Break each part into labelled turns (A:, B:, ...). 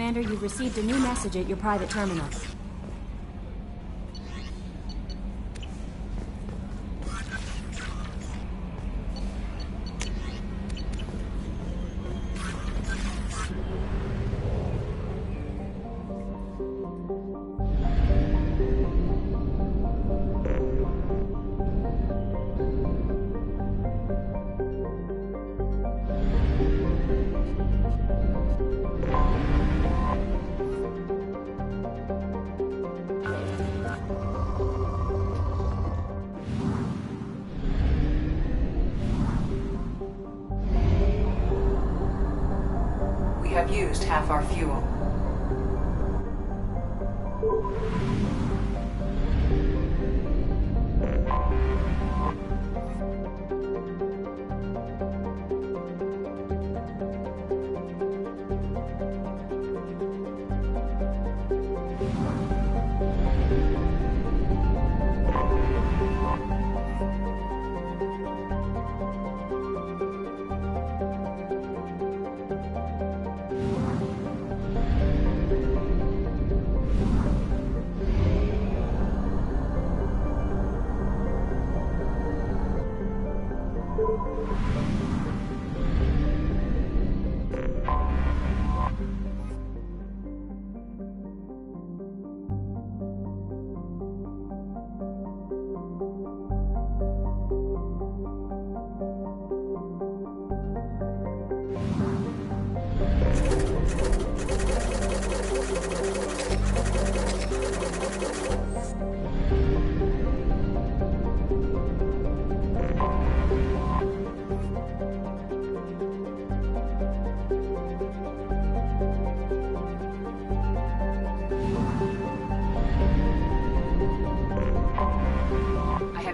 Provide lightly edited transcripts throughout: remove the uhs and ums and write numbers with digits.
A: Commander, you've received a new message at your private terminal.
B: We have used half our fuel.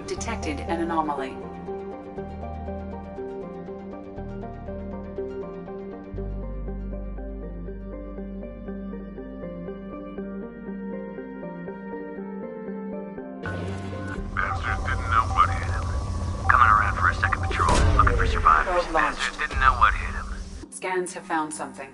B: Detected an anomaly.
C: Bastards didn't know what hit him. Coming around for a second patrol, looking for survivors. Bastards didn't know what hit him.
B: Scans have found something.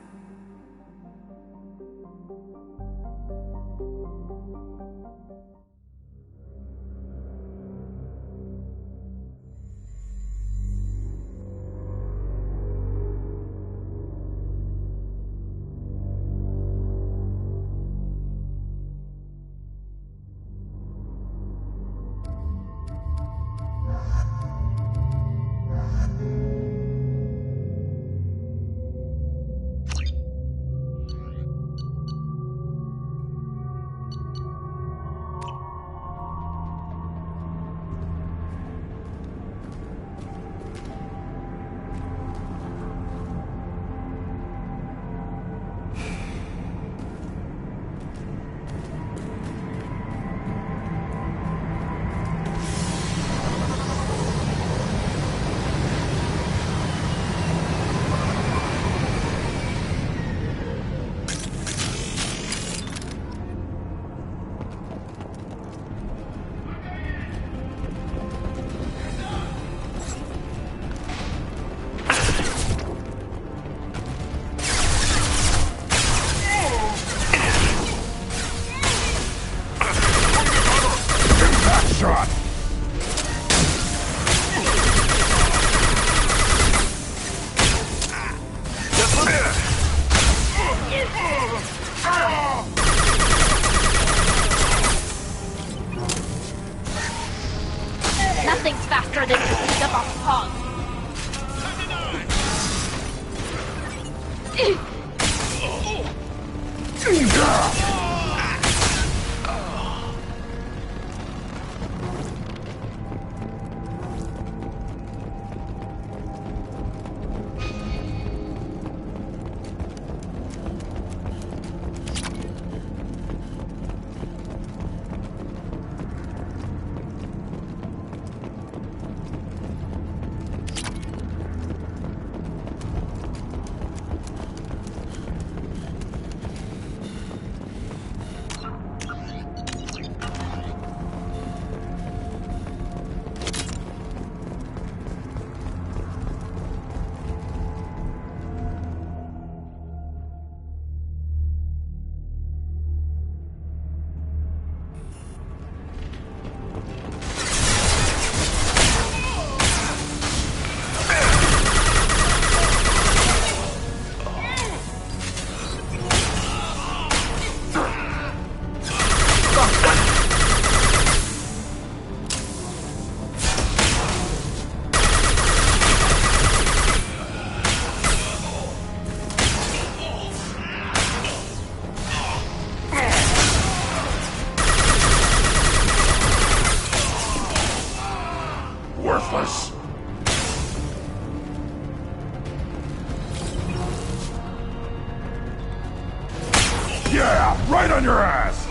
D: right on your ass!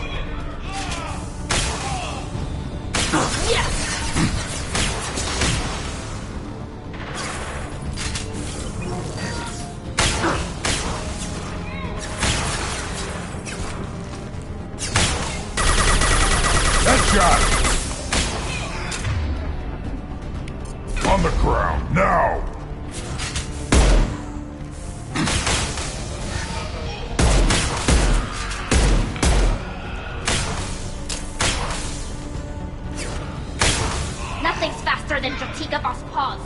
D: Headshot! On the ground, now!
E: Nothing's faster than Jatika Boss Paws.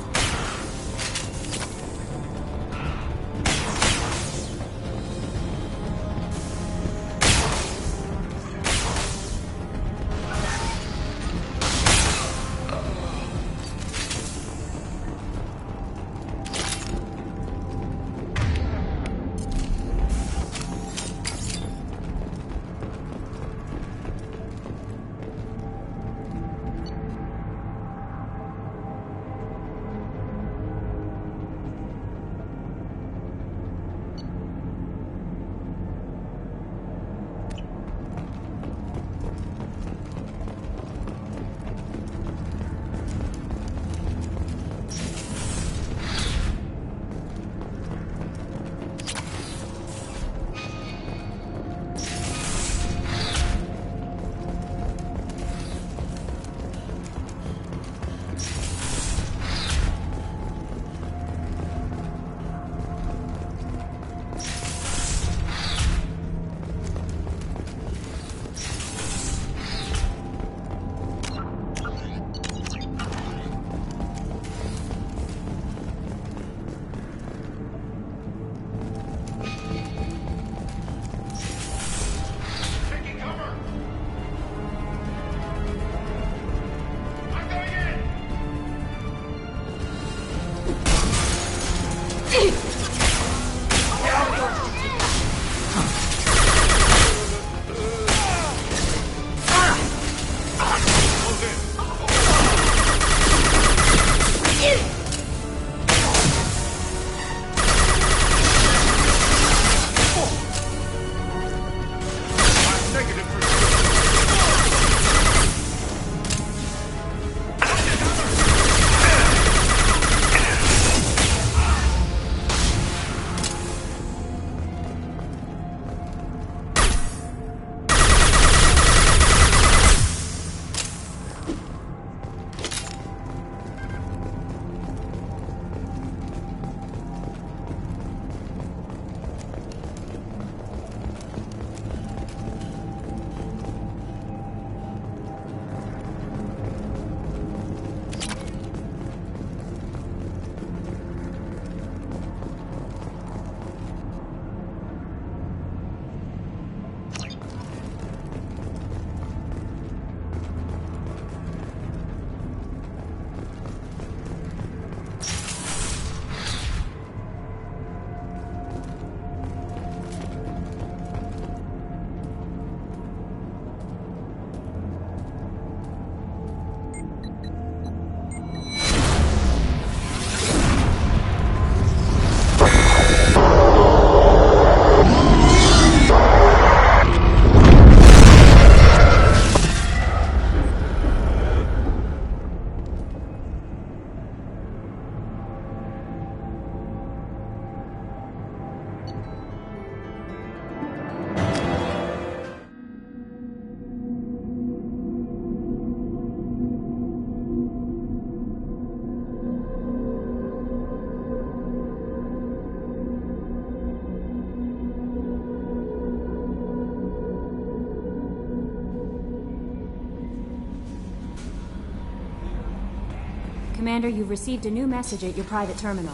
A: Commander, you've received a new message at your private terminal.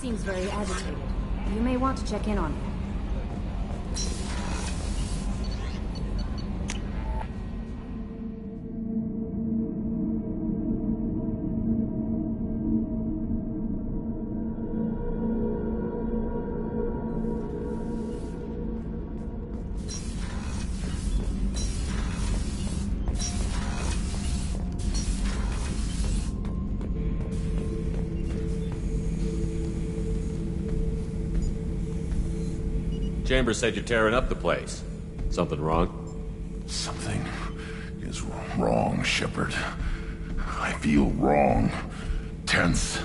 A: seems very agitated. You may want to check in on him.
F: Chambers said you're tearing up the place. Something wrong?
D: Something is wrong, Shepard. I feel wrong. Tense.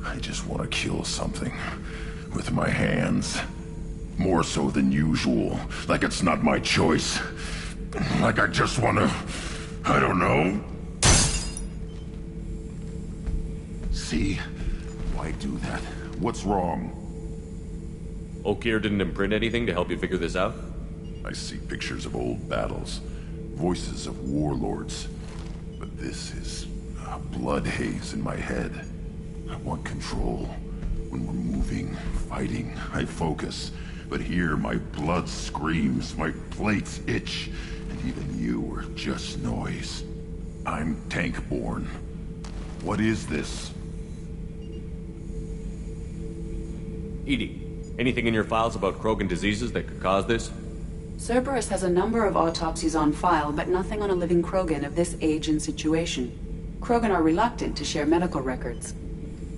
D: I just want to kill something. With my hands. More so than usual. Like it's not my choice. Like I just want to... I don't know. See? Why do that? What's wrong?
F: Oakir didn't imprint anything to help you figure this out?
D: I see pictures of old battles, voices of warlords. But this is a blood haze in my head. I want control. When we're moving, fighting, I focus. But here my blood screams, my plates itch, and even you are just noise. I'm tank-born. What is this?
F: EDI, anything in your files about Krogan diseases that could cause this?
B: Cerberus has a number of autopsies on file, but nothing on a living Krogan of this age and situation. Krogan are reluctant to share medical records.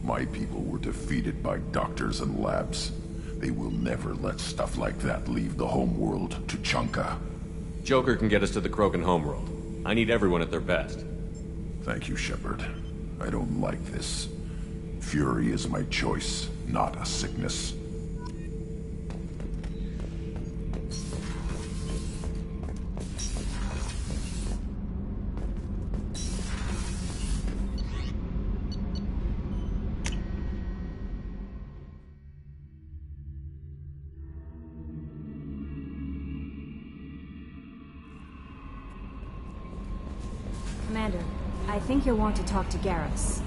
D: My people were defeated by doctors and labs. They will never let stuff like that leave the homeworld to Chunka.
F: Joker can get us to the Krogan homeworld. I need everyone at their best.
D: Thank you, Shepard. I don't like this. Fury is my choice, not a sickness.
A: Commander, I think you'll want to talk to Garrus.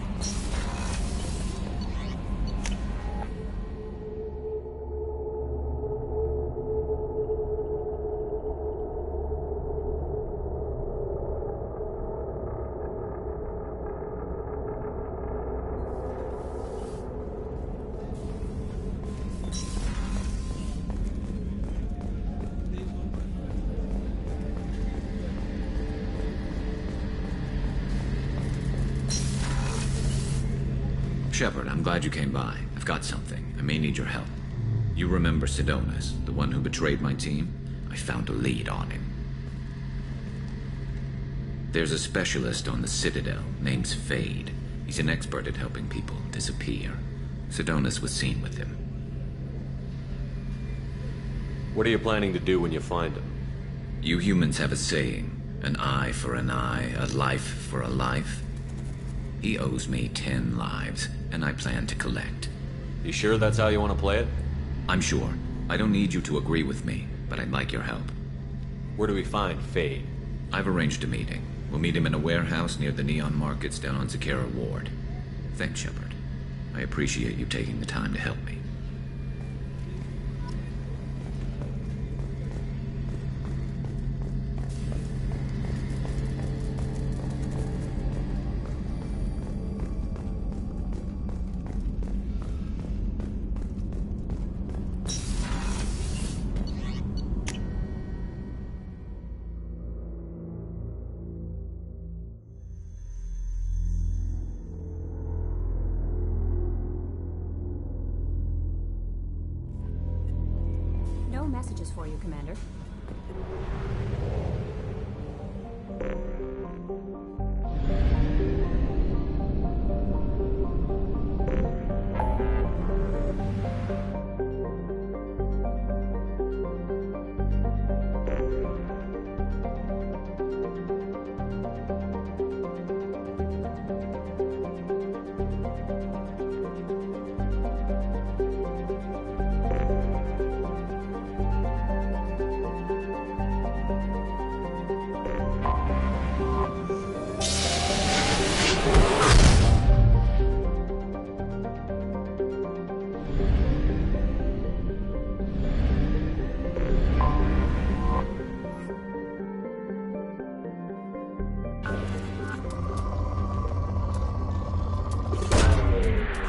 G: Shepard, I'm glad you came by. I've got something. I may need your help. You remember Sidonus, the one who betrayed my team? I found a lead on him. There's a specialist on the Citadel named Fade. He's an expert at helping people disappear. Sidonus was seen with him.
F: What are you planning to do when you find him?
G: You humans have a saying, an eye for an eye, a life for a life. He owes me 10 lives, and I plan to collect.
F: You sure that's how you want to play it?
G: I'm sure. I don't need you to agree with me, but I'd like your help.
F: Where do we find Fade?
G: I've arranged a meeting. We'll meet him in a warehouse near the Neon Markets down on Zakera Ward. Thanks, Shepard. I appreciate you taking the time to help me.
A: No messages for you, Commander.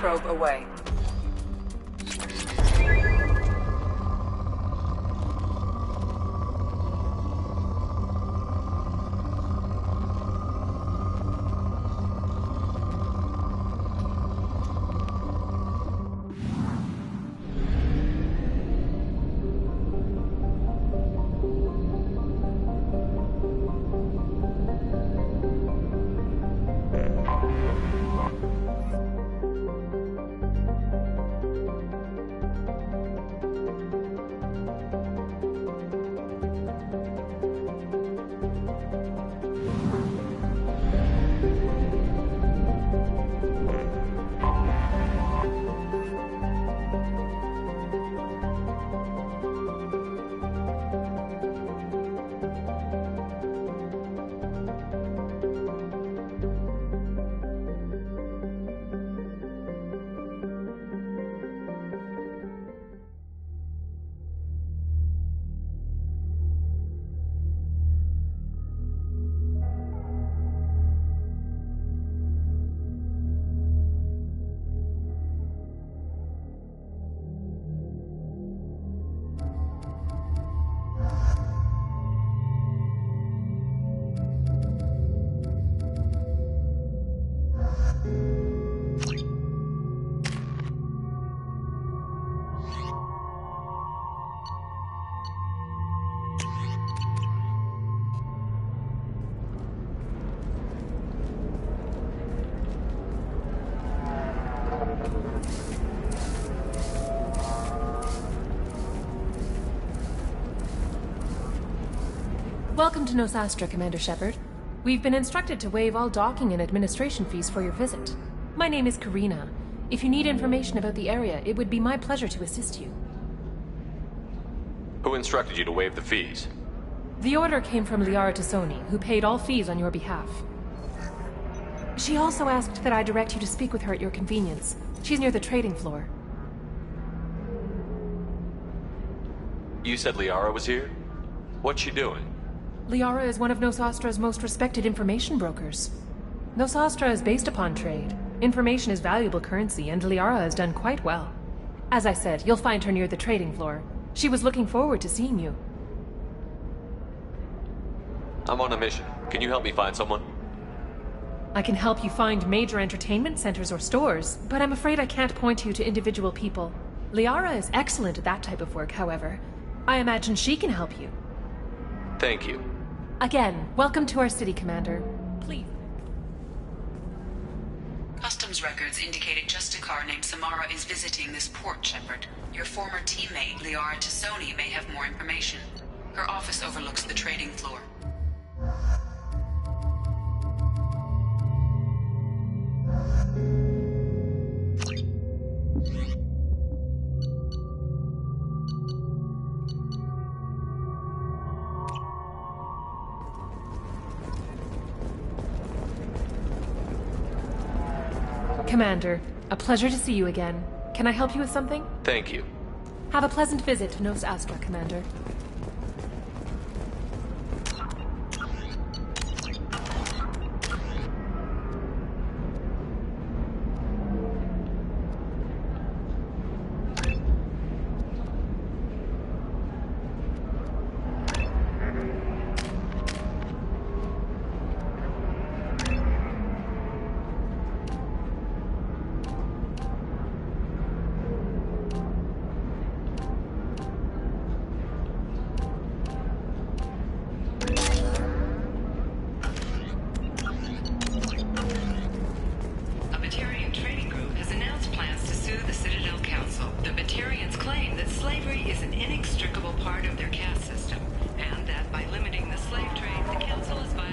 B: probe away.
H: Welcome to Nos Astra, Commander Shepard. We've been instructed to waive all docking and administration fees for your visit. My name is Karina. If you need information about the area, it would be my pleasure to assist you.
F: Who instructed you to waive the fees?
H: The order came from Liara Tassoni, who paid all fees on your behalf. She also asked that I direct you to speak with her at your convenience. She's near the trading floor.
F: You said Liara was here? What's she doing?
H: Liara is one of Nos Astra's most respected information brokers. Nos Astra is based upon trade. Information is valuable currency, and Liara has done quite well. As I said, you'll find her near the trading floor. She was looking forward to seeing you.
F: I'm on a mission. Can you help me find someone?
H: I can help you find major entertainment centers or stores, but I'm afraid I can't point you to individual people. Liara is excellent at that type of work, however. I imagine she can help you.
F: Thank you.
H: Again, welcome to our city, Commander. Please.
B: Customs records indicated just a car named Samara is visiting this port, Shepard. Your former teammate, Liara Tassoni, may have more information. Her office overlooks the trading floor.
H: Commander, a pleasure to see you again. Can I help you with something?
F: Thank you.
H: Have a pleasant visit to Nos Astra, Commander.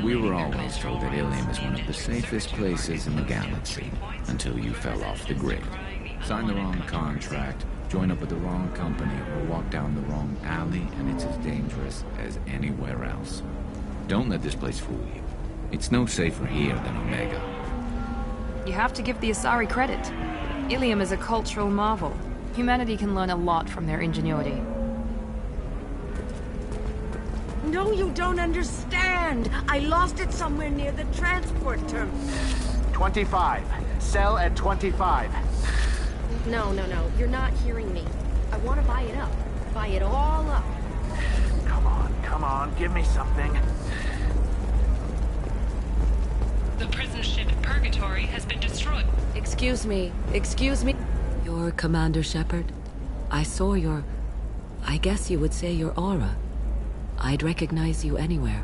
G: We were always told that Ilium is one of the safest places in the galaxy, until you fell off the grid. Sign the wrong contract, join up with the wrong company, or walk down the wrong alley, and it's as dangerous as anywhere else. Don't let this place fool you. It's no safer here than Omega.
A: You have to give the Asari credit. Ilium is a cultural marvel. Humanity can learn a lot from their ingenuity.
I: No, you don't understand. I lost it somewhere near the transport terminal.
J: 25. Sell at 25.
E: No. You're not hearing me. I want to buy it up. Buy it all up.
J: Come on, give me something.
K: The prison ship Purgatory has been destroyed.
L: Excuse me. You're Commander Shepard? I saw your... I guess you would say your aura. I'd recognize you anywhere.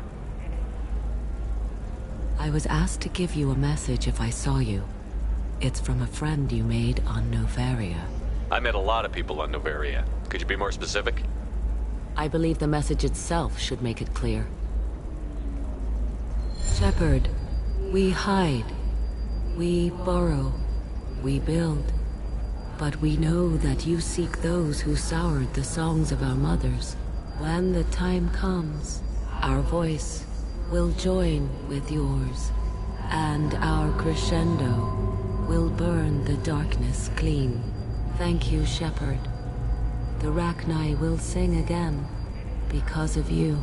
L: I was asked to give you a message if I saw you. It's from a friend you made on Novaria.
F: I met a lot of people on Novaria. Could you be more specific?
L: I believe the message itself should make it clear. Shepard, we hide. We burrow. We build. But we know that you seek those who soured the songs of our mothers. When the time comes, our voice will join with yours, and our crescendo will burn the darkness clean. Thank you, Shepard. The Rachni will sing again because of you.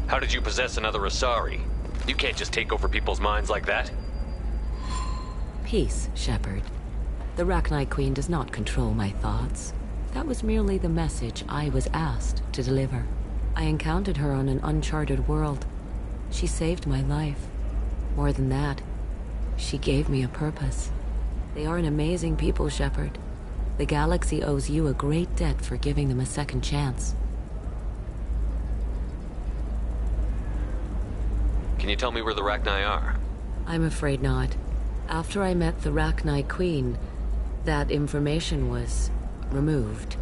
F: How did you possess another Asari? You can't just take over people's minds like that.
L: Peace, Shepard. The Rachni Queen does not control my thoughts. That was merely the message I was asked to deliver. I encountered her on an uncharted world. She saved my life. More than that, she gave me a purpose. They are an amazing people, Shepard. The galaxy owes you a great debt for giving them a second chance.
F: Can you tell me where the Rachni are?
L: I'm afraid not. After I met the Rachni Queen, that information was removed.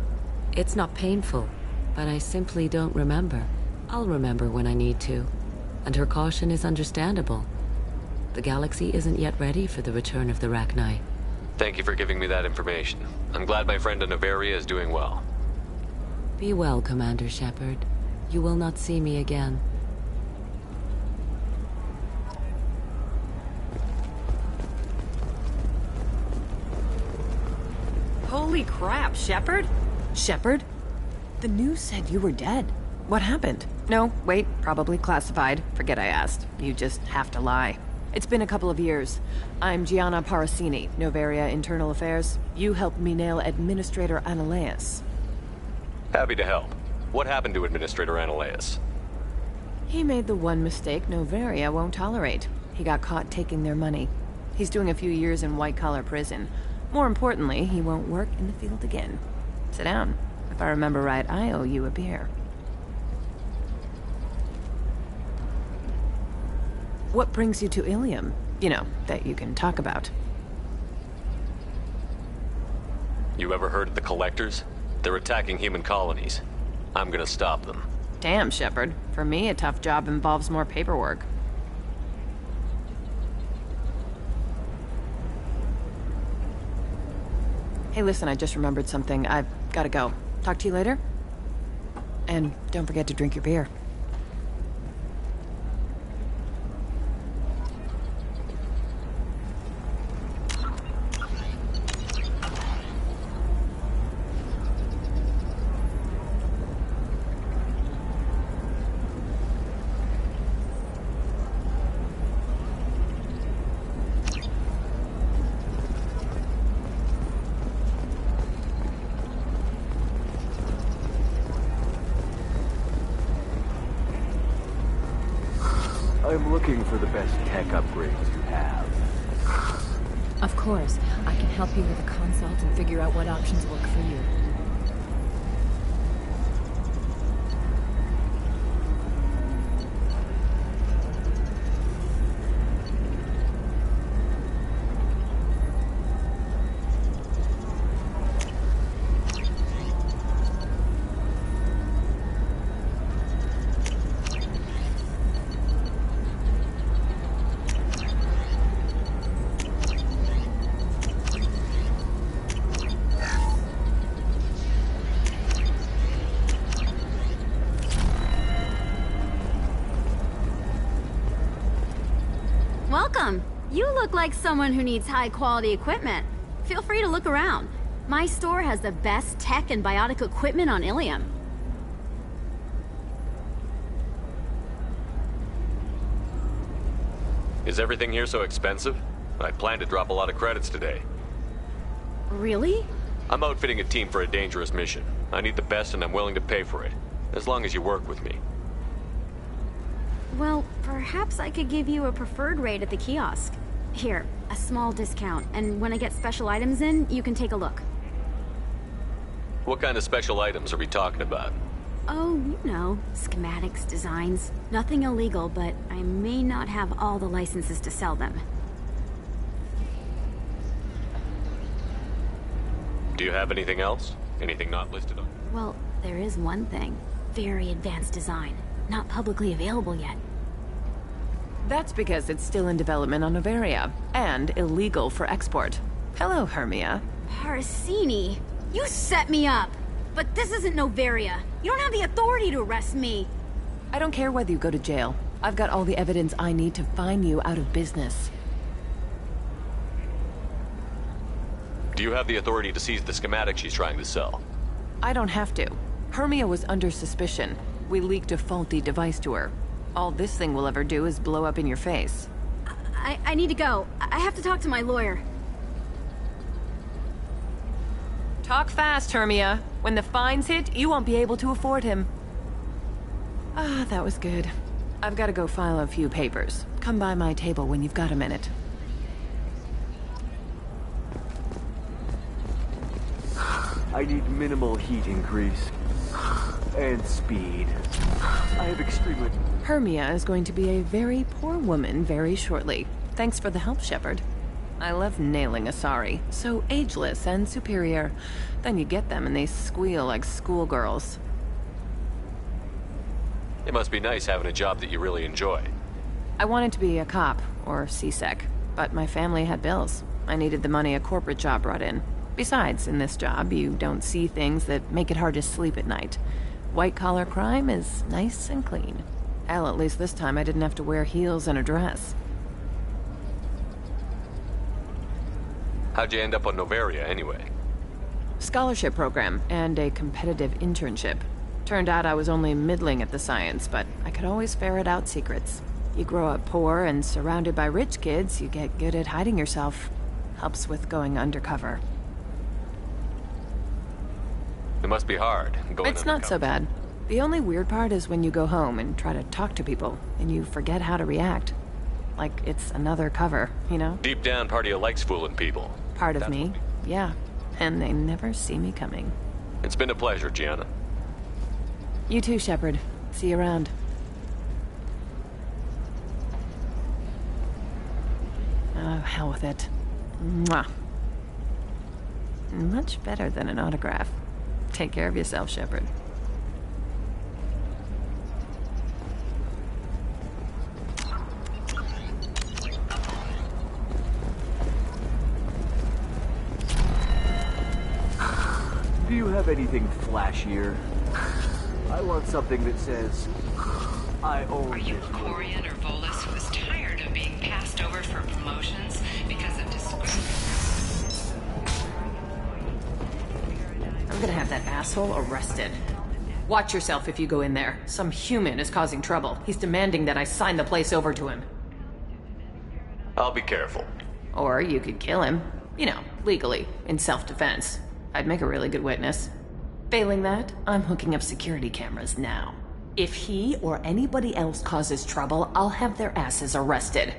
L: It's not painful, but I simply don't remember. I'll remember when I need to. And her caution is understandable. The galaxy isn't yet ready for the return of the Rachni.
F: Thank you for giving me that information. I'm glad my friend in Novaria is doing well.
L: Be well, Commander Shepard. You will not see me again.
I: Holy crap, Shepard?
M: Shepard? The news said you were dead. What happened? No, wait, probably classified. Forget I asked. You just have to lie. It's been a couple of years. I'm Gianna Parasini, Novaria Internal Affairs. You helped me nail Administrator Analeas.
F: Happy to help. What happened to Administrator Analeas?
M: He made the one mistake Novaria won't tolerate. He got caught taking their money. He's doing a few years in white-collar prison. More importantly, he won't work in the field again. Sit down. If I remember right, I owe you a beer. What brings you to Ilium? You know, that you can talk about.
F: You ever heard of the Collectors? They're attacking human colonies. I'm gonna stop them.
M: Damn, Shepard. For me, a tough job involves more paperwork. Hey, listen, I just remembered something. I've gotta go. Talk to you later? And don't forget to drink your beer.
J: I'm looking for the best tech upgrades you have.
H: Of course. I can help you with a consult and figure out what options work for you.
N: Welcome. You look like someone who needs high-quality equipment. Feel free to look around. My store has the best tech and biotic equipment on Ilium.
F: Is everything here so expensive? I plan to drop a lot of credits today.
N: Really?
F: I'm outfitting a team for a dangerous mission. I need the best and I'm willing to pay for it, as long as you work with me.
N: Well, perhaps I could give you a preferred rate at the kiosk. Here, a small discount, and when I get special items in, you can take a look.
F: What kind of special items are we talking about?
N: Oh, you know, schematics, designs. Nothing illegal, but I may not have all the licenses to sell them.
F: Do you have anything else? Anything not listed on?
N: Well, there is one thing. Very advanced design. Not publicly available yet.
M: That's because it's still in development on Noveria, and illegal for export. Hello, Hermia.
N: Parasini, you set me up! But this isn't Noveria. You don't have the authority to arrest me.
M: I don't care whether you go to jail. I've got all the evidence I need to find you out of business.
F: Do you have the authority to seize the schematic she's trying to sell?
M: I don't have to. Hermia was under suspicion. We leaked a faulty device to her. All this thing will ever do is blow up in your face.
N: I need to go. I have to talk to my lawyer.
M: Talk fast, Hermia. When the fines hit, you won't be able to afford him. Ah, that was good. I've got to go file a few papers. Come by my table when you've got a minute.
J: I need minimal heat increase. And speed. I have extremely...
M: Hermia is going to be a very poor woman very shortly. Thanks for the help, Shepard. I love nailing Asari. So ageless and superior. Then you get them and they squeal like schoolgirls.
F: It must be nice having a job that you really enjoy.
M: I wanted to be a cop, or CSEC, but my family had bills. I needed the money a corporate job brought in. Besides, in this job, you don't see things that make it hard to sleep at night. White-collar crime is nice and clean. Hell, at least this time I didn't have to wear heels and a dress.
F: How'd you end up on Noveria, anyway?
M: Scholarship program, and a competitive internship. Turned out I was only middling at the science, but I could always ferret out secrets. You grow up poor and surrounded by rich kids, you get good at hiding yourself. Helps with going undercover.
F: It must be hard, going
M: It's not so bad. The only weird part is when you go home and try to talk to people, and you forget how to react. Like it's another cover, you know?
F: Deep down, part of you likes fooling people.
M: Part of me, yeah. And they never see me coming.
F: It's been a pleasure, Gianna.
M: You too, Shepard. See you around. Oh, hell with it. Mwah. Much better than an autograph. Take care of yourself, Shepard.
J: Do you have anything flashier? I want something that says, I own.
K: Are you Corian or Volus who is tired of being passed over for promotions because of disgrace?
M: I'm gonna have that asshole arrested. Watch yourself if you go in there. Some human is causing trouble. He's demanding that I sign the place over to him.
F: I'll be careful.
M: Or you could kill him. You know, legally, in self-defense. I'd make a really good witness. Failing that, I'm hooking up security cameras now. If he or anybody else causes trouble, I'll have their asses arrested.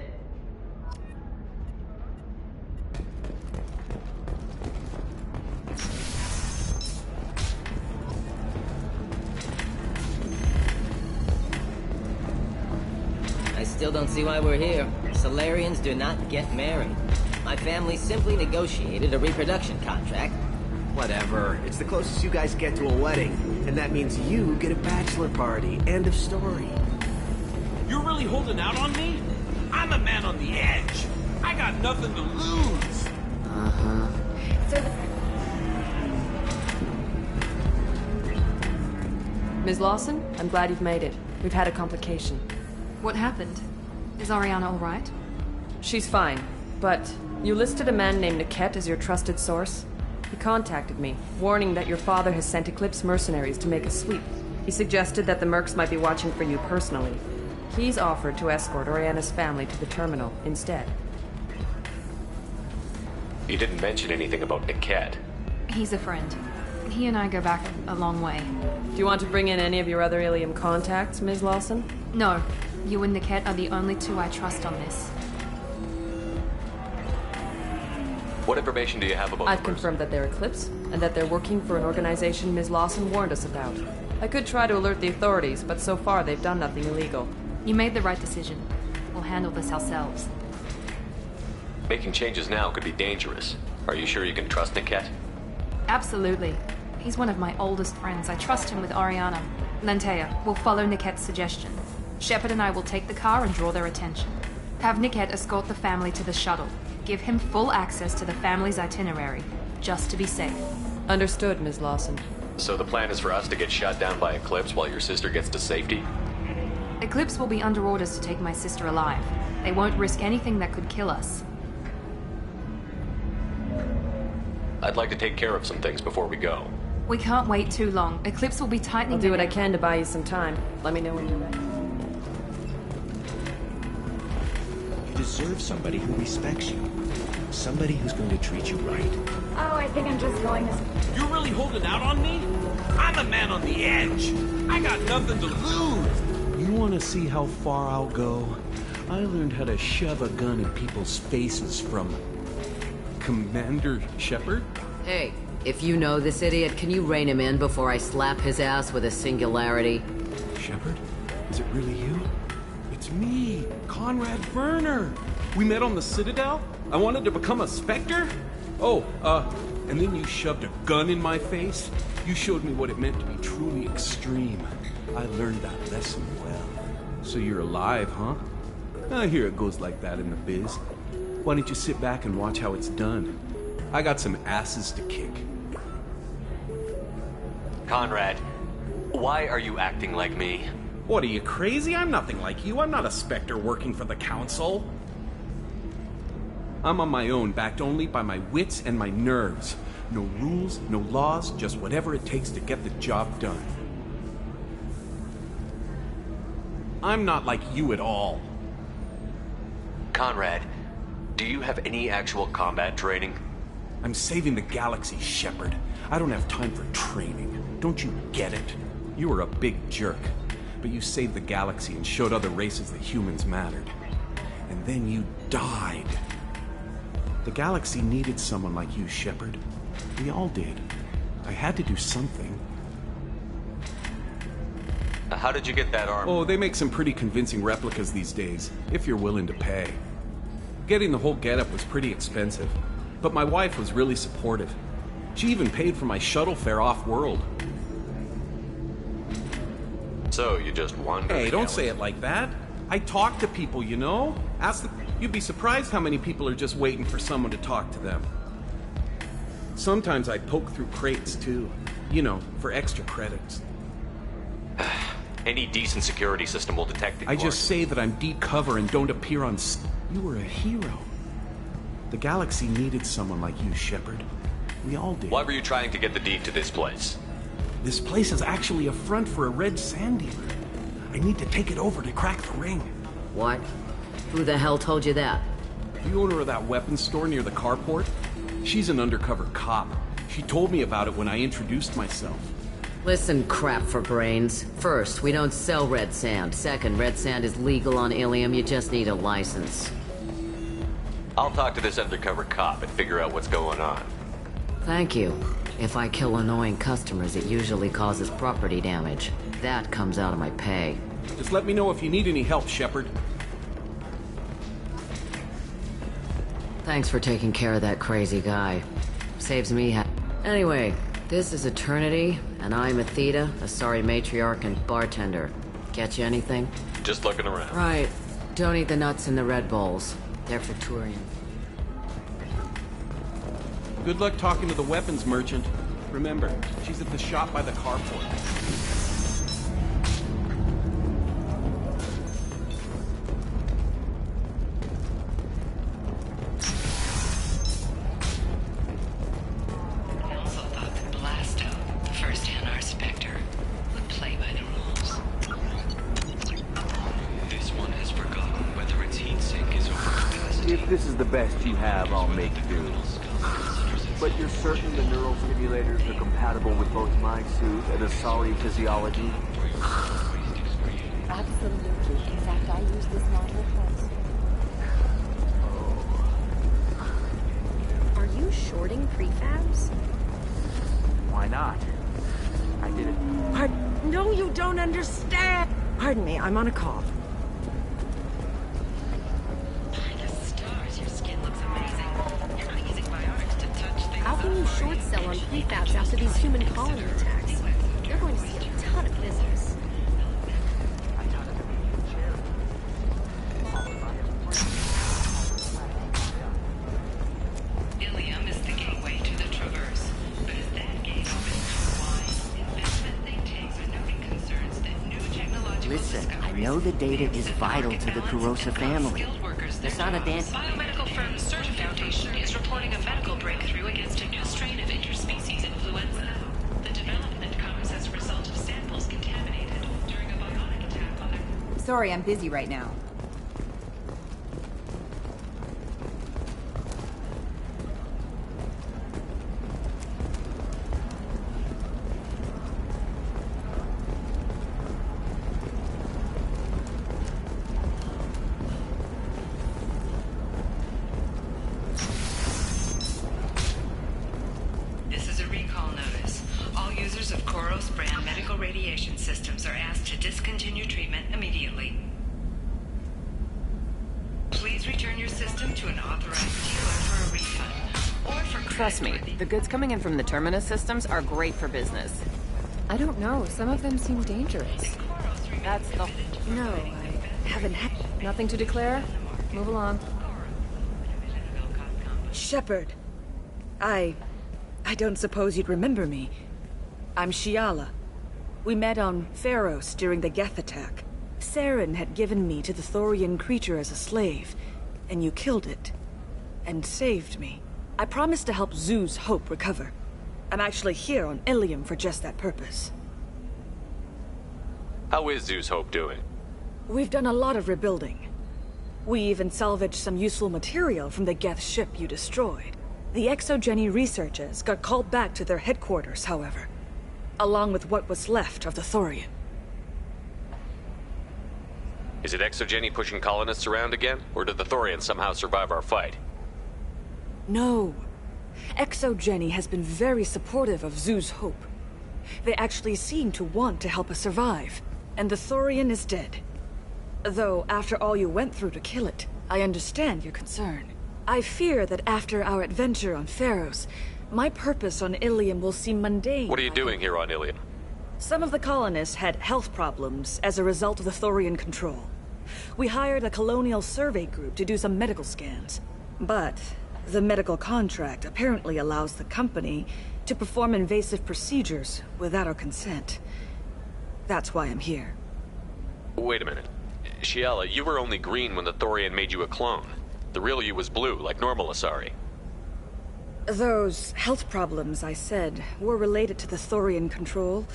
O: I still don't see why we're here. Solarians do not get married. My family simply negotiated a reproduction contract.
P: Whatever. It's the closest you guys get to a wedding. And that means you get a bachelor party. End of story.
Q: You're really holding out on me? I'm a man on the edge. I got nothing to lose.
O: Uh-huh.
A: Ms. Lawson, I'm glad you've made it. We've had a complication.
R: What happened? Is Ariana all right?
A: She's fine, but you listed a man named Niket as your trusted source. He contacted me, warning that your father has sent Eclipse mercenaries to make a sweep. He suggested that the Mercs might be watching for you personally. He's offered to escort Oriana's family to the terminal instead.
F: You didn't mention anything about Niket.
R: He's a friend. He and I go back a long way.
A: Do you want to bring in any of your other Ilium contacts, Ms. Lawson?
R: No. You and Niket are the only two I trust on this.
F: What information do you have about
A: I've confirmed that they're Eclipse, and that they're working for an organization Ms. Lawson warned us about. I could try to alert the authorities, but so far they've done nothing illegal.
R: You made the right decision. We'll handle this ourselves.
F: Making changes now could be dangerous. Are you sure you can trust Niket?
R: Absolutely. He's one of my oldest friends. I trust him with Ariana. Lantea, we'll follow Niket's suggestion. Shepard and I will take the car and draw their attention. Have Niket escort the family to the shuttle. Give him full access to the family's itinerary, just to be safe.
A: Understood, Ms. Lawson.
F: So the plan is for us to get shot down by Eclipse while your sister gets to safety?
R: Eclipse will be under orders to take my sister alive. They won't risk anything that could kill us.
F: I'd like to take care of some things before we go.
R: We can't wait too long. Eclipse will be tightening.
A: I'll do what I can to buy you some time. Let me know when you're ready.
S: You deserve somebody who respects you. Somebody who's going to treat you right.
N: Oh, I think I'm just going to...
Q: You're really holding out on me? I'm a man on the edge. I got nothing to lose.
P: You want to see how far I'll go? I learned how to shove a gun in people's faces from... Commander Shepard?
L: Hey, if you know this idiot, can you rein him in before I slap his ass with a singularity?
P: Shepard? Is it really you? It's me, Conrad Werner. We met on the Citadel? I wanted to become a Spectre? Oh, and then you shoved a gun in my face? You showed me what it meant to be truly extreme. I learned that lesson well. So you're alive, huh? I hear it goes like that in the biz. Why don't you sit back and watch how it's done? I got some asses to kick.
F: Conrad, why are you acting like me?
P: What, are you crazy? I'm nothing like you. I'm not a Spectre working for the Council. I'm on my own, backed only by my wits and my nerves. No rules, no laws, just whatever it takes to get the job done. I'm not like you at all.
F: Conrad, do you have any actual combat training?
P: I'm saving the galaxy, Shepard. I don't have time for training. Don't you get it? You were a big jerk, but you saved the galaxy and showed other races that humans mattered. And then you died. The galaxy needed someone like you, Shepard. We all did. I had to do something.
F: How did you get that arm?
P: Oh, they make some pretty convincing replicas these days, if you're willing to pay. Getting the whole getup was pretty expensive, but my wife was really supportive. She even paid for my shuttle fare off-world.
F: So, you just wandered?
P: Hey, don't say it like that. I talk to people, you know? You'd be surprised how many people are just waiting for someone to talk to them. Sometimes I poke through crates, too. You know, for extra credits.
F: Any decent security system will detect the
P: I just say that I'm deep cover and don't appear on... You were a hero. The galaxy needed someone like you, Shepard. We all did.
F: Why were you trying to get the deed to this place?
P: This place is actually a front for a red sand dealer. I need to take it over to crack the ring.
L: What? Who the hell told you that?
P: The owner of that weapons store near the carport. She's an undercover cop. She told me about it when I introduced myself.
L: Listen, crap for brains. First, we don't sell red sand. Second, red sand is legal on Ilium. You just need a license.
F: I'll talk to this undercover cop and figure out what's going on.
L: Thank you. If I kill annoying customers, it usually causes property damage. That comes out of my pay.
P: Just let me know if you need any help, Shepard.
L: Thanks for taking care of that crazy guy. Saves me Anyway, this is Eternity, and I'm Athena, a sorry matriarch and bartender. Get you anything?
F: Just looking around.
L: Right. Don't eat the nuts in the Red Bowls. They're for Turian.
P: Good luck talking to the weapons merchant. Remember, she's at the shop by the carport.
K: I also thought that Blasto, the first NR Spectre, would play by the rules.
S: This one has forgotten whether its heat sink is over capacity.
J: If this is the best you have, I'll make do. But you're certain the neural stimulators are compatible with both my suit and Asari physiology?
E: Absolutely. In fact, I use this model twice. Are you shorting prefabs?
J: Why not? I did it.
M: No, you don't understand! Pardon me, I'm on a call.
E: How can you short sell on prefabs after these human colony attacks? You're going to see a ton of business.
K: Ilium is the gateway to the Traverse, but as that gate opens wide, investment think tanks are noting concerns that new technological
T: Listen, I know the data is vital to the Kurosa family. That's not a dance.
K: Biomedical firm Certa Foundation is reporting a medical breakthrough against a new strain of interspecies influenza. The development comes as a result of samples contaminated during a bionic attack on their...
U: Sorry, I'm busy right now.
K: This is a recall notice. All users of Koros brand medical radiation systems are asked to discontinue treatment immediately. Please return your system to an authorized dealer for a refund or for
M: Trust me, the goods coming in from the Terminus systems are great for business.
H: I don't know. Some of them seem dangerous.
M: That's the... No, I haven't had...
H: Nothing to declare? Move along.
V: Shepard. I don't suppose you'd remember me. I'm Shiala. We met on Pharos during the Geth attack. Saren had given me to the Thorian creature as a slave, and you killed it. And saved me. I promised to help Zoo's Hope recover. I'm actually here on Ilium for just that purpose.
F: How is Zoo's Hope doing?
V: We've done a lot of rebuilding. We even salvaged some useful material from the Geth ship you destroyed. The Exogeny researchers got called back to their headquarters, however, along with what was left of the Thorian.
F: Is it Exogeny pushing colonists around again, or did the Thorians somehow survive our fight?
V: No. Exogeny has been very supportive of Zoo's Hope. They actually seem to want to help us survive, and the Thorian is dead. Though, after all you went through to kill it, I understand your concern. I fear that after our adventure on Pharos, my purpose on Ilium will seem mundane.
F: What are you doing here on Ilium?
V: Some of the colonists had health problems as a result of the Thorian control. We hired a colonial survey group to do some medical scans. But the medical contract apparently allows the company to perform invasive procedures without our consent. That's why I'm here.
F: Wait a minute. Shiala, you were only green when the Thorian made you a clone. The real you was blue, like normal Asari.
V: Those health problems I said were related to the Thorian control.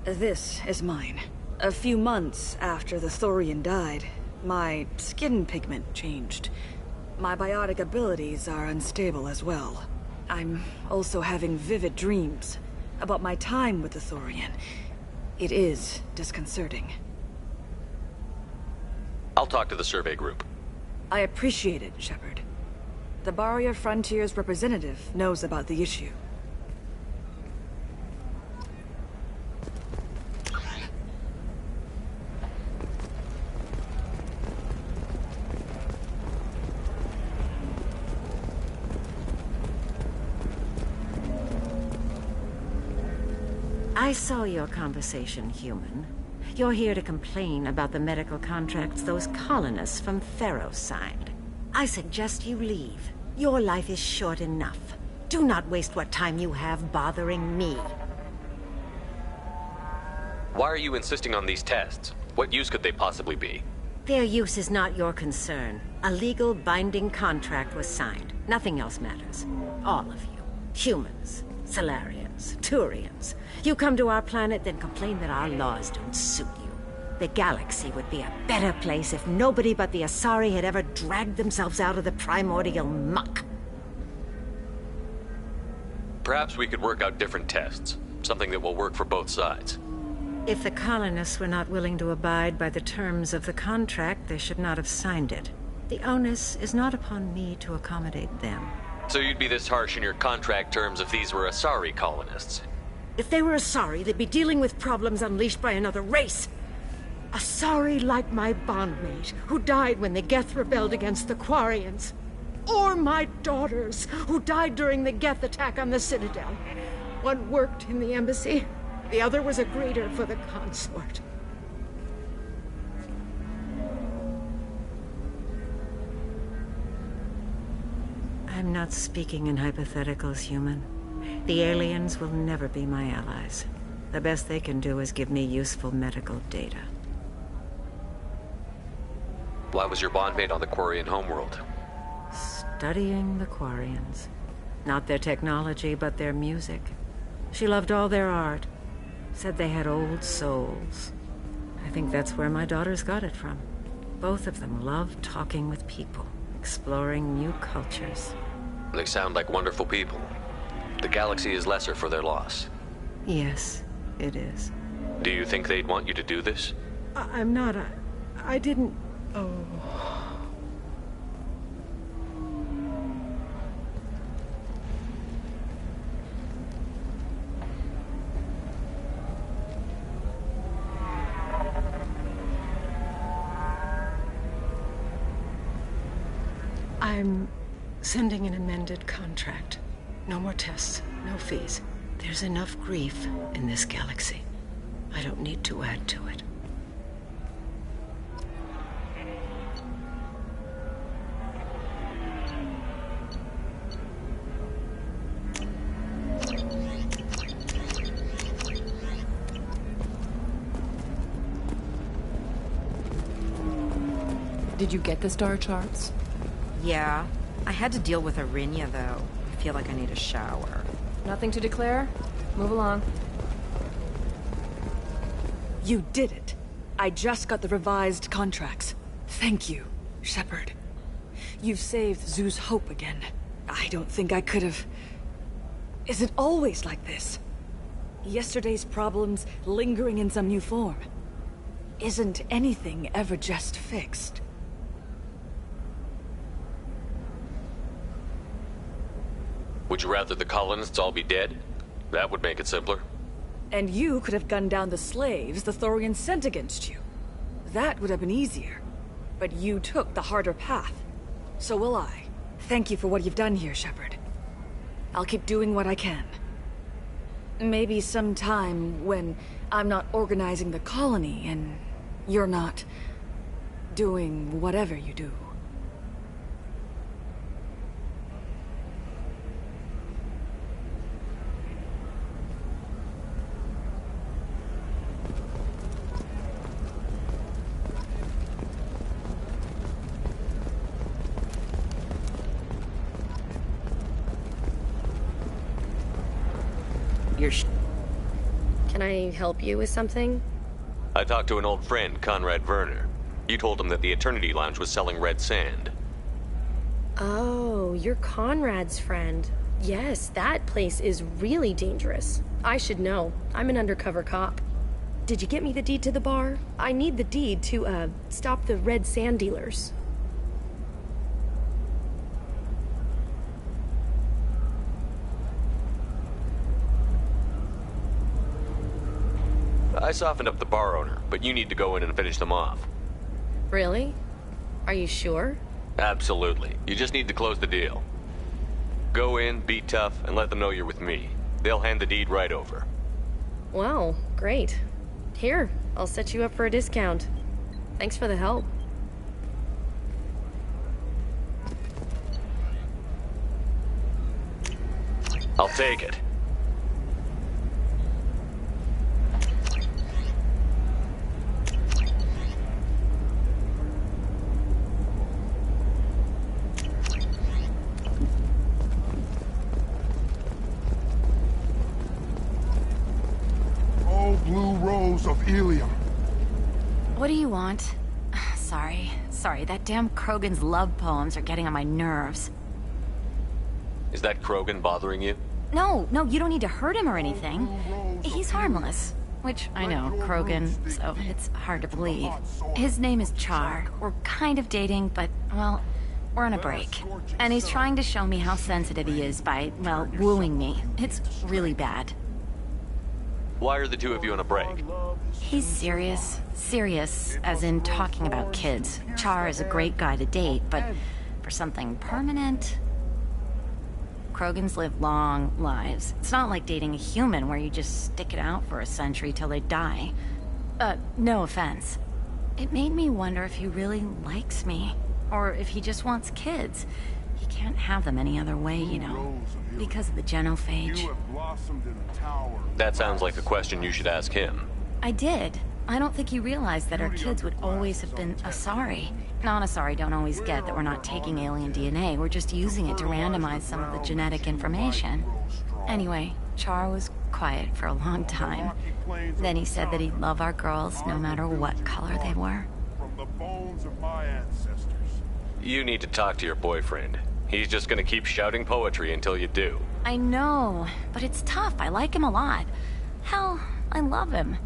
V: This is mine. A few months after the Thorian died, my skin pigment changed. My biotic abilities are unstable as well. I'm also having vivid dreams about my time with the Thorian. It is disconcerting.
F: I'll talk to the survey group.
V: I appreciate it, Shepard. The Barrier Frontiers representative knows about the issue.
L: I saw your conversation, human. You're here to complain about the medical contracts those colonists from Pharos signed. I suggest you leave. Your life is short enough. Do not waste what time you have bothering me.
F: Why are you insisting on these tests? What use could they possibly be?
L: Their use is not your concern. A legal binding contract was signed. Nothing else matters. All of you. Humans, Salarians, Turians. You come to our planet, then complain that our laws don't suit you. The galaxy would be a better place if nobody but the Asari had ever dragged themselves out of the primordial muck.
F: Perhaps we could work out different tests. Something that will work for both sides.
C: If the colonists were not willing to abide by the terms of the contract, they should not have signed it. The onus is not upon me to accommodate them.
F: So you'd be this harsh in your contract terms if these were Asari colonists?
C: If they were Asari, they'd be dealing with problems unleashed by another race. Asari like my bondmate, who died when the Geth rebelled against the Quarians. Or my daughters, who died during the Geth attack on the Citadel. One worked in the embassy, the other was a greeter for the consort. I'm not speaking in hypotheticals, human. The aliens will never be my allies. The best they can do is give me useful medical data.
F: Why was your bondmate on the Quarian homeworld?
C: Studying the Quarians. Not their technology, but their music. She loved all their art. Said they had old souls. I think that's where my daughters got it from. Both of them love talking with people, exploring new cultures.
F: They sound like wonderful people. The galaxy is lesser for their loss.
C: Yes, it is.
F: Do you think they'd want you to do this?
C: I'm not. I didn't. Oh. I'm sending an amended contract. No more tests, no fees. There's enough grief in this galaxy. I don't need to add to it.
A: Did you get the star charts?
U: Yeah. I had to deal with Arinya, though. I feel like I need a shower.
A: Nothing to declare? Move along.
V: You did it. I just got the revised contracts. Thank you, Shepard. You've saved Zoo's hope again. I don't think I could have... Is it always like this? Yesterday's problems lingering in some new form. Isn't anything ever just fixed?
F: Would you rather the colonists all be dead? That would make it simpler.
V: And you could have gunned down the slaves the Thorians sent against you. That would have been easier. But you took the harder path. So will I. Thank you for what you've done here, Shepard. I'll keep doing what I can. Maybe sometime when I'm not organizing the colony and you're not doing whatever you do.
E: Can I help you with something?
F: I talked to an old friend, Conrad Werner. You told him that the Eternity Lounge was selling red sand.
E: Oh, you're Conrad's friend. Yes, that place is really dangerous. I should know. I'm an undercover cop. Did you get me the deed to the bar? I need the deed to, stop the red sand dealers.
F: I softened up the bar owner, but you need to go in and finish them off.
E: Really? Are you sure?
F: Absolutely. You just need to close the deal. Go in, be tough, and let them know you're with me. They'll hand the deed right over.
E: Wow, great. Here, I'll set you up for a discount. Thanks for the help.
F: I'll take it.
D: Blue rose of Ilium.
W: What do you want? Sorry, that damn Krogan's love poems are getting on my nerves.
F: Is that Krogan bothering you?
W: No, you don't need to hurt him or anything. He's harmless. Which, I know, Krogan, so it's hard to believe. His name is Char. We're kind of dating, but, well, we're on a break. And he's trying to show me how sensitive he is by, well, wooing me. It's really bad.
F: Why are the two of you on a break?
W: He's serious. Serious, as in talking about kids. Char is a great guy to date, but for something permanent... Krogans live long lives. It's not like dating a human where you just stick it out for a century till they die. No offense. It made me wonder if he really likes me. Or if he just wants kids. He can't have them any other way, you know. Because of the genophage.
F: That sounds like a question you should ask him.
W: I did. I don't think he realized that our kids would always have been Asari. Non-Asari don't always get that we're not taking alien DNA, we're just using it to randomize some of the genetic information. Anyway, Char was quiet for a long time. Then he said that he'd love our girls no matter what color they were.
F: You need to talk to your boyfriend. He's just gonna keep shouting poetry until you do.
W: I know, but it's tough. I like him a lot. Hell, I love him.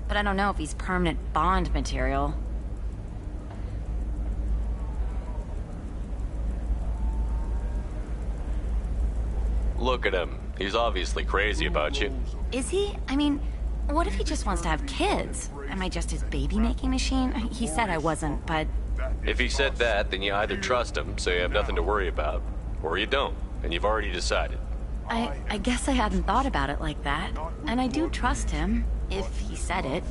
W: But I don't know if he's permanent Bond material.
F: Look at him. He's obviously crazy about you.
W: Is he? I mean, what if he just wants to have kids? Am I just his baby-making machine? He said I wasn't, but...
F: If he said that, then you either trust him, so you have nothing to worry about, or you don't, and you've already decided.
W: I guess I hadn't thought about it like that. And I do trust him, if he said it.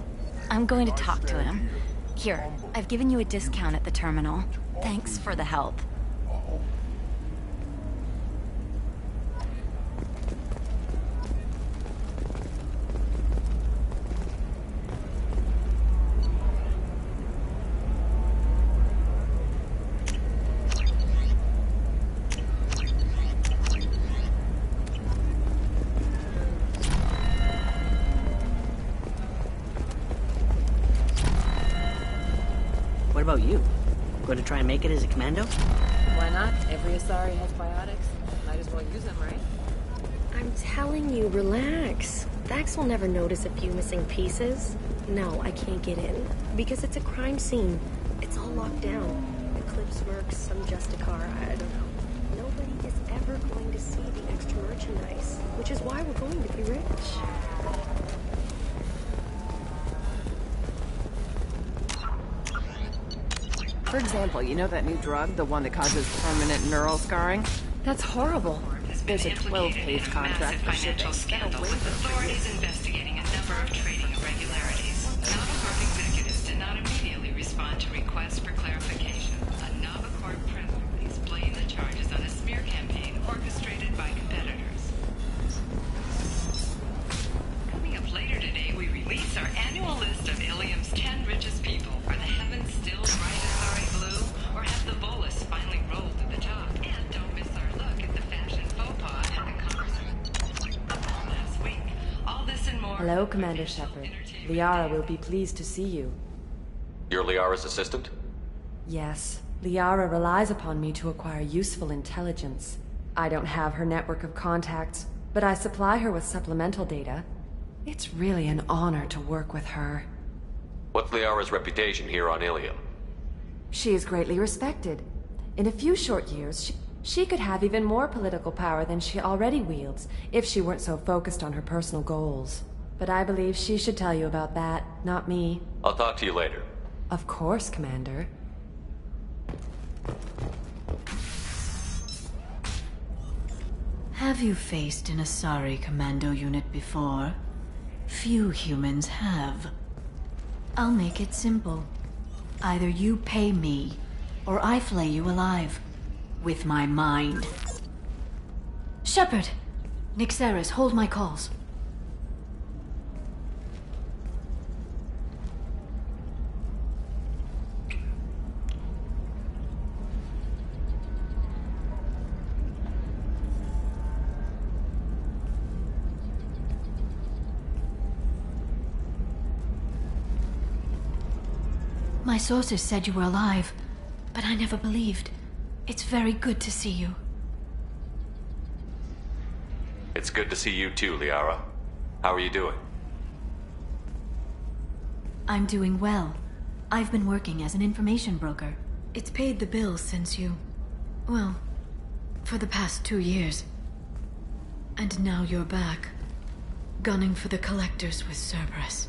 W: I'm going to talk to him. Here, I've given you a discount at the terminal. Thanks for the help.
T: What about you? Going to try and make it as a commando?
A: Why not? Every Asari has biotics. Might as well use them, right?
E: I'm telling you, relax. Vax will never notice a few missing pieces. No, I can't get in. Because it's a crime scene. It's all locked down. Eclipse Mercs, some Justicar, I don't know. Nobody is ever going to see the extra merchandise. Which is why we're going to be rich.
M: For example, you know that new drug, the one that causes permanent neural scarring?
E: That's horrible.
M: There's a 12-page contract for shipping.
K: Authorities investigating a number of trading irregularities. Navacorp executives did not immediately respond to requests for clarification. A Navacorp press release blamed the charges on a smear campaign orchestrated by competitors. Coming up later today, we release our annual list of Ilium's 10 richest people. Are the heavens still bright Asari blue, or have the bolus finally rolled to the top? And don't miss our look at the fashion faux pas and the conversation last week. All this and more.
A: Hello, Commander Shepard. Liara will be pleased to see you.
F: You're Liara's assistant?
A: Yes. Liara relies upon me to acquire useful intelligence. I don't have her network of contacts, but I supply her with supplemental data. It's really an honor to work with her.
F: What's Liara's reputation here on Ilium?
A: She is greatly respected. In a few short years, she could have even more political power than she already wields, if she weren't so focused on her personal goals. But I believe she should tell you about that, not me.
F: I'll talk to you later.
A: Of course, Commander.
B: Have you faced an Asari commando unit before? Few humans have. I'll make it simple. Either you pay me, or I flay you alive. With my mind. Shepard! Nixeris, hold my calls. My sources said you were alive, but I never believed. It's very good to see you.
F: It's good to see you too, Liara. How are you doing?
B: I'm doing well. I've been working as an information broker. It's paid the bills since you... well, for the past 2 years. And now you're back, gunning for the collectors with Cerberus.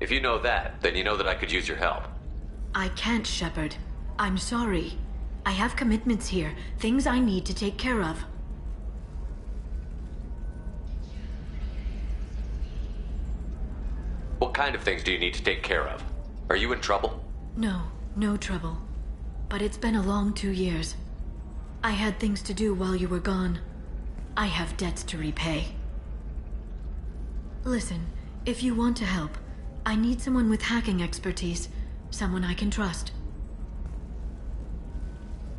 F: If you know that, then you know that I could use your help.
B: I can't, Shepard. I'm sorry. I have commitments here, things I need to take care of.
F: What kind of things do you need to take care of? Are you in trouble?
B: No, no trouble. But it's been a long 2 years. I had things to do while you were gone. I have debts to repay. Listen, if you want to help, I need someone with hacking expertise, someone I can trust.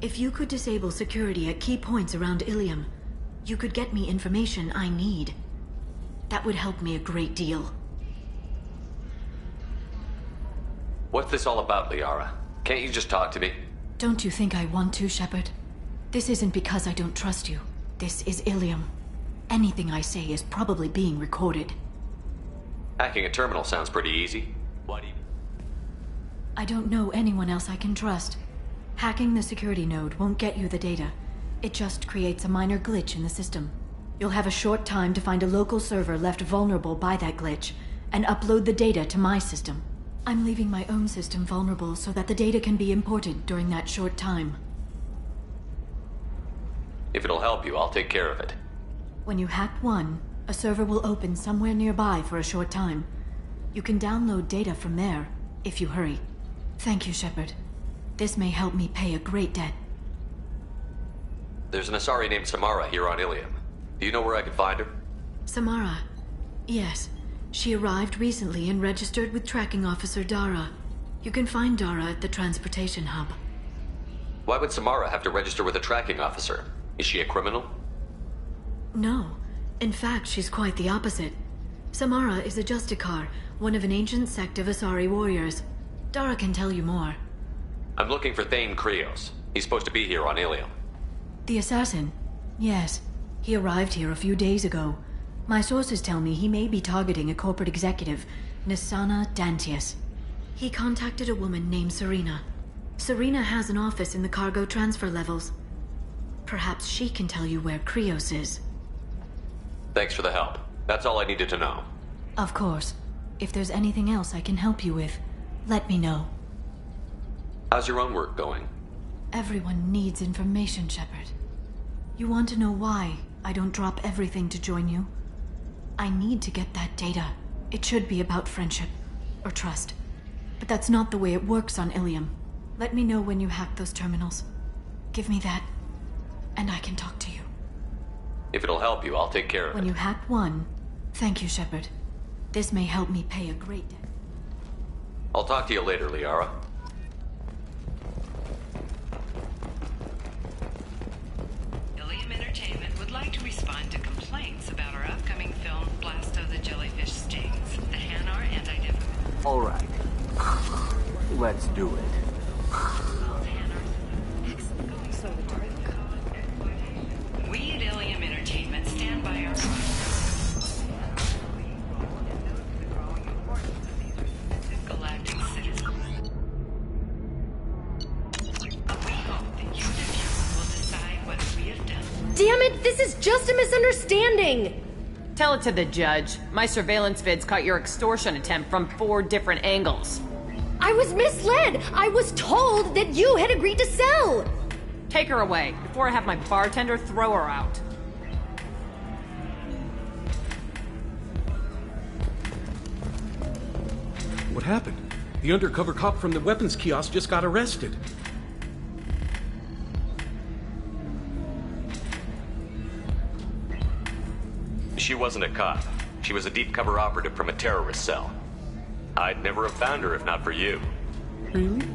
B: If you could disable security at key points around Ilium, you could get me information I need. That would help me a great deal.
F: What's this all about, Liara? Can't you just talk to me?
B: Don't you think I want to, Shepard? This isn't because I don't trust you. This is Ilium. Anything I say is probably being recorded.
F: Hacking a terminal sounds pretty easy. Why do you...
B: I don't know anyone else I can trust. Hacking the security node won't get you the data. It just creates a minor glitch in the system. You'll have a short time to find a local server left vulnerable by that glitch, and upload the data to my system. I'm leaving my own system vulnerable so that the data can be imported during that short time.
F: If it'll help you, I'll take care of it.
B: When you hack one, a server will open somewhere nearby for a short time. You can download data from there, if you hurry. Thank you, Shepard. This may help me pay a great debt.
F: There's an Asari named Samara here on Ilium. Do you know where I can find her?
B: Samara? Yes. She arrived recently and registered with Tracking Officer Dara. You can find Dara at the transportation hub.
F: Why would Samara have to register with a tracking officer? Is she a criminal?
B: No. In fact, she's quite the opposite. Samara is a Justicar, one of an ancient sect of Asari warriors. Dara can tell you more.
F: I'm looking for Thane Krios. He's supposed to be here on Ilium.
B: The assassin? Yes. He arrived here a few days ago. My sources tell me he may be targeting a corporate executive, Nisana Dantius. He contacted a woman named Serena. Serena has an office in the cargo transfer levels. Perhaps she can tell you where Krios is.
F: Thanks for the help. That's all I needed to know.
B: Of course. If there's anything else I can help you with, let me know.
F: How's your own work going?
B: Everyone needs information, Shepard. You want to know why I don't drop everything to join you? I need to get that data. It should be about friendship, or trust. But that's not the way it works on Ilium. Let me know when you hack those terminals. Give me that, and I can talk to you.
F: If it'll help you, I'll take care of it.
B: When you hack one, thank you, Shepard. This may help me pay a great debt.
F: I'll talk to you later, Liara.
K: Ilium Entertainment would like to respond to complaints about our upcoming film, Blast of the Jellyfish Stings, the Hanar anti-defamation.
J: All right. Let's do it.
K: We at Ilium Entertainment stand by our galactic citizens. We hope that you, the viewer, will decide whether we have done.
E: Damn it, this is just a misunderstanding!
M: Tell it to the judge. My surveillance vids caught your extortion attempt from 4 different angles.
E: I was misled! I was told that you had agreed to sell!
M: Take her away, before I have my bartender throw her out.
P: What happened? The undercover cop from the weapons kiosk just got arrested.
F: She wasn't a cop. She was a deep cover operative from a terrorist cell. I'd never have found her if not for you.
P: Really?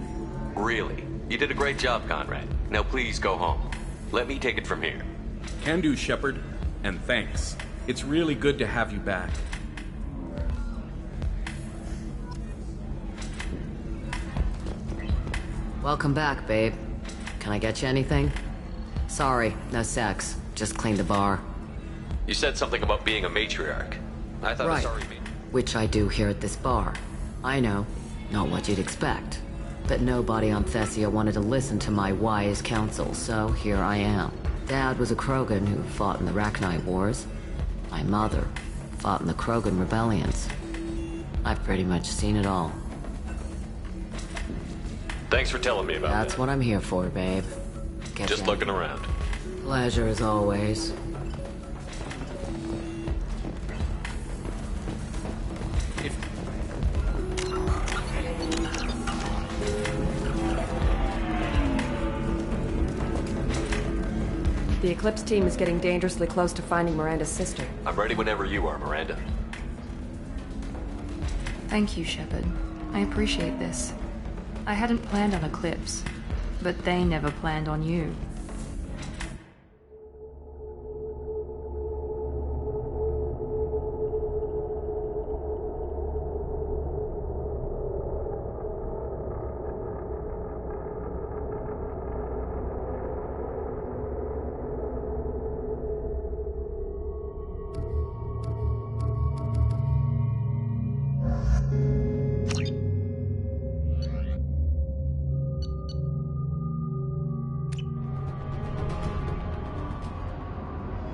F: Really. You did a great job, Conrad. Now please go home. Let me take it from here.
P: Can do, Shepard. And thanks. It's really good to have you back.
G: Welcome back, babe. Can I get you anything? Sorry, no sex. Just cleaned the bar.
F: You said something about being a matriarch. I thought
L: Right.
F: a sorry
L: Which I do here at this bar. I know, not what you'd expect. But nobody on Thessia wanted to listen to my wise counsel, so here I am. Dad was a Krogan who fought in the Rachni Wars. My mother fought in the Krogan rebellions. I've pretty much seen it all.
F: Thanks for telling me about
L: That's what I'm here for, babe.
F: that. Just looking around.
L: Pleasure as always.
A: The Eclipse team is getting dangerously close to finding Miranda's sister.
F: I'm ready whenever you are, Miranda.
R: Thank you, Shepard. I appreciate this. I hadn't planned on Eclipse, but they never planned on you.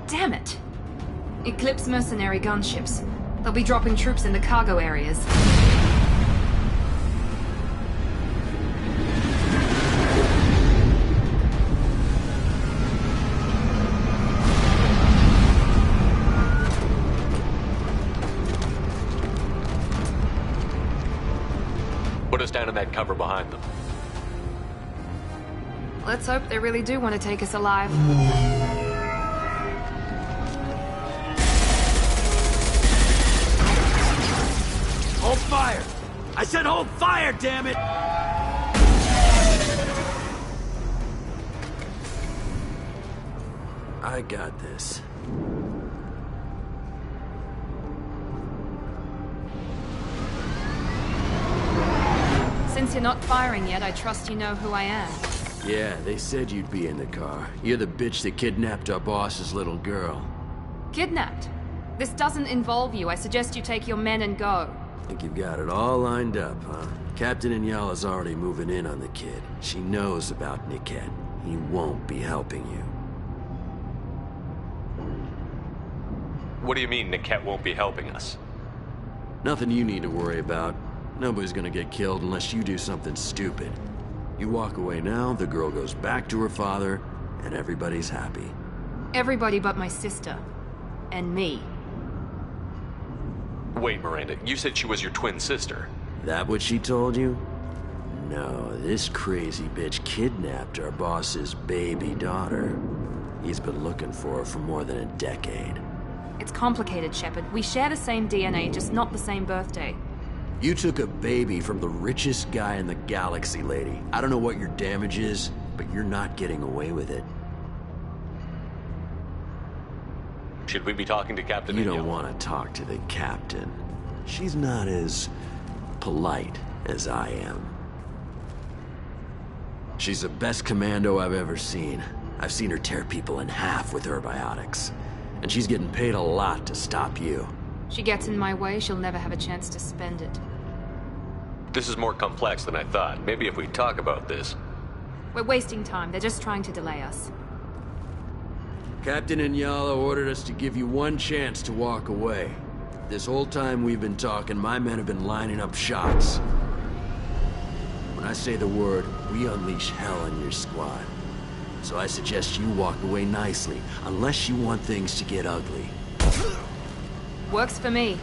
R: Damn it! Eclipse mercenary gunships. They'll be dropping troops in the cargo areas.
F: Put us down in that cover behind them.
R: Let's hope they really do want to take us alive.
Q: Hold fire! I said hold fire, damn it! I got this.
R: Since you're not firing yet, I trust you know who I am.
Q: Yeah, they said you'd be in the car. You're the bitch that kidnapped our boss's little girl.
R: Kidnapped? This doesn't involve you. I suggest you take your men and go.
Q: Think you've got it all lined up, huh? Captain Inyala's already moving in on the kid. She knows about Niket. He won't be helping you.
F: What do you mean Niket won't be helping us?
Q: Nothing you need to worry about. Nobody's gonna get killed unless you do something stupid. You walk away now, the girl goes back to her father, and everybody's happy.
R: Everybody but my sister. And me.
F: Wait, Miranda, you said she was your twin sister.
Q: That what she told you? No, this crazy bitch kidnapped our boss's baby daughter. He's been looking for her for more than a decade.
R: It's complicated, Shepard. We share the same DNA, just not the same birthday.
Q: You took a baby from the richest guy in the galaxy, lady. I don't know what your damage is, but you're not getting away with it.
F: Should we be talking to Captain
Q: You
F: Inyala?
Q: don't want to talk to the captain. She's not as polite as I am. She's the best commando I've ever seen. I've seen her tear people in half with her biotics. And she's getting paid a lot to stop you.
R: She gets in my way, she'll never have a chance to spend it.
F: This is more complex than I thought. Maybe if we talk about this.
R: We're wasting time. They're just trying to delay us.
Q: Captain Inyala ordered us to give you one chance to walk away. This whole time we've been talking, my men have been lining up shots. When I say the word, we unleash hell in your squad. So I suggest you walk away nicely, unless you want things to get ugly.
R: Works for me.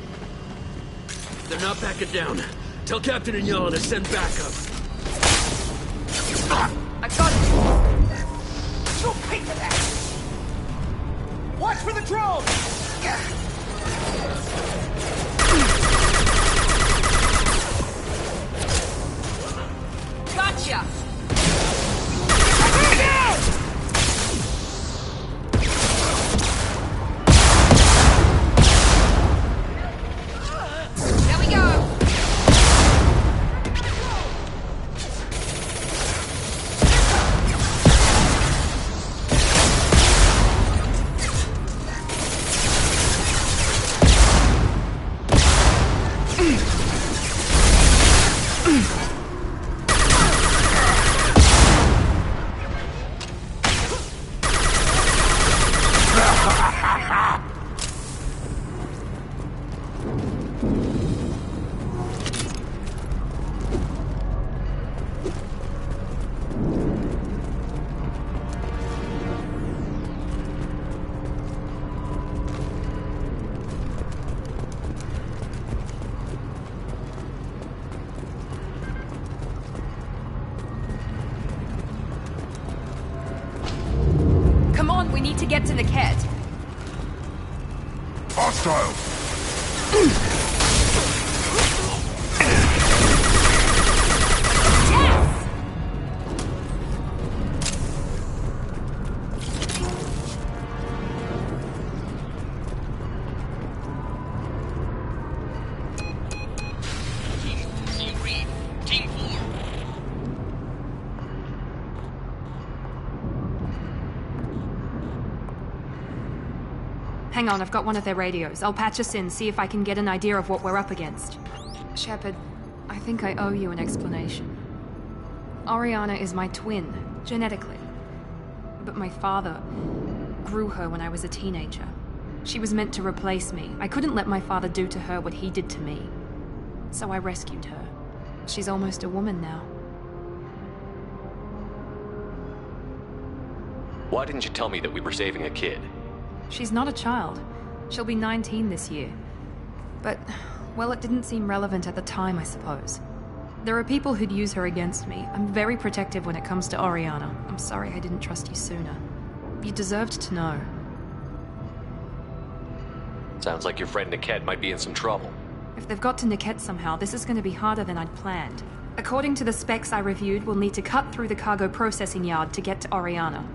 Q: They're not backing down. Tell Captain Inyala to send backup.
R: I got it!
G: You piece of that! Watch for the drone!
R: Gotcha! There we go! get to Niket.
D: Hostiles!
R: Hang on, I've got one of their radios. I'll patch us in, see if I can get an idea of what we're up against. Shepard, I think I owe you an explanation. Oriana is my twin, genetically. But my father grew her when I was a teenager. She was meant to replace me. I couldn't let my father do to her what he did to me. So I rescued her. She's almost a woman now.
F: Why didn't you tell me that we were saving a kid?
R: She's not a child. She'll be 19 this year. But, well, it didn't seem relevant at the time, I suppose. There are people who'd use her against me. I'm very protective when it comes to Oriana. I'm sorry I didn't trust you sooner. You deserved to know.
F: Sounds like your friend Niket might be in some trouble.
R: If they've got to Niket somehow, this is going to be harder than I'd planned. According to the specs I reviewed, we'll need to cut through the cargo processing yard to get to Oriana.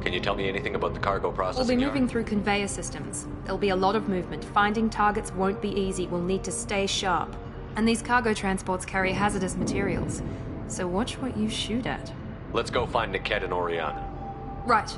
F: Can you tell me anything about the cargo processing
R: We'll be
F: yard?
R: moving through conveyor systems. There'll be a lot of movement. Finding targets won't be easy. We'll need to stay sharp. And these cargo transports carry hazardous materials. So watch what you shoot at.
F: Let's go find Niket and Oriana.
R: Right.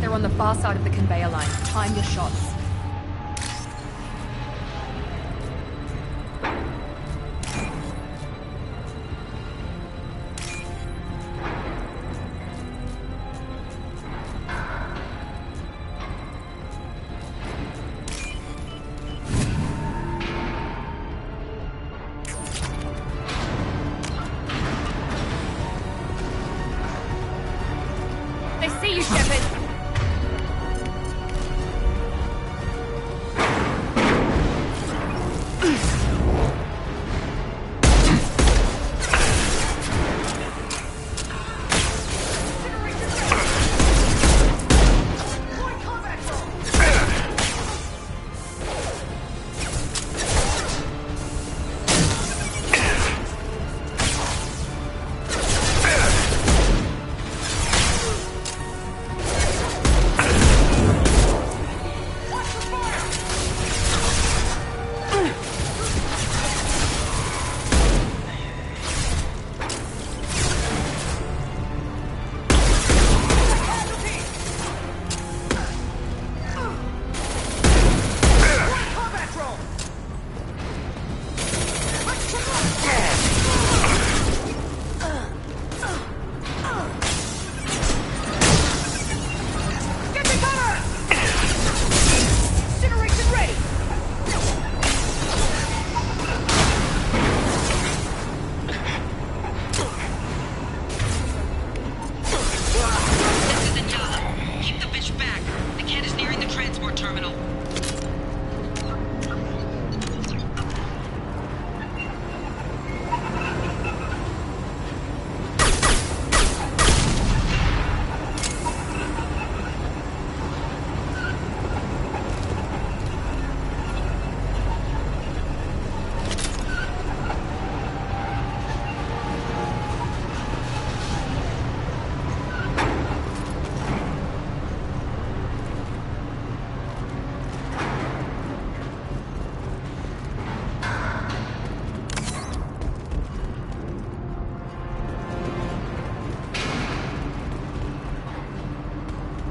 R: They're on the far side of the conveyor line. Time your shots. They see you, Shepard!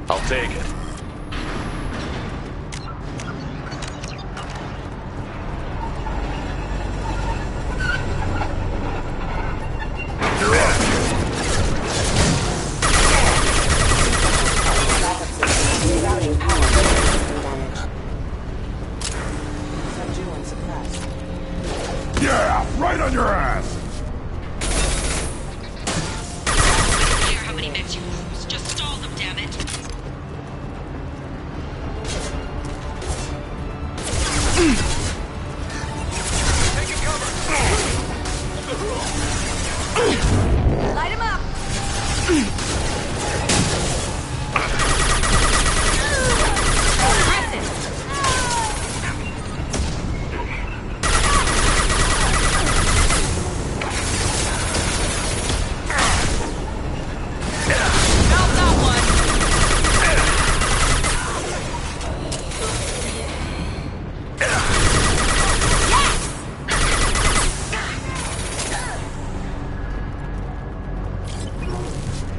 F: I'll take it.
I: Rerouting power damage. Subduing suppressed.
D: Yeah, right on your ass!
L: Just stall them, damn it.
G: Taking cover.
L: Light him up.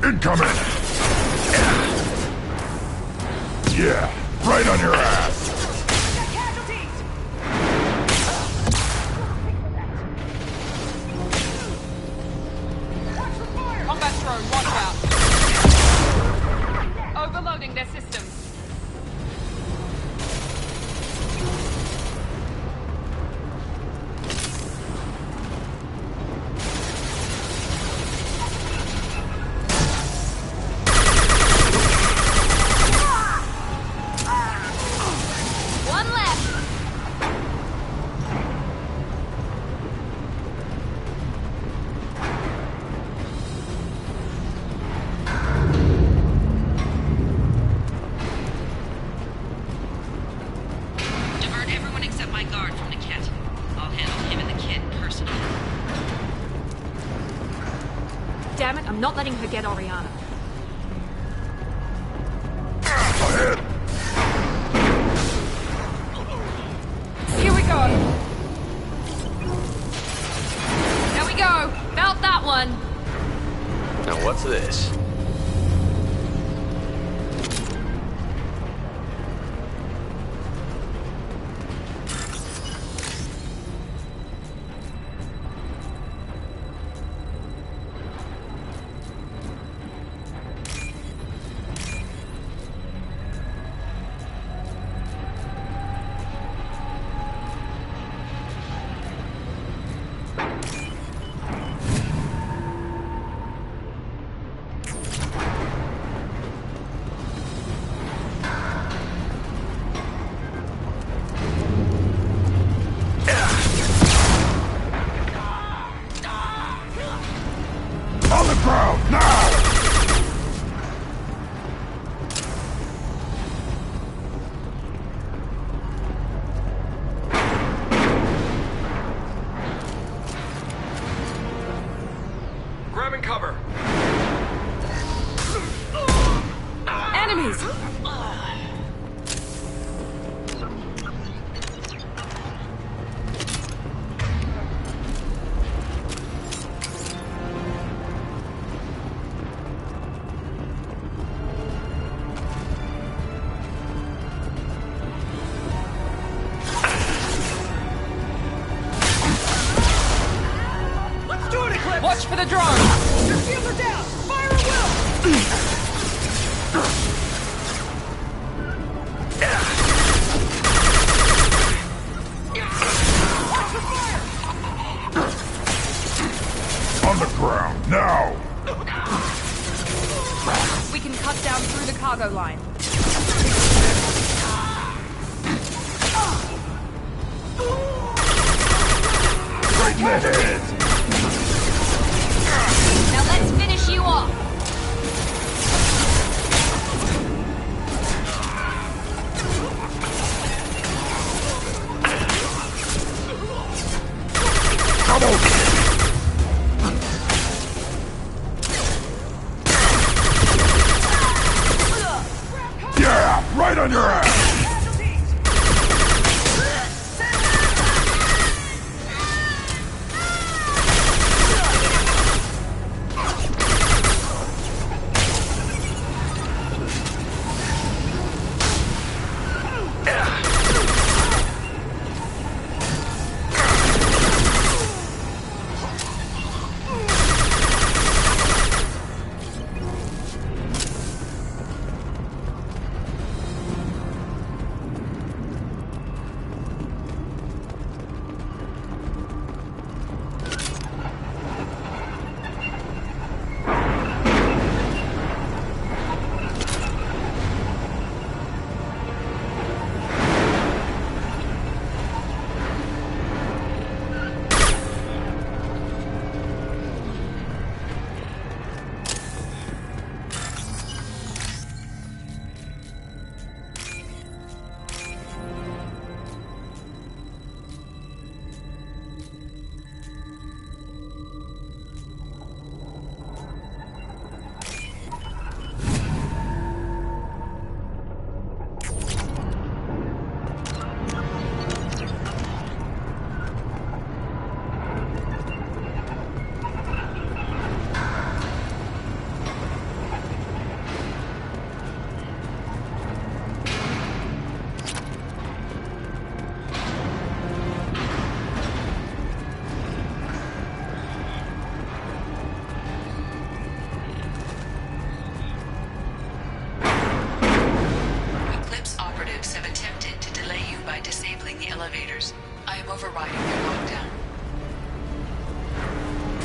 D: Incoming! Yeah, right on your ass!
K: Combat drone, watch out. Overloading their systems.
L: One left.
K: Divert everyone except my guard from Niket. I'll handle him and the kid personally.
R: Damn it, I'm not letting her get Oriana.
K: Here we go. There we go. Felt that one.
F: Now what's this?
D: On the ground, now!
G: Grabbing cover.
K: Enemies!
G: Let's do it, Eclipse!
K: Watch for the drone!
G: Your shields are down! Fire at will! Watch the fire!
D: On the ground, now!
K: We can cut down through the cargo line.
D: Right in the head!
L: Now let's finish you off.
D: Double! Yeah, right on your ass!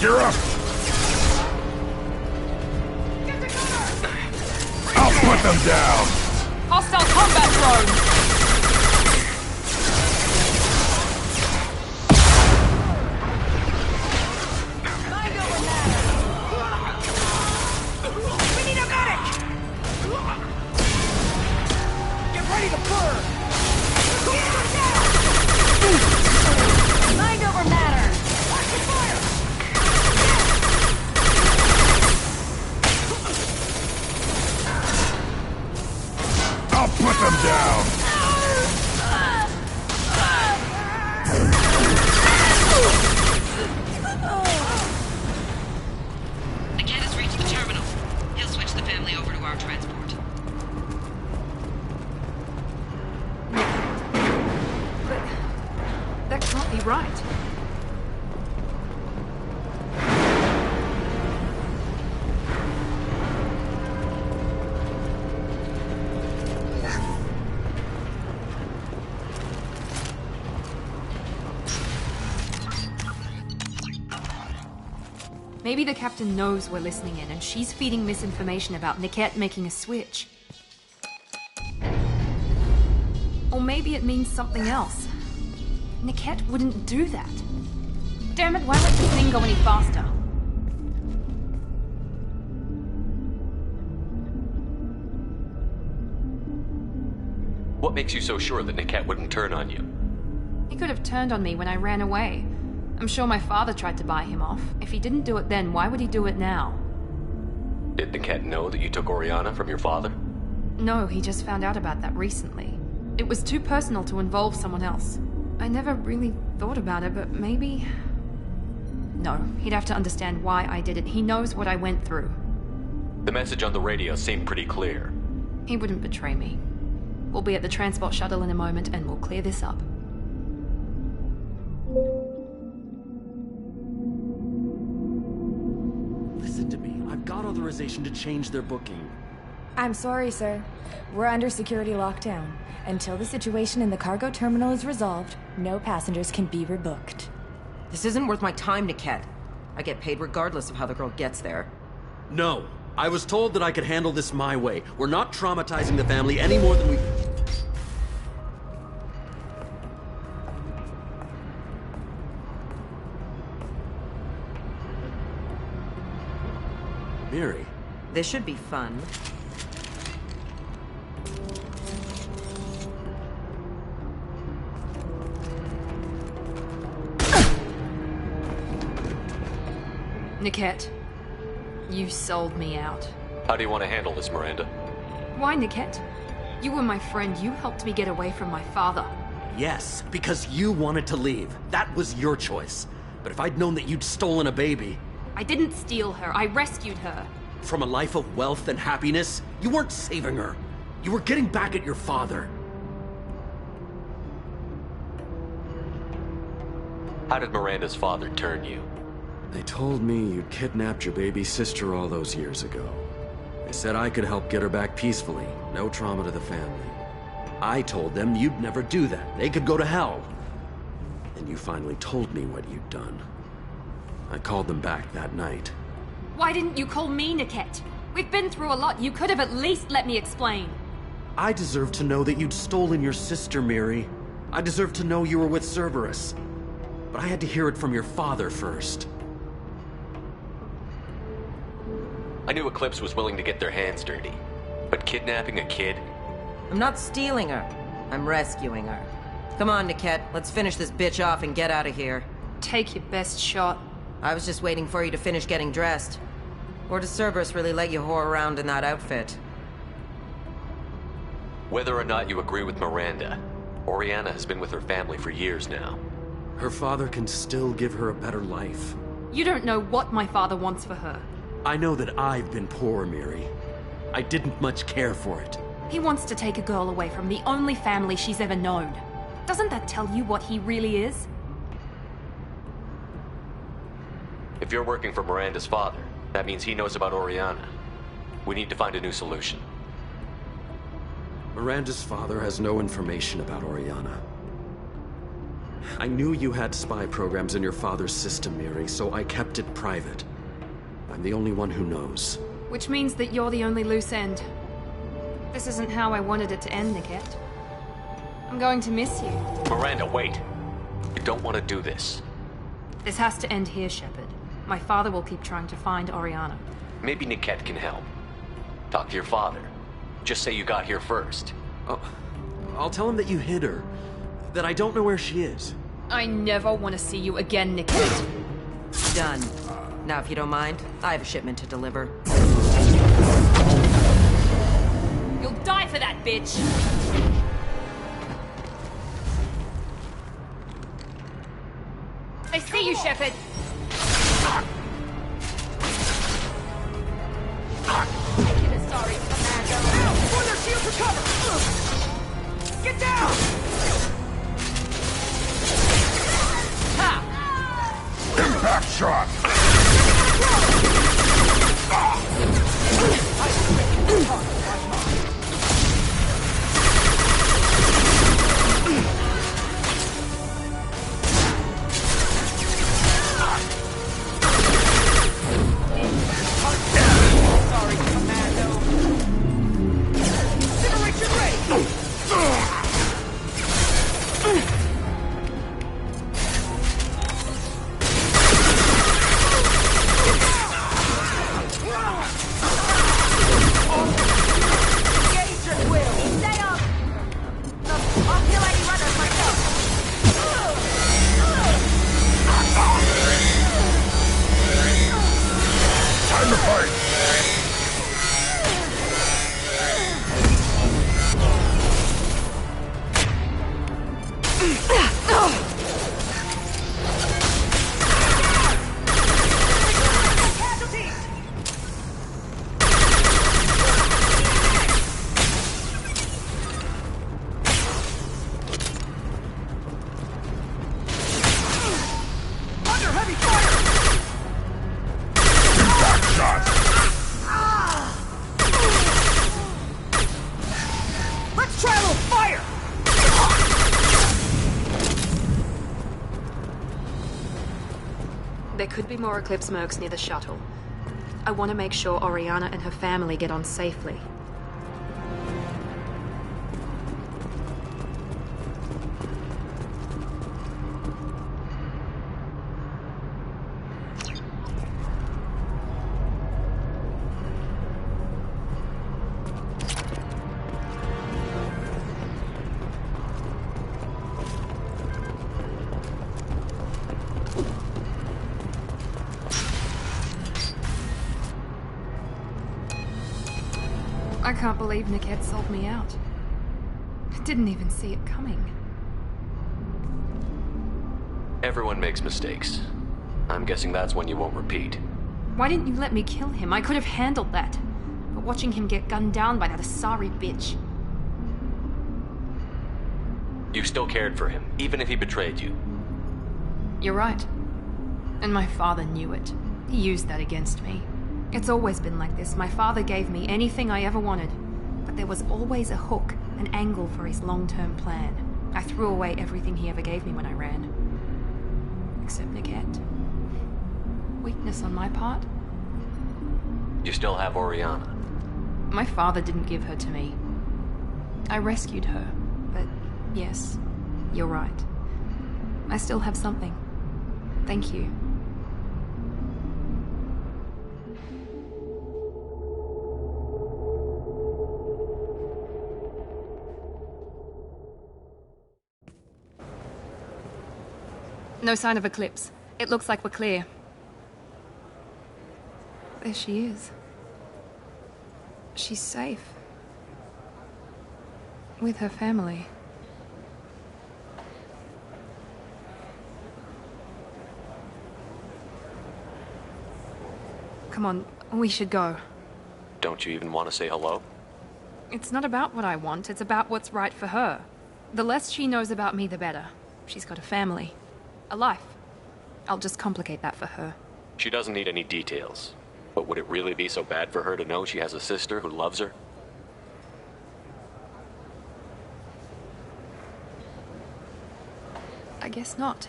D: You're up! I'll put them down!
R: Hostile combat drone!
D: Put them down!
K: The cat has reached the terminal. He'll switch the family over to our transport.
R: But that can't be right. Maybe the captain knows we're listening in, and she's feeding misinformation about Niket making a switch. Or maybe it means something else. Niket wouldn't do that. Damn it, why let this thing go any faster?
F: What makes you so sure that Niket wouldn't turn on you?
R: He could have turned on me when I ran away. I'm sure my father tried to buy him off. If he didn't do it then, why would he do it now?
F: Did Niket know that you took Oriana from your father?
R: No, he just found out about that recently. It was too personal to involve someone else. I never really thought about it, but maybe... No, he'd have to understand why I did it. He knows what I went through.
F: The message on the radio seemed pretty clear.
R: He wouldn't betray me. We'll be at the transport shuttle in a moment and we'll clear this up.
J: Listen to me. I've got authorization to change their booking.
N: I'm sorry, sir. We're under security lockdown. Until the situation in the cargo terminal is resolved, no passengers can be rebooked.
U: This isn't worth my time, Niket. I get paid regardless of how the girl gets there.
J: No. I was told that I could handle this my way. We're not traumatizing the family any more than we... Miri.
U: This should be fun.
R: Niket, you sold me out.
F: How do you want to handle this, Miranda?
R: Why, Niket? You were my friend. You helped me get away from my father.
J: Yes, because you wanted to leave. That was your choice. But if I'd known that you'd stolen a baby...
R: I didn't steal her. I rescued her.
J: From a life of wealth and happiness, you weren't saving her. You were getting back at your father.
F: How did Miranda's father turn you?
J: They told me you'd kidnapped your baby sister all those years ago. They said I could help get her back peacefully. No trauma to the family. I told them you'd never do that. They could go to hell. And you finally told me what you'd done. I called them back that night.
R: Why didn't you call me, Niket? We've been through a lot. You could have at least let me explain.
J: I deserve to know that you'd stolen your sister, Miri. I deserve to know you were with Cerberus. But I had to hear it from your father first.
F: I knew Eclipse was willing to get their hands dirty. But kidnapping a kid?
U: I'm not stealing her. I'm rescuing her. Come on, Niket. Let's finish this bitch off and get out of here.
R: Take your best shot.
U: I was just waiting for you to finish getting dressed. Or does Cerberus really let you whore around in that outfit?
F: Whether or not you agree with Miranda, Oriana has been with her family for years now.
J: Her father can still give her a better life.
R: You don't know what my father wants for her.
J: I know that I've been poor, Miri. I didn't much care for it.
R: He wants to take a girl away from the only family she's ever known. Doesn't that tell you what he really is?
F: If you're working for Miranda's father, that means he knows about Oriana. We need to find a new solution.
J: Miranda's father has no information about Oriana. I knew you had spy programs in your father's system, Miri, so I kept it private. I'm the only one who knows.
R: Which means that you're the only loose end. This isn't how I wanted it to end, Niket. I'm going to miss you.
F: Miranda, wait. You don't want to do this.
R: This has to end here, Shepard. My father will keep trying to find Oriana.
F: Maybe Niket can help. Talk to your father. Just say you got here first.
J: Oh, I'll tell him that you hid her. That I don't know where she is.
R: I never want to see you again, Niket.
U: Done. Now, if you don't mind, I have a shipment to deliver.
R: You'll die for that, bitch! I see you, Shepard!
G: Sorry, Commander. Ow! For their shield to cover! Get down! Ha!
D: Impact shot!
G: Sorry, Commando. Incineration ray! Engage at will.
W: Stay up! I'll kill any runners myself.
D: Time to fight!
G: Under heavy fire!
D: Impact shot!
G: Let's try a little fire!
R: There could be more Eclipse mercs near the shuttle. I want to make sure Oriana and her family get on safely. I can't believe Niket sold me out. I didn't even see it coming.
F: Everyone makes mistakes. I'm guessing that's one you won't repeat.
R: Why didn't you let me kill him? I could have handled that. But watching him get gunned down by that Asari bitch.
F: You still cared for him, even if he betrayed you.
R: You're right. And my father knew it. He used that against me. It's always been like this. My father gave me anything I ever wanted. But there was always a hook, an angle for his long-term plan. I threw away everything he ever gave me when I ran. Except Niket. Weakness on my part?
F: You still have Oriana.
R: My father didn't give her to me. I rescued her. But yes, you're right. I still have something. Thank you. No sign of Eclipse. It looks like we're clear. There she is. She's safe. With her family. Come on, we should go.
F: Don't you even want to say hello?
R: It's not about what I want, it's about what's right for her. The less she knows about me, the better. She's got a family. A life. I'll just complicate that for her.
F: She doesn't need any details. But would it really be so bad for her to know she has a sister who loves her?
R: I I guess not.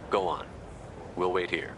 F: Go on. We'll wait here.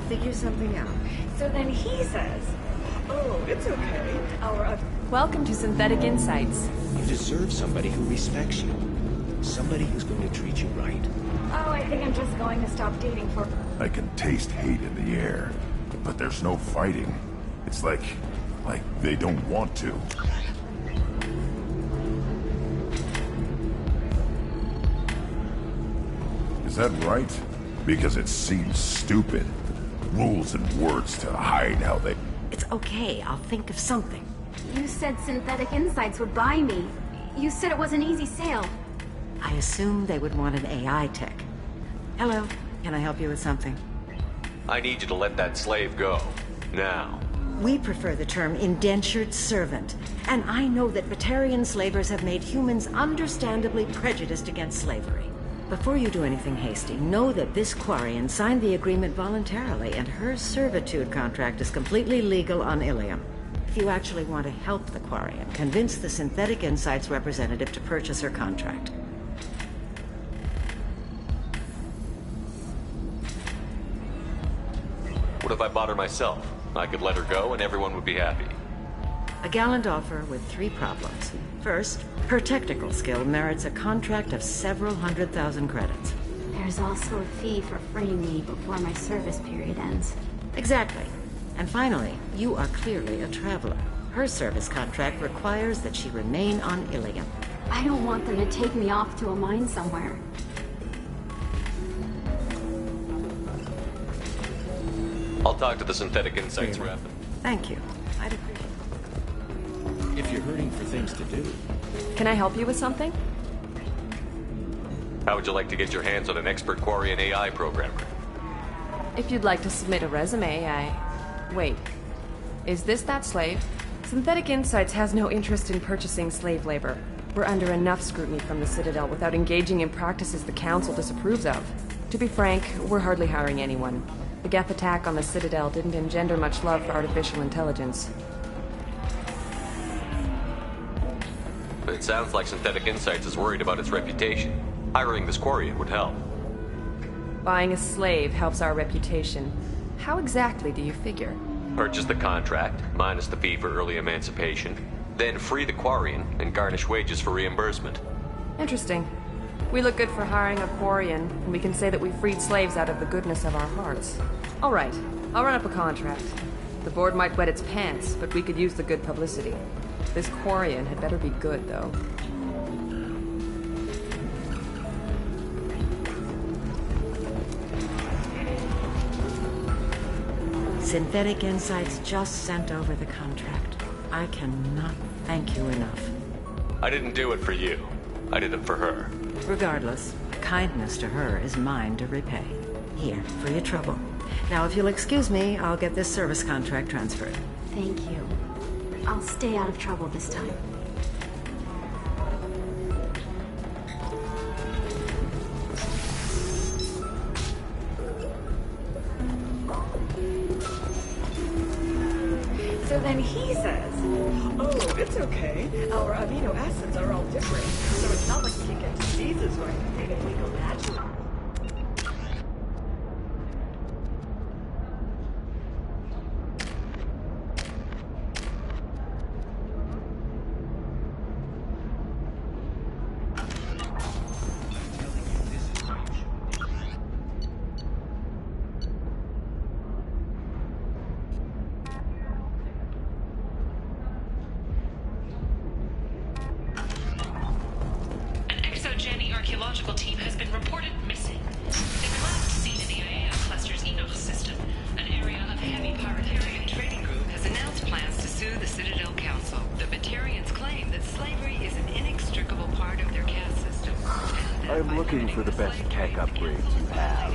C: Figure something out. So then he says, "Oh, it's okay.
A: Welcome to Synthetic Insights.
H: You deserve somebody who respects you. Somebody who's going to treat you right.
N: Oh, I think I'm just going to stop dating for...
D: I can taste hate in the air, but there's no fighting. It's like they don't want to. Is that right? Because it seems stupid. Rules and words to hide how they...
C: It's okay. I'll think of something.
O: You said Synthetic Insights would buy me. You said it was an easy sale.
C: I assumed they would want an AI tech. Hello. Can I help you with something?
F: I need you to let that slave go. Now.
C: We prefer the term indentured servant. And I know that Batarian slavers have made humans understandably prejudiced against slavery. Before you do anything hasty, know that this Quarian signed the agreement voluntarily, and her servitude contract is completely legal on Ilium. If you actually want to help the Quarian, convince the Synthetic Insights representative to purchase her contract.
F: What if I bought her myself? I could let her go and everyone would be happy.
C: A gallant offer with 3 problems. First, her technical skill merits a contract of several 100,000 credits.
O: There's also a fee for freeing me before my service period ends.
C: Exactly. And finally, you are clearly a traveler. Her service contract requires that she remain on Ilium.
O: I don't want them to take me off to a mine somewhere.
F: I'll talk to the Synthetic Insights rep.
C: Thank you. I'd appreciate it.
H: If you're hurting for things to do.
A: Can I help you with something?
F: How would you like to get your hands on an expert Quarian AI programmer?
A: If you'd like to submit a resume, Wait. Is this that slave? Synthetic Insights has no interest in purchasing slave labor. We're under enough scrutiny from the Citadel without engaging in practices the Council disapproves of. To be frank, we're hardly hiring anyone. The Geth attack on the Citadel didn't engender much love for artificial intelligence.
F: It sounds like Synthetic Insights is worried about its reputation. Hiring this Quarian would help.
A: Buying a slave helps our reputation. How exactly do you figure?
F: Purchase the contract, minus the fee for early emancipation, then free the Quarian and garnish wages for reimbursement.
A: Interesting. We look good for hiring a Quarian, and we can say that we freed slaves out of the goodness of our hearts. All right, I'll run up a contract. The board might wet its pants, but we could use the good publicity. This Quarian had better be good, though.
C: Synthetic Insights just sent over the contract. I cannot thank you enough.
F: I didn't do it for you. I did it for her.
C: Regardless, kindness to her is mine to repay. Here, for your trouble. Now, if you'll excuse me, I'll get this service contract transferred.
O: Thank you. I'll stay out of trouble this time.
V: So then he says, "Oh, it's okay. Our amino acids are all different, so it's not like we can get diseases or anything if we go natural."
K: archaeological team has been reported missing. They were last seen in the IAM cluster's Enoch system. An area of heavy pyrotechnic trading group has announced plans to sue the Citadel Council. The Batarians claim that slavery is an inextricable part of their caste system.
H: I'm looking for the best tech upgrades you have.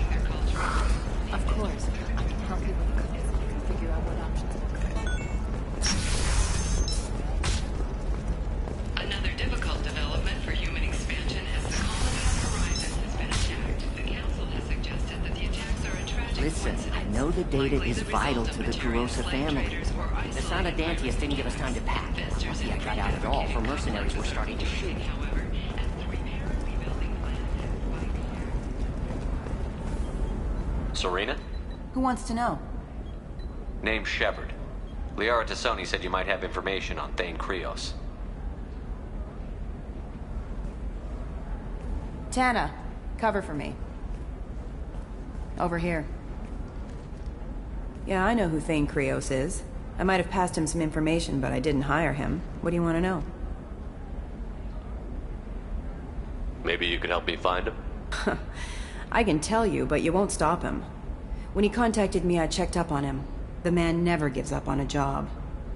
N: Of course. I can help you with cookies. You can figure out what options look good.
K: Another difficult development for human expansion as the colony's horizon has been attacked. The council has suggested that the attacks are a tragic
B: Listen, I know the data is vital to the Kurosa family. The son of Dantius didn't give us time to pack. Once he had got out at all, for mercenaries were starting to shoot.
F: Serena?
M: Who wants to know?
F: Name's Shepard. Liara Tassoni said you might have information on Thane Krios.
M: Tana, cover for me. Over here. Yeah, I know who Thane Krios is. I might have passed him some information, but I didn't hire him. What do you want to know?
F: Maybe you can help me find him?
M: I can tell you, but you won't stop him. When he contacted me, I checked up on him. The man never gives up on a job.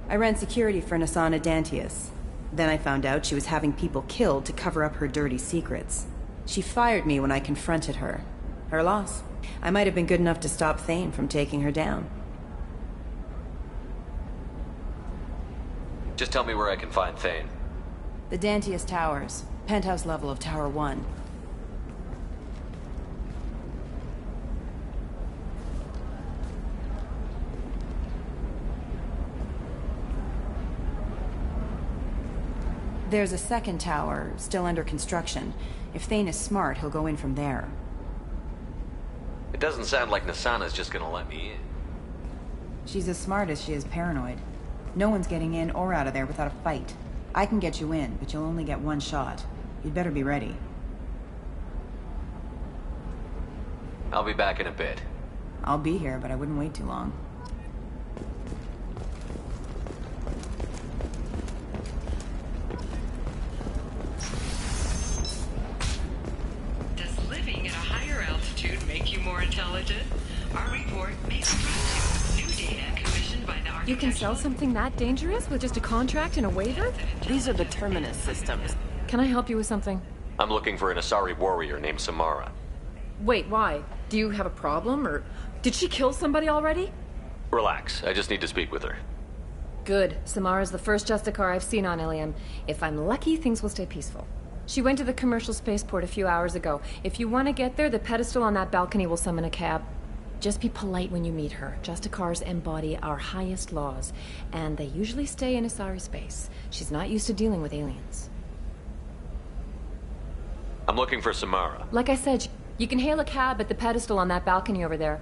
M: I ran security for Nasana Dantius. Then I found out she was having people killed to cover up her dirty secrets. She fired me when I confronted her. Her loss. I might have been good enough to stop Thane from taking her down.
F: Just tell me where I can find Thane.
M: The Dantius Towers. Penthouse level of Tower 1. There's a second tower, still under construction. If Thane is smart, he'll go in from there.
F: It doesn't sound like Nasana's just gonna let me in.
M: She's as smart as she is paranoid. No one's getting in or out of there without a fight. I can get you in, but you'll only get one shot. You'd better be ready.
F: I'll be back in a bit.
M: I'll be here, but I wouldn't wait too long.
K: Does living at a higher altitude make you more intelligent? Our report may surprise you. New data commissioned by the
N: You can sell something that dangerous with just a contract and a waiver?
U: These are the Terminus systems.
N: Can I help you with something?
F: I'm looking for an Asari warrior named Samara.
N: Wait, why? Do you have a problem, or did she kill somebody already?
F: Relax, I just need to speak with her.
N: Good. Samara's the first Justicar I've seen on Ilium. If I'm lucky, things will stay peaceful. She went to the commercial spaceport a few hours ago. If you want to get there, the pedestal on that balcony will summon a cab. Just be polite when you meet her. Justicars embody our highest laws, and they usually stay in Asari space. She's not used to dealing with aliens.
F: I'm looking for Samara.
N: Like I said, you can hail a cab at the pedestal on that balcony over there.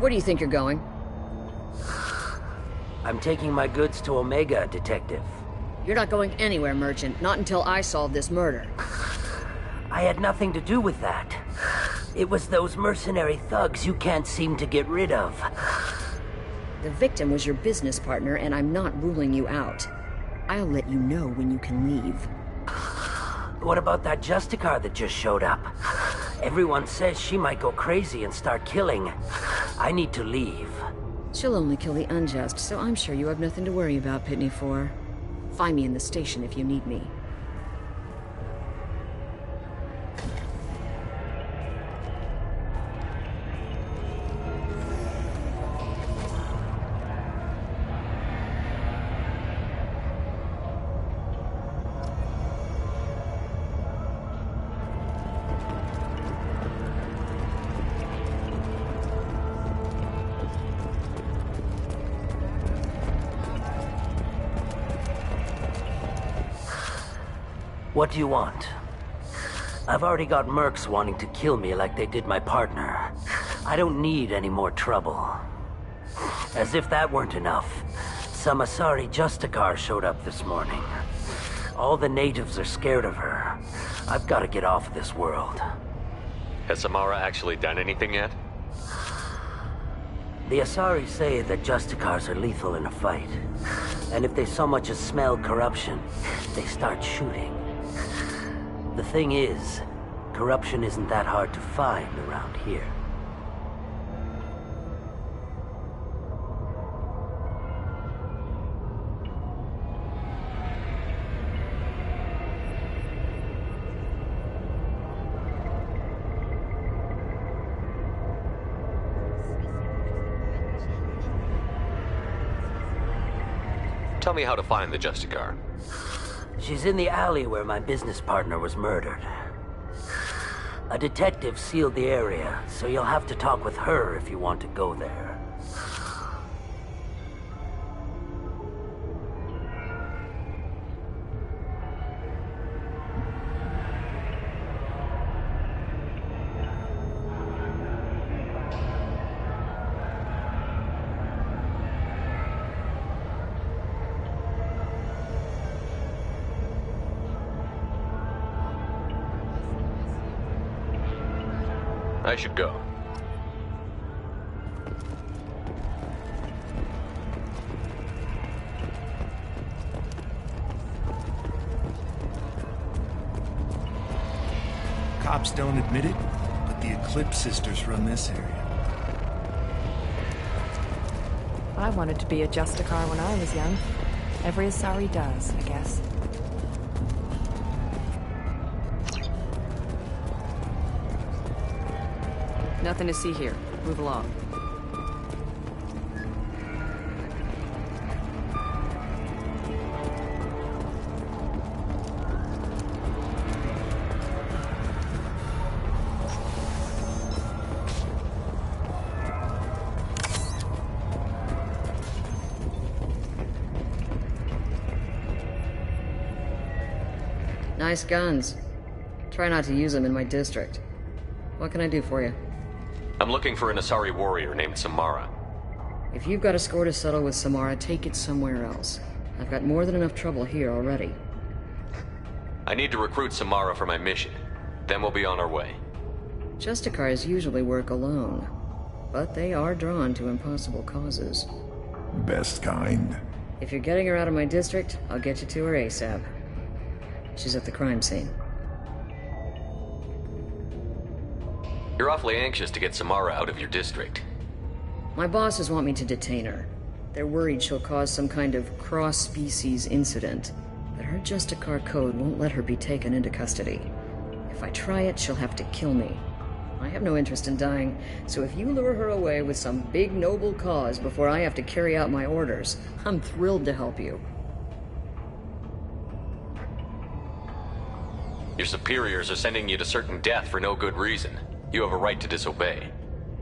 B: Where do you think you're going? I'm taking my goods to Omega, Detective. You're not going anywhere, Merchant. Not until I solve this murder. I had nothing to do with that. It was those mercenary thugs you can't seem to get rid of. The victim was your business partner, and I'm not ruling you out. I'll let you know when you can leave. What about that Justicar that just showed up? Everyone says she might go crazy and start killing. I need to leave. She'll only kill the unjust, so I'm sure you have nothing to worry about, Pitney 4. Find me in the station if you need me. What do you want? I've already got mercs wanting to kill me like they did my partner. I don't need any more trouble. As if that weren't enough, some Asari Justicar showed up this morning. All the natives are scared of her. I've got to get off this world.
F: Has Samara actually done anything yet?
B: The Asari say that Justicars are lethal in a fight. And if they so much as smell corruption, they start shooting. The thing is, corruption isn't that hard to find around here.
F: Tell me how to find the Justicar.
B: She's in the alley where my business partner was murdered. A detective sealed the area, so you'll have to talk with her if you want to go there.
F: I should go.
H: Cops don't admit it, but the Eclipse sisters run this area.
N: I wanted to be a Justicar when I was young. Every Asari does, I guess.
A: Nothing to see here. Move along.
B: Nice guns. Try not to use them in my district. What can I do for you?
F: I'm looking for an Asari warrior named Samara.
B: If you've got a score to settle with Samara, take it somewhere else. I've got more than enough trouble here already.
F: I need to recruit Samara for my mission. Then we'll be on our way.
B: Justicars usually work alone, but they are drawn to impossible causes.
D: Best kind.
B: If you're getting her out of my district, I'll get you to her ASAP. She's at the crime scene.
F: You're awfully anxious to get Samara out of your district.
B: My bosses want me to detain her. They're worried she'll cause some kind of cross-species incident, but her Justicar code won't let her be taken into custody. If I try it, she'll have to kill me. I have no interest in dying, so if you lure her away with some big noble cause before I have to carry out my orders, I'm thrilled to help you.
F: Your superiors are sending you to certain death for no good reason. You have a right to disobey.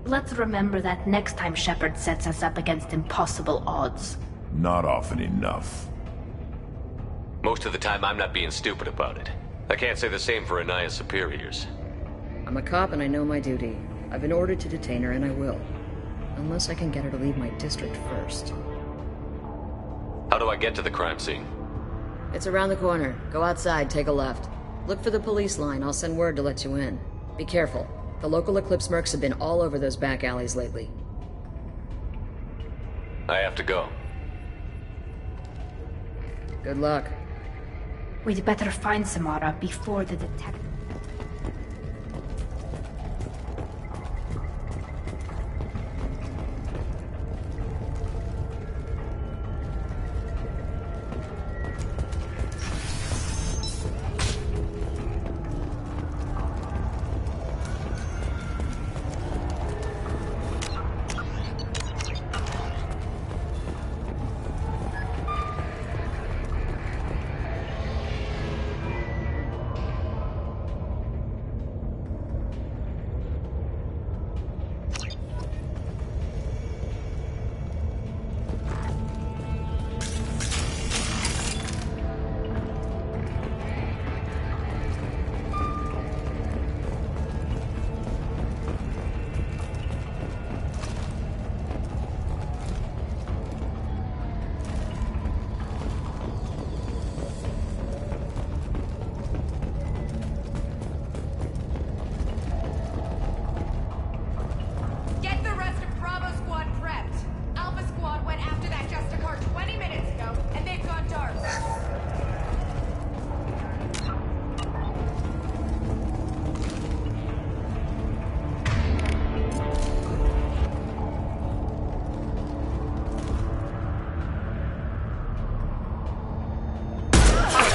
E: Let's remember that next time Shepard sets us up against impossible odds.
D: Not often enough.
F: Most of the time, I'm not being stupid about it. I can't say the same for Anaya's superiors.
B: I'm a cop and I know my duty. I've been ordered to detain her and I will. Unless I can get her to leave my district first.
F: How do I get to the crime scene?
B: It's around the corner. Go outside, take a left. Look for the police line. I'll send word to let you in. Be careful. The local Eclipse mercs have been all over those back alleys lately.
F: I have to go.
B: Good luck.
E: We'd better find Samara before the detective.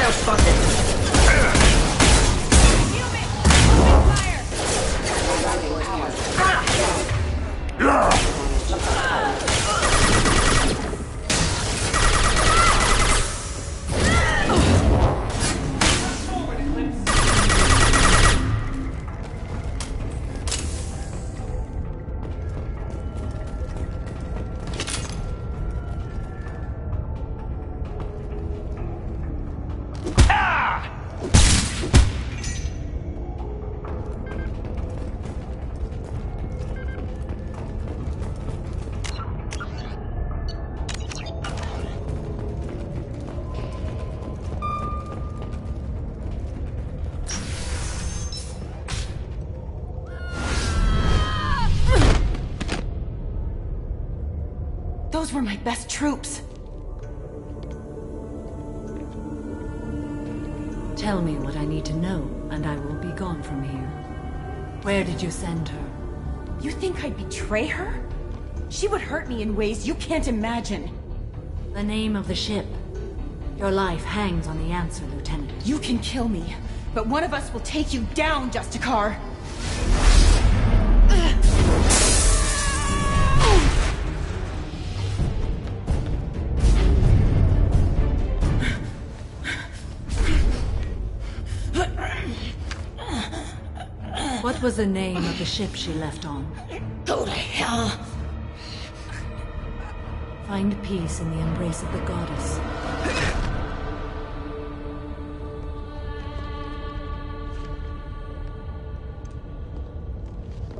B: Hostiles spotted!
M: Those were my best troops.
L: Tell me what I need to know, and I will be gone from here. Where did you send her?
M: You think I'd betray her? She would hurt me in ways you can't imagine.
L: The name of the ship. Your life hangs on the answer, Lieutenant.
M: You can kill me, but one of us will take you down, Justicar.
L: What was the name of the ship she left on?
M: Go to hell.
L: Find peace in the embrace of the goddess.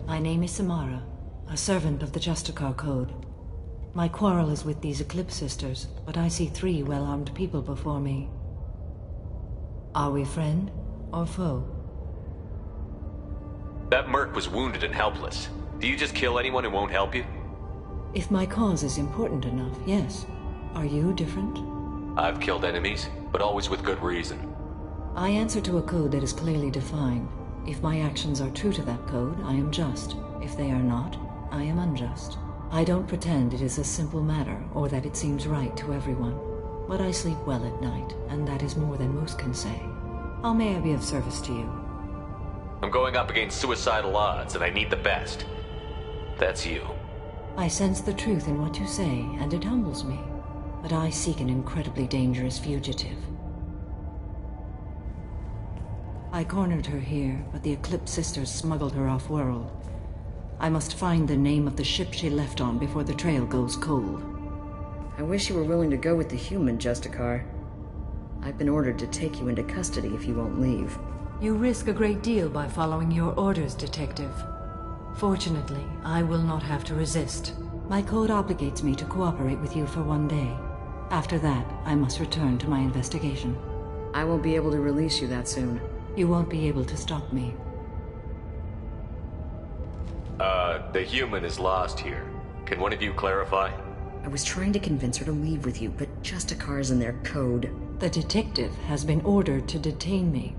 L: My name is Samara, a servant of the Justicar Code. My quarrel is with these Eclipse Sisters, but I see 3 well-armed people before me. Are we friend or foe?
F: That merc was wounded and helpless. Do you just kill anyone who won't help you?
L: If my cause is important enough, yes. Are you different?
F: I've killed enemies, but always with good reason.
L: I answer to a code that is clearly defined. If my actions are true to that code, I am just. If they are not, I am unjust. I don't pretend it is a simple matter, or that it seems right to everyone. But I sleep well at night, and that is more than most can say. How may I be of service to you?
F: I'm going up against suicidal odds, and I need the best. That's you.
L: I sense the truth in what you say, and it humbles me. But I seek an incredibly dangerous fugitive. I cornered her here, but the Eclipse Sisters smuggled her off-world. I must find the name of the ship she left on before the trail goes cold.
B: I wish you were willing to go with the human, Justicar. I've been ordered to take you into custody if you won't leave.
L: You risk a great deal by following your orders, Detective. Fortunately, I will not have to resist. My code obligates me to cooperate with you for 1 day. After that, I must return to my investigation.
B: I won't be able to release you that soon.
L: You won't be able to stop me.
F: The human is lost here. Can one of you clarify?
B: I was trying to convince her to leave with you, but Justicar's in their code.
L: The detective has been ordered to detain me.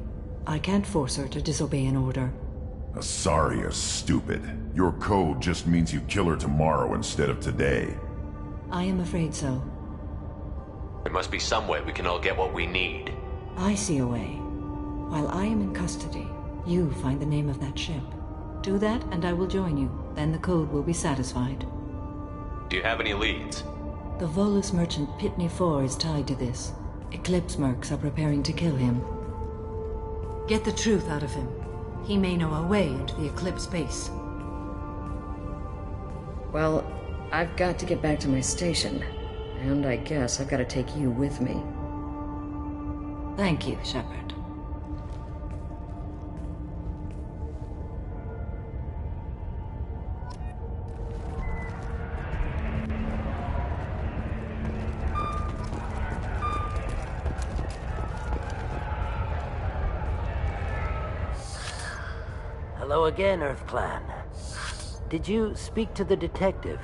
L: I can't force her to disobey an order.
D: Sorry, stupid. Your code just means you kill her tomorrow instead of today.
L: I am afraid so.
F: There must be some way we can all get what we need.
L: I see a way. While I am in custody, you find the name of that ship. Do that and I will join you. Then the code will be satisfied.
F: Do you have any leads?
L: The Volus merchant Pitney 4 is tied to this. Eclipse mercs are preparing to kill him. Get the truth out of him. He may know a way into the Eclipse base.
B: Well, I've got to get back to my station. And I guess I've got to take you with me.
L: Thank you, Shepard.
B: Hello again, EarthClan. Did you speak to the detective?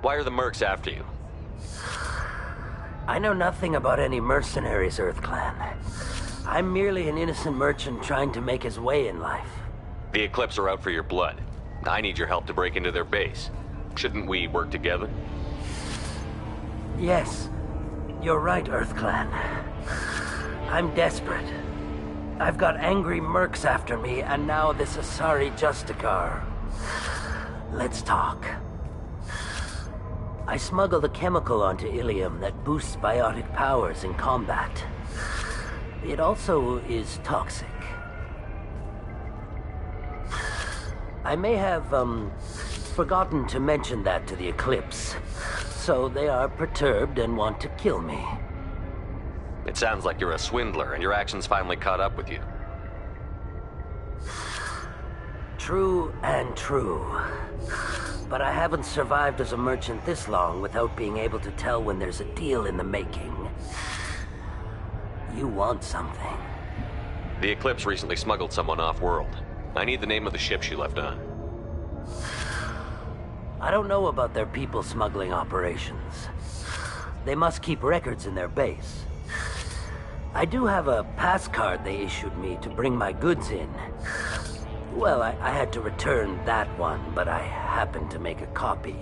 F: Why are the mercs after you?
B: I know nothing about any mercenaries, EarthClan. I'm merely an innocent merchant trying to make his way in life.
F: The Eclipse are out for your blood. I need your help to break into their base. Shouldn't we work together?
B: Yes, you're right, EarthClan. I'm desperate. I've got angry mercs after me, and now this Asari Justicar. Let's talk. I smuggled a chemical onto Ilium that boosts biotic powers in combat. It also is toxic. I may have, forgotten to mention that to the Eclipse. So they are perturbed and want to kill me.
F: It sounds like you're a swindler, and your actions finally caught up with you.
B: True and true. But I haven't survived as a merchant this long without being able to tell when there's a deal in the making. You want something.
F: The Eclipse recently smuggled someone off-world. I need the name of the ship she left on.
B: I don't know about their people smuggling operations. They must keep records in their base. I do have a pass card they issued me to bring my goods in. Well, I had to return that one, but I happened to make a copy.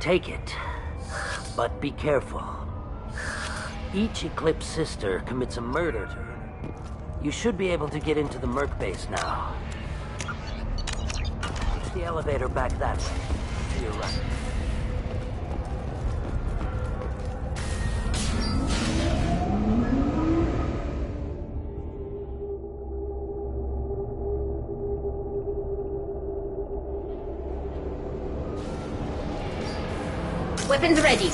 B: Take it, but be careful. Each Eclipse sister commits a murder to her. You should be able to get into the Merc base now. The elevator back that way. To your right.
E: Weapons ready.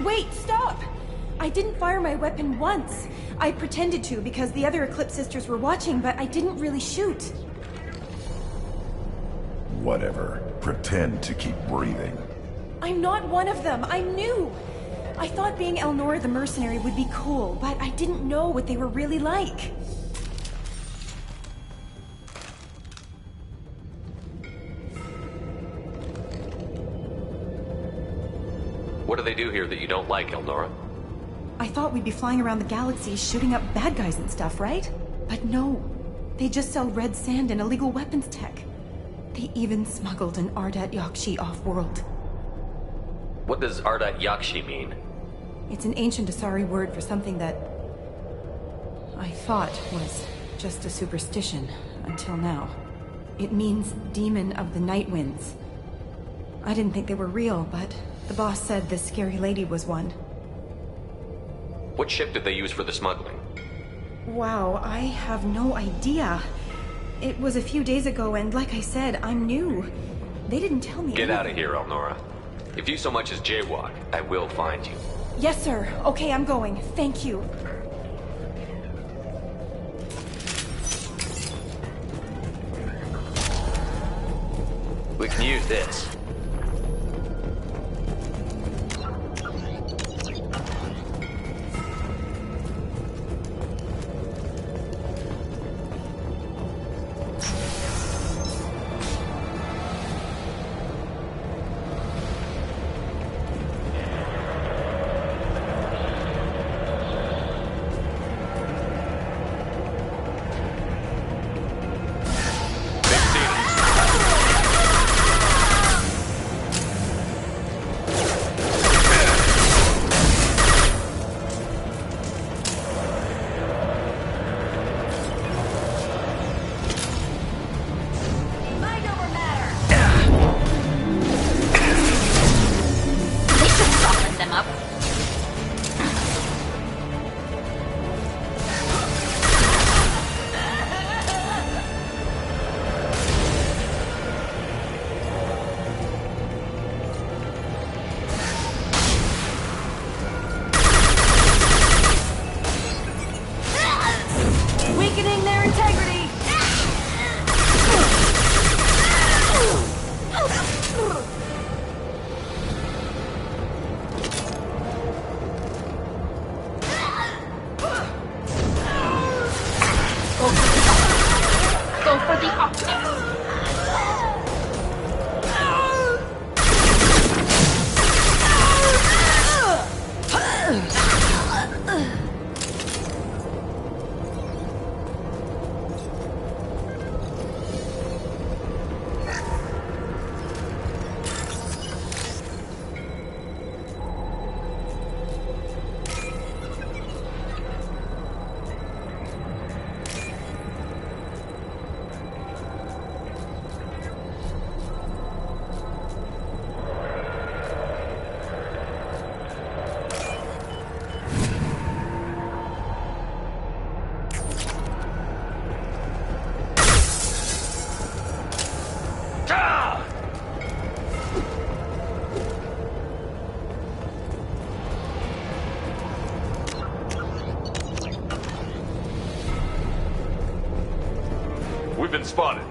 P: Wait, stop! I didn't fire my weapon once. I pretended to because the other Eclipse sisters were watching, but I didn't really shoot.
D: Whatever. Pretend to keep breathing.
P: I'm not one of them. I'm new. I thought being Elnora the mercenary would be cool, but I didn't know what they were really like.
F: What do they do here that you don't like, Elnora?
P: I thought we'd be flying around the galaxy shooting up bad guys and stuff, right? But no. They just sell red sand and illegal weapons tech. They even smuggled an Ardat Yakshi off-world.
F: What does Ardat Yakshi mean?
P: It's an ancient Asari word for something that I thought was just a superstition until now. It means demon of the night winds. I didn't think they were real, but the boss said this scary lady was one.
F: What ship did they use for the smuggling?
P: Wow, I have no idea. It was a few days ago, and like I said, I'm new. They didn't tell me.
F: Get out of here, Elnora. If you so much as jaywalk, I will find you.
P: Yes, sir. Okay, I'm going. Thank you.
F: We can use this. We've been spotted.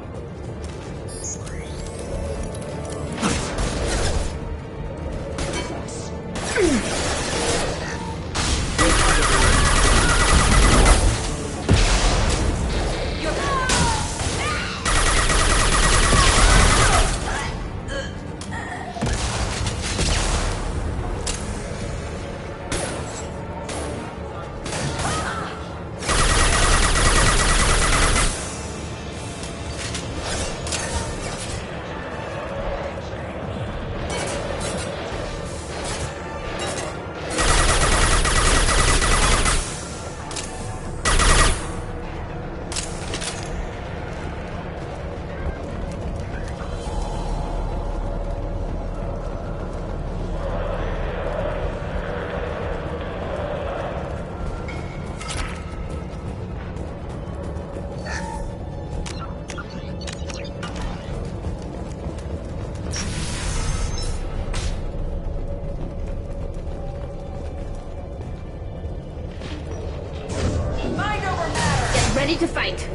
E: Ready to fight.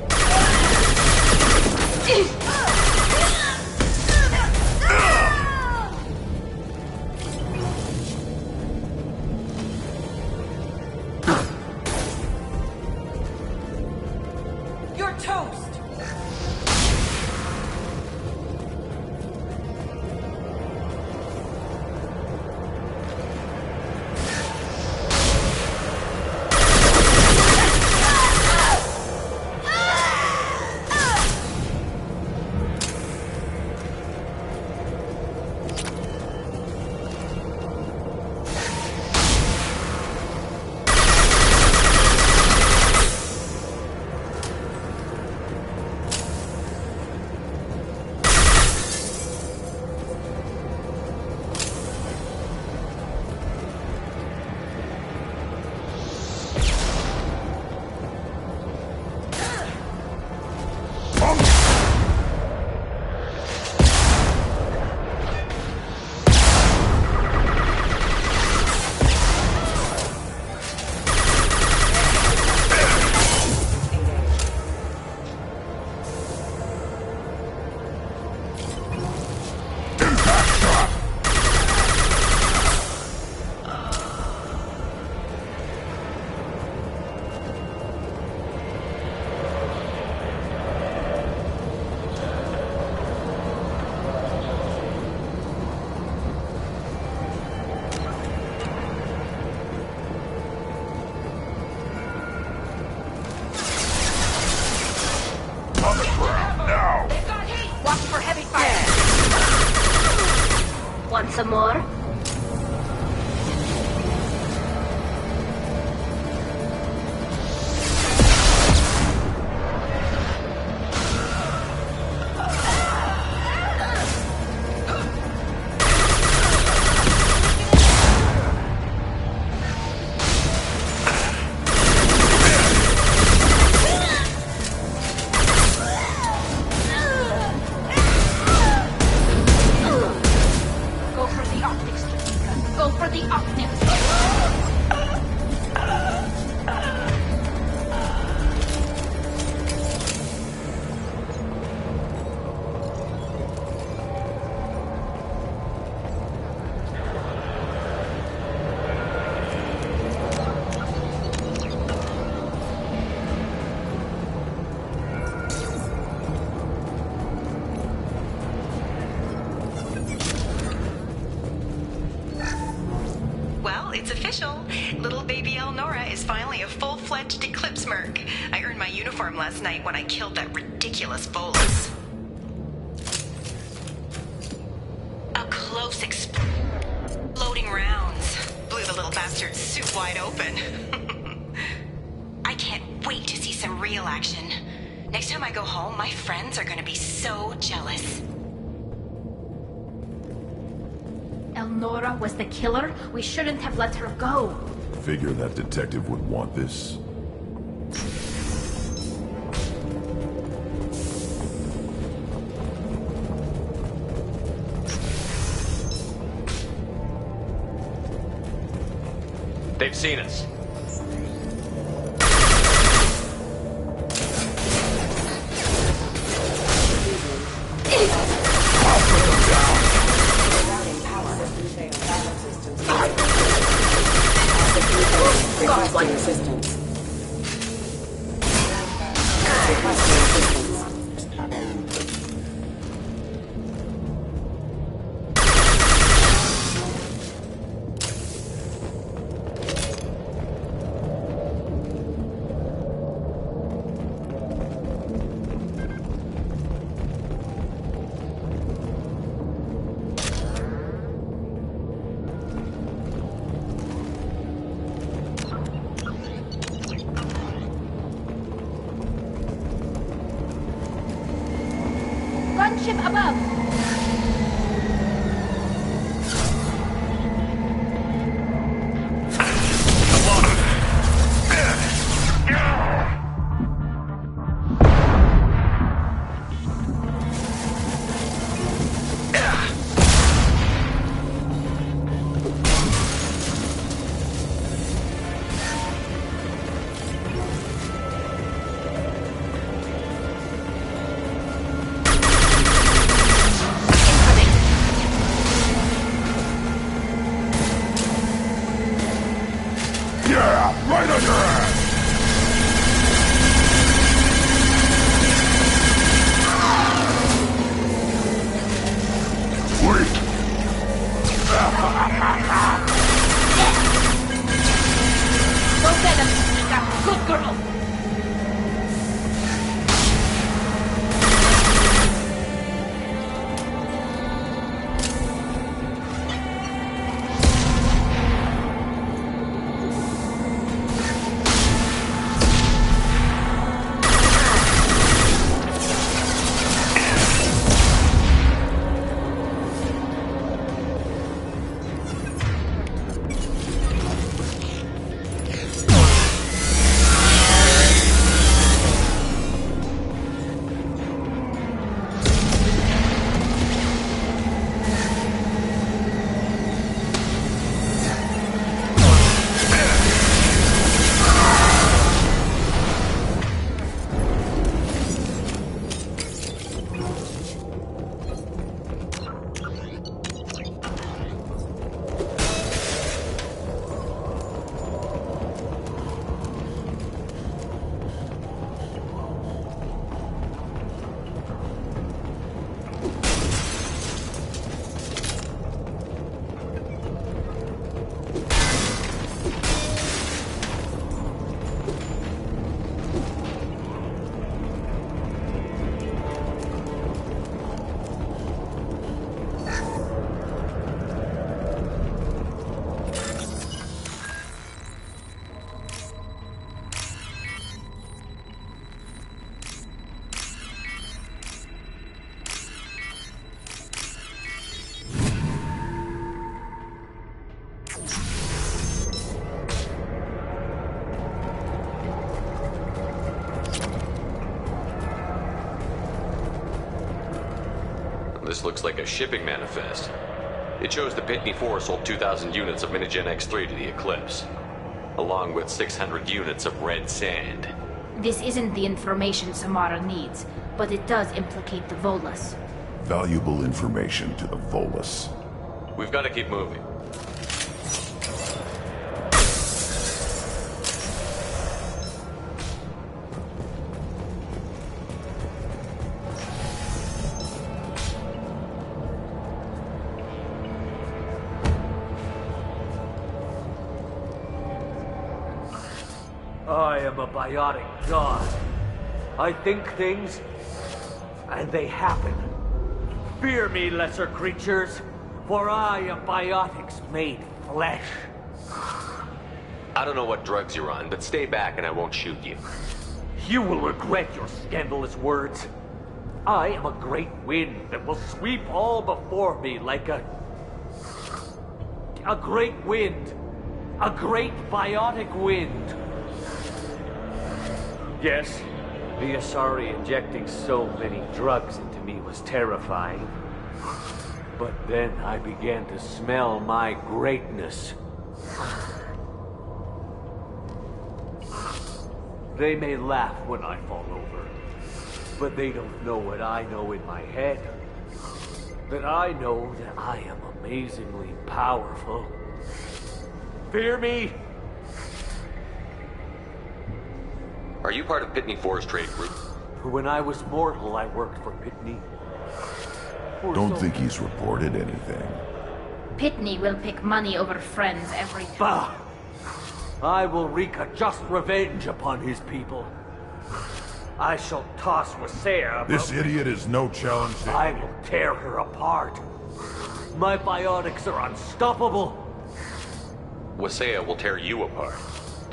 G: You're toast!
E: Want some more?
Q: It's official. Little baby Elnora is finally a full-fledged Eclipse Merc. I earned my uniform last night when I killed that ridiculous Volus. A close exploding rounds blew the little bastard's suit wide open. I can't wait to see some real action. Next time I go home, my friends are gonna be so jealous.
E: Elnora was the killer? We shouldn't have let her go.
D: Figure that detective would want this.
F: They've seen us.
I: Requesting assistance. Requesting assistance.
E: Gunship above!
F: This looks like a shipping manifest. It shows the Pitney 4 sold 2,000 units of Minigen X3 to the Eclipse, along with 600 units of red sand.
E: This isn't the information Samara needs, but it does implicate the Volus.
D: Valuable information to the Volus.
F: We've got to keep moving.
J: I am a biotic god. I think things, and they happen. Fear me, lesser creatures, for I am biotics made flesh.
F: I don't know what drugs you're on, but stay back and I won't shoot you.
J: You will regret your scandalous words. I am a great wind that will sweep all before me like a great wind. A great biotic wind. Yes, the Asari injecting so many drugs into me was terrifying. But then I began to smell my greatness. They may laugh when I fall over, but they don't know what I know in my head. That I know that I am amazingly powerful. Fear me?
F: Are you part of Pitney 4's trade group?
J: When I was mortal, I worked for Pitney.
D: Don't think he's reported anything.
E: Pitney will pick money over friends every time.
J: Bah! I will wreak a just revenge upon his people. I shall toss Wasea.
D: This idiot is no challenge.
J: I will tear her apart. My biotics are unstoppable.
F: Wasea will tear you apart.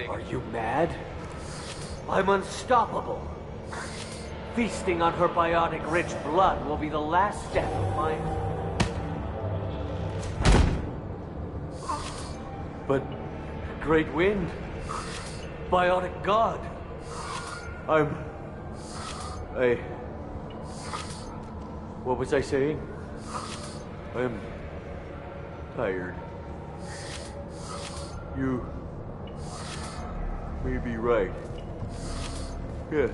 J: Are you mad? I'm unstoppable. Feasting on her biotic-rich blood will be the last step of mine. But, Great Wind, biotic god, what was I saying? I'm tired. You may be right. Yes,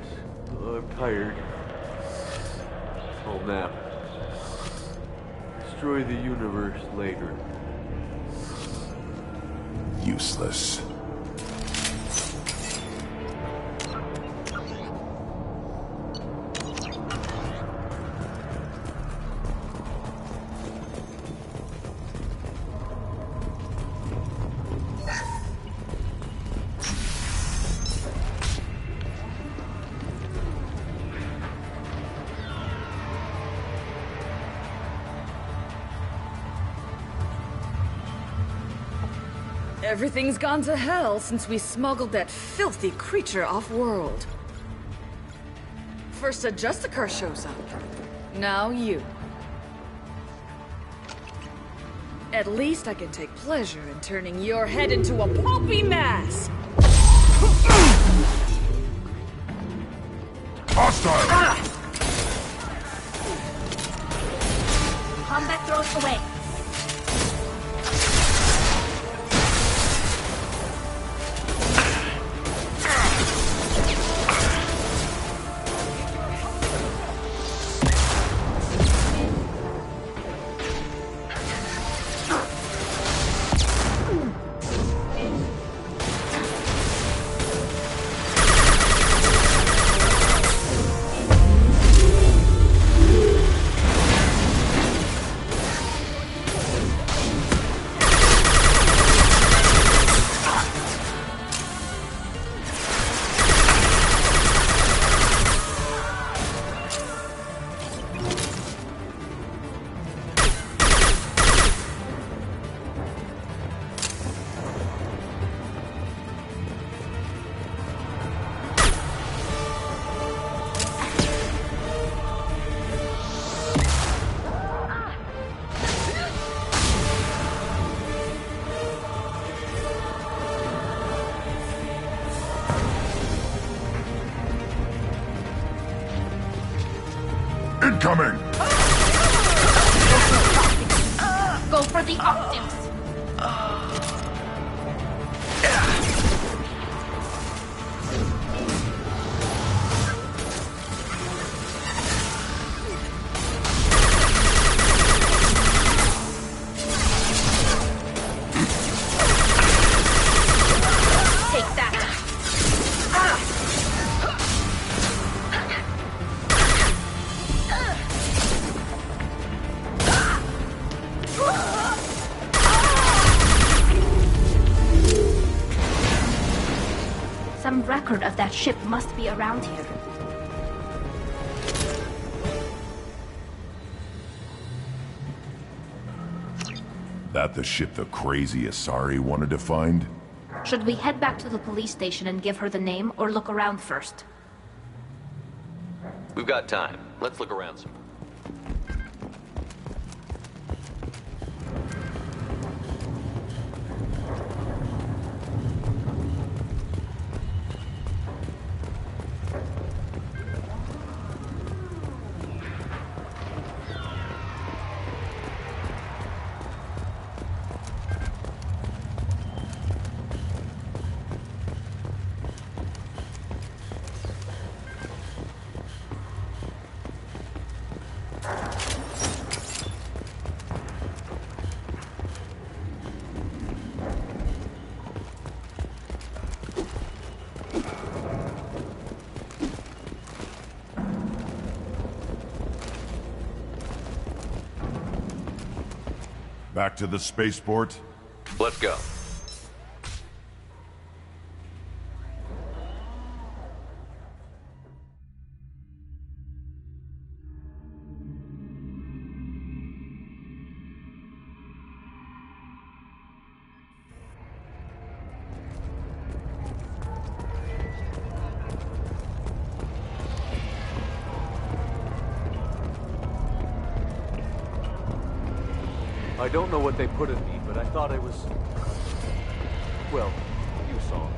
J: I'm tired. I'll nap. Destroy the universe later.
D: Useless.
V: Everything's gone to hell since we smuggled that filthy creature off-world. First a Justicar shows up. Now you. At least I can take pleasure in turning your head into a pulpy mass!
D: Hostile!
E: Combat throws away.
D: Incoming!
E: Go for the optics. Take that. Some record of that ship must be around here.
D: That the ship the crazy Asari wanted to find?
E: Should we head back to the police station and give her the name, or look around first?
F: We've got time. Let's look around some.
D: Back to the spaceport?
F: Let's go.
J: I don't know what they put in me, but I thought I was... Well, you saw.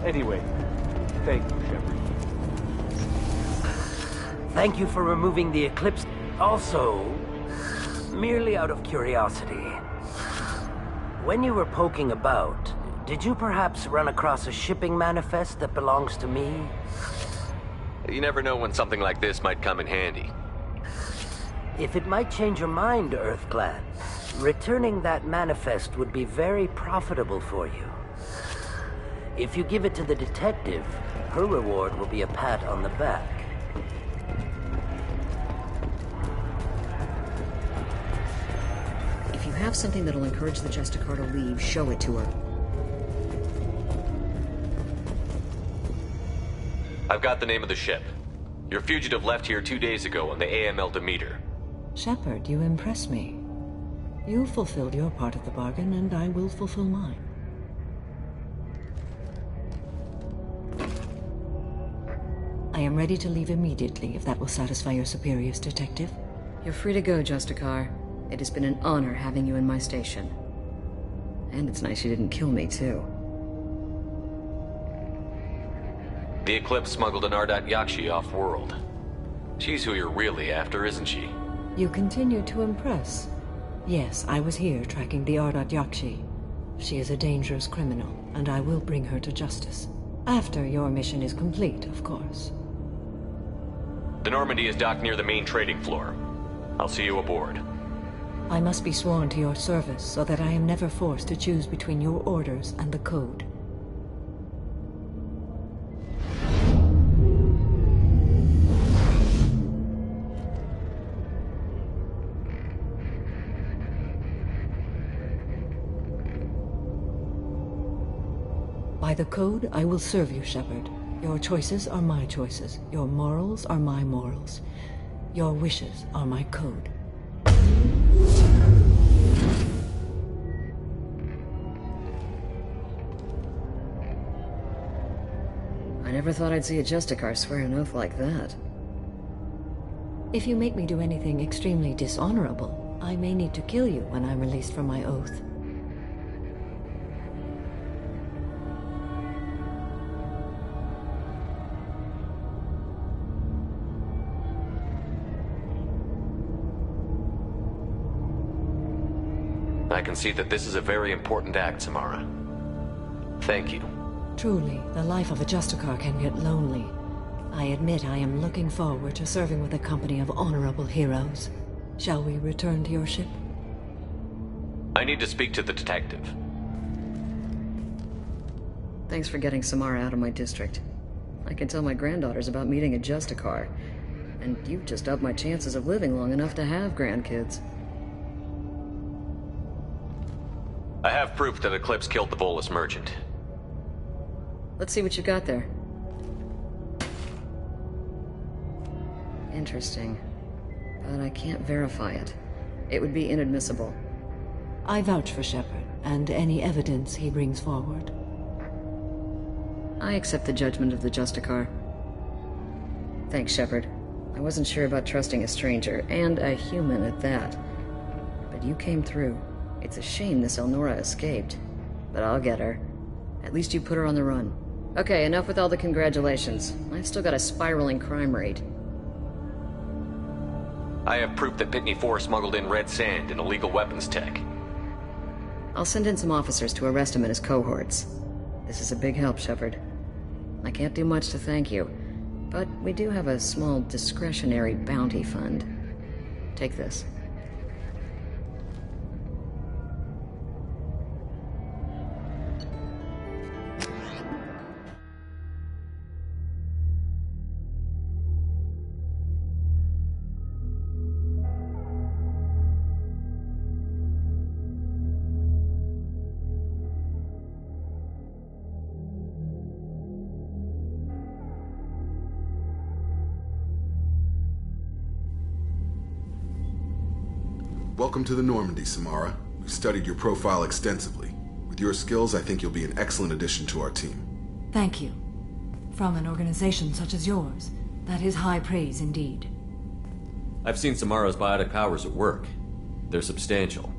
J: Anyway, thank you, Shepard.
B: Thank you for removing the eclipse. Also, merely out of curiosity, when you were poking about, did you perhaps run across a shipping manifest that belongs to me?
F: You never know when something like this might come in handy.
B: If it might change your mind, Earthclan, returning that manifest would be very profitable for you. If you give it to the detective, her reward will be a pat on the back. If you have something that'll encourage the Justicar to leave, show it to her.
F: I've got the name of the ship. Your fugitive left here 2 days ago on the AML Demeter.
L: Shepard, you impress me. You fulfilled your part of the bargain, and I will fulfill mine. I am ready to leave immediately, if that will satisfy your superiors, Detective.
B: You're free to go, Justicar. It has been an honor having you in my station. And it's nice you didn't kill me, too.
F: The Eclipse smuggled an Ardat Yakshi off-world. She's who you're really after, isn't she?
L: You continue to impress. Yes, I was here tracking the Ardat Yakshi. She is a dangerous criminal, and I will bring her to justice. After your mission is complete, of course.
F: The Normandy is docked near the main trading floor. I'll see you aboard.
L: I must be sworn to your service so that I am never forced to choose between your orders and the Code. By the Code, I will serve you, Shepard. Your choices are my choices. Your morals are my morals. Your wishes are my code.
B: I never thought I'd see a Justicar swear an oath like that.
L: If you make me do anything extremely dishonorable, I may need to kill you when I'm released from my oath.
F: I can see that this is a very important act, Samara. Thank you.
L: Truly, the life of a Justicar can get lonely. I admit I am looking forward to serving with a company of honorable heroes. Shall we return to your ship?
F: I need to speak to the detective.
B: Thanks for getting Samara out of my district. I can tell my granddaughters about meeting a Justicar. And you've just upped my chances of living long enough to have grandkids.
F: I have proof that Eclipse killed the Volus merchant.
B: Let's see what you got there. Interesting. But I can't verify it. It would be inadmissible.
L: I vouch for Shepard, and any evidence he brings forward.
B: I accept the judgment of the Justicar. Thanks, Shepard. I wasn't sure about trusting a stranger, and a human at that. But you came through. It's a shame this Elnora escaped. But I'll get her. At least you put her on the run. Okay, enough with all the congratulations. I've still got a spiraling crime rate.
F: I have proof that Pitney 4 smuggled in red sand and illegal weapons tech.
B: I'll send in some officers to arrest him and his cohorts. This is a big help, Shepard. I can't do much to thank you, but we do have a small discretionary bounty fund. Take this.
S: Welcome to the Normandy, Samara. We've studied your profile extensively. With your skills, I think you'll be an excellent addition to our team.
L: Thank you. From an organization such as yours, that is high praise indeed.
F: I've seen Samara's biotic powers at work. They're substantial.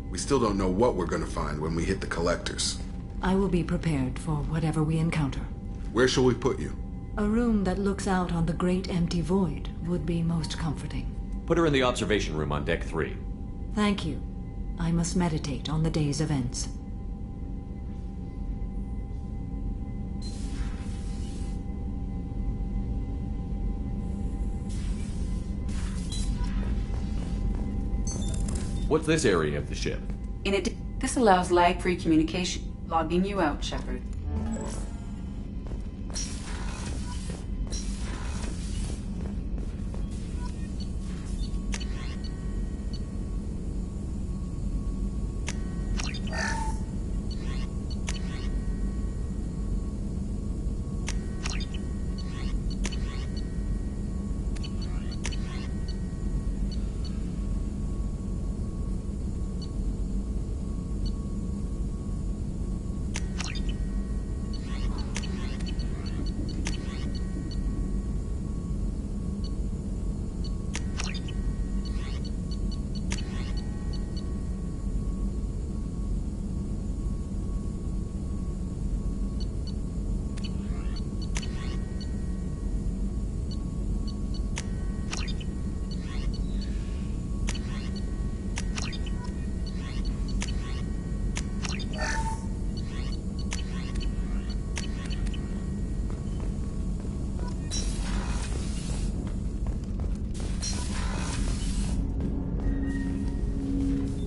S: We still don't know what we're gonna find when we hit the collectors.
L: I will be prepared for whatever we encounter.
S: Where shall we put you?
L: A room that looks out on the great empty void would be most comforting.
F: Put her in the observation room on Deck 3.
L: Thank you. I must meditate on the day's events.
F: What's this area of the ship?
I: This allows lag-free communication. Logging you out, Shepard.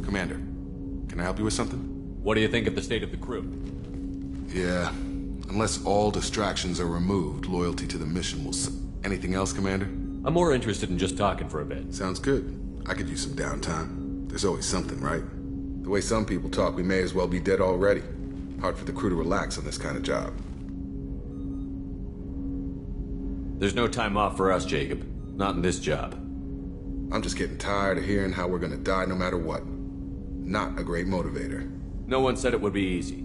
S: Commander, can I help you with something?
F: What do you think of the state of the crew?
S: Yeah, unless all distractions are removed, loyalty to the mission will Anything else, Commander?
F: I'm more interested in just talking for a bit.
S: Sounds good. I could use some downtime. There's always something, right? The way some people talk, we may as well be dead already. Hard for the crew to relax on this kind of job.
F: There's no time off for us, Jacob. Not in this job.
S: I'm just getting tired of hearing how we're gonna die no matter what. Not a great motivator.
F: No one said it would be easy.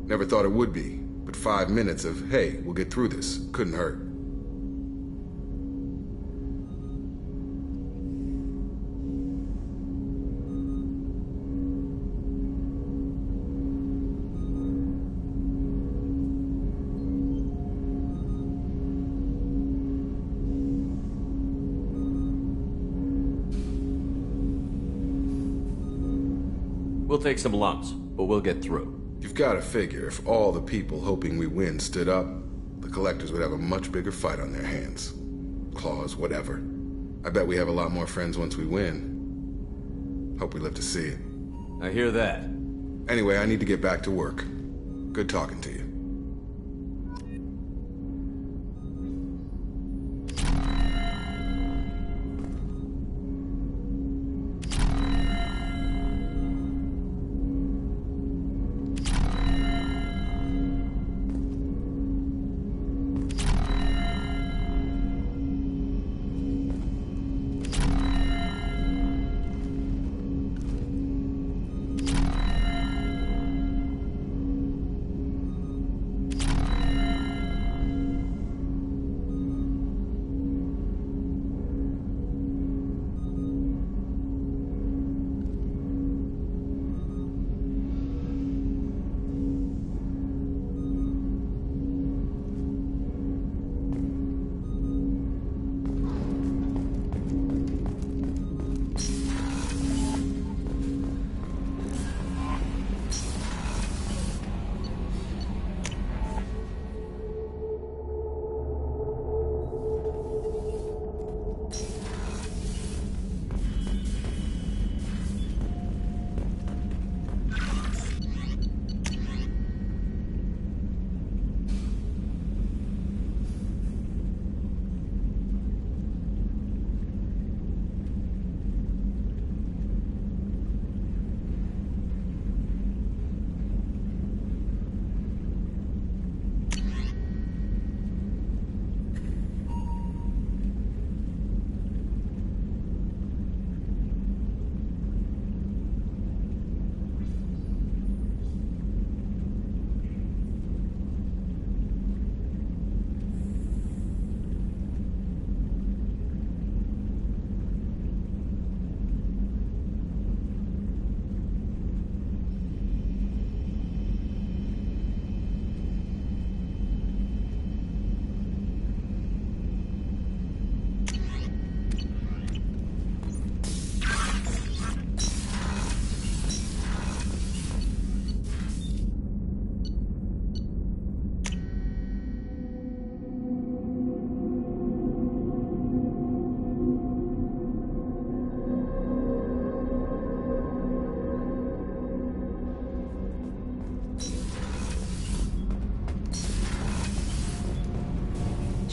S: Never thought it would be, but 5 minutes of, hey, we'll get through this, couldn't hurt.
R: We'll take some lumps, but we'll get through.
S: You've got to figure if all the people hoping we win stood up, the collectors would have a much bigger fight on their hands. Claws, whatever. I bet we have a lot more friends once we win. Hope we live to see it.
R: I hear that.
S: Anyway, I need to get back to work. Good talking to you.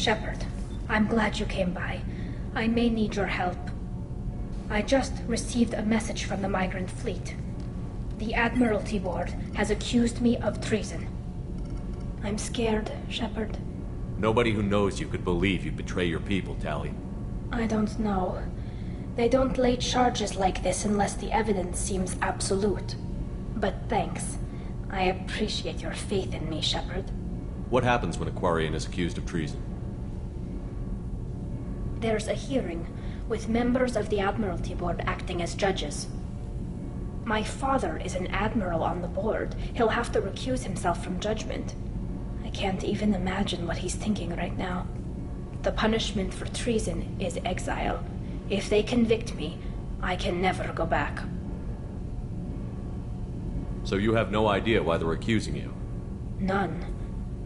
E: Shepard, I'm glad you came by. I may need your help. I just received a message from the migrant fleet. The Admiralty Board has accused me of treason. I'm scared, Shepard.
R: Nobody who knows you could believe you'd betray your people, Tally.
E: I don't know. They don't lay charges like this unless the evidence seems absolute. But thanks. I appreciate your faith in me, Shepard.
R: What happens when a Quarian is accused of treason?
E: There's a hearing, with members of the Admiralty Board acting as judges. My father is an admiral on the board. He'll have to recuse himself from judgment. I can't even imagine what he's thinking right now. The punishment for treason is exile. If they convict me, I can never go back.
R: So you have no idea why they're accusing you?
E: None.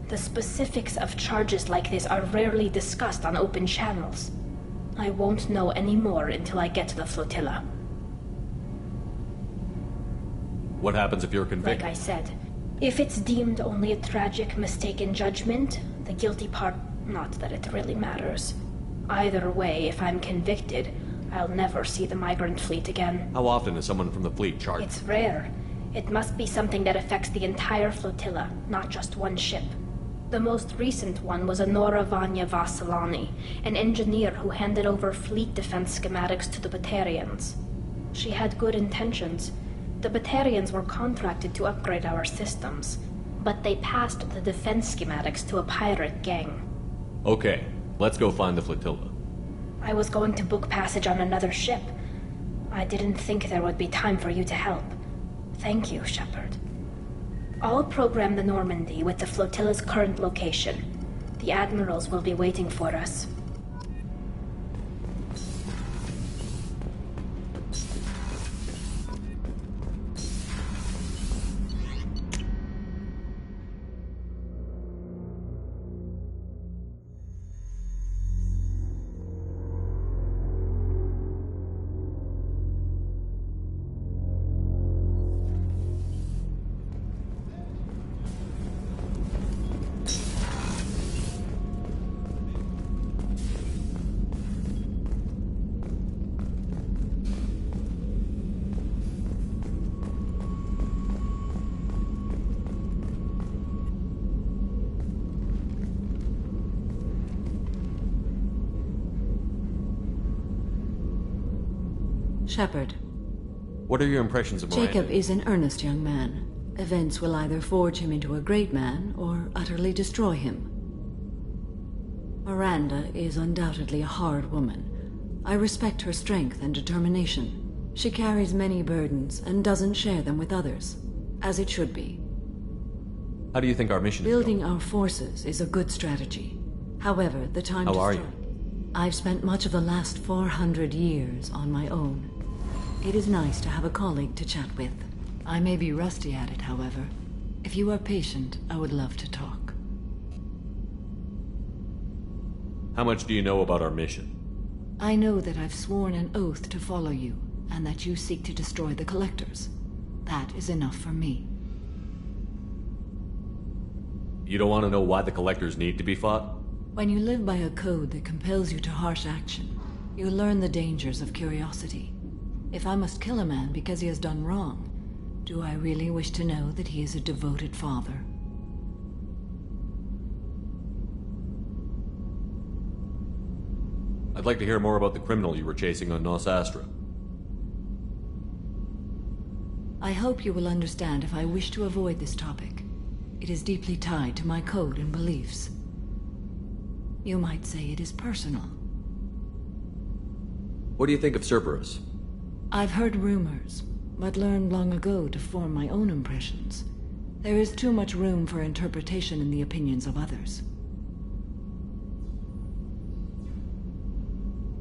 E: The specifics of charges like this are rarely discussed on open channels. I won't know any more until I get to the flotilla.
R: What happens if you're convicted?
E: Like I said, if it's deemed only a tragic mistake in judgment, the guilty part, not that it really matters. Either way, if I'm convicted, I'll never see the migrant fleet again.
R: How often is someone from the fleet charged?
E: It's rare. It must be something that affects the entire flotilla, not just one ship. The most recent one was Anora Vanya Vasilani, an engineer who handed over fleet defense schematics to the Batarians. She had good intentions. The Batarians were contracted to upgrade our systems, but they passed the defense schematics to a pirate gang.
R: Okay, let's go find the flotilla.
E: I was going to book passage on another ship. I didn't think there would be time for you to help. Thank you, Shepard. I'll program the Normandy with the flotilla's current location. The admirals will be waiting for us.
L: Shepard.
R: What are your impressions of Miranda?
L: Jacob is an earnest young man. Events will either forge him into a great man or utterly destroy him. Miranda is undoubtedly a hard woman. I respect her strength and determination. She carries many burdens and doesn't share them with others, as it should be.
R: How do you think our mission is
L: Building
R: going?
L: our forces is a good strategy. However, the time
R: How
L: to
R: are
L: strike.
R: you?
L: I've spent much of the last 400 years on my own. It is nice to have a colleague to chat with. I may be rusty at it, however. If you are patient, I would love to talk.
R: How much do you know about our mission?
L: I know that I've sworn an oath to follow you, and that you seek to destroy the Collectors. That is enough for me.
R: You don't want to know why the Collectors need to be fought?
L: When you live by a code that compels you to harsh action, you learn the dangers of curiosity. If I must kill a man because he has done wrong, do I really wish to know that he is a devoted father?
R: I'd like to hear more about the criminal you were chasing on Nos Astra.
L: I hope you will understand if I wish to avoid this topic. It is deeply tied to my code and beliefs. You might say it is personal.
R: What do you think of Cerberus?
L: I've heard rumors, but learned long ago to form my own impressions. There is too much room for interpretation in the opinions of others.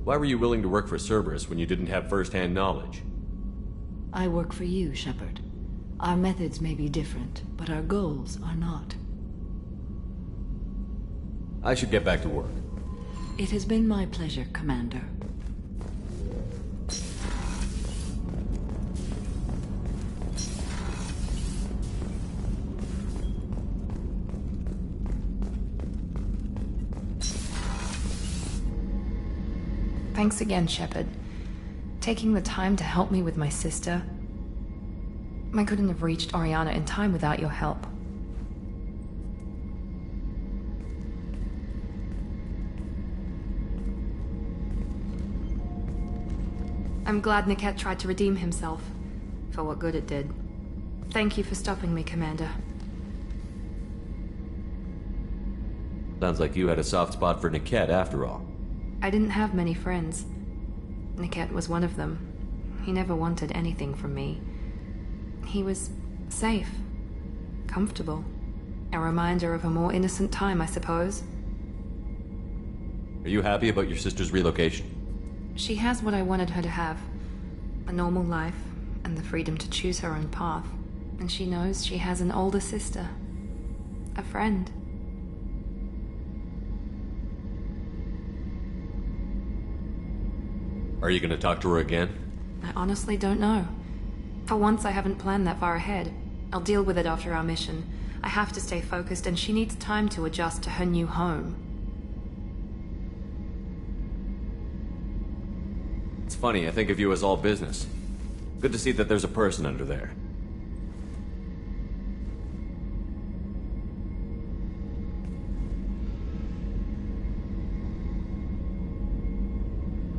R: Why were you willing to work for Cerberus when you didn't have first-hand knowledge?
L: I work for you, Shepard. Our methods may be different, but our goals are not.
R: I should get back to work.
L: It has been my pleasure, Commander.
N: Thanks again, Shepard. Taking the time to help me with my sister. I couldn't have reached Oriana in time without your help. I'm glad Niket tried to redeem himself, for what good it did. Thank you for stopping me, Commander.
R: Sounds like you had a soft spot for Niket after all.
N: I didn't have many friends. Niket was one of them. He never wanted anything from me. He was safe, comfortable. A reminder of a more innocent time, I suppose.
R: Are you happy about your sister's relocation?
N: She has what I wanted her to have. A normal life, and the freedom to choose her own path. And she knows she has an older sister. A friend.
R: Are you going to talk to her again?
N: I honestly don't know. For once, I haven't planned that far ahead. I'll deal with it after our mission. I have to stay focused, and she needs time to adjust to her new home.
R: It's funny, I think of you as all business. Good to see that there's a person under there.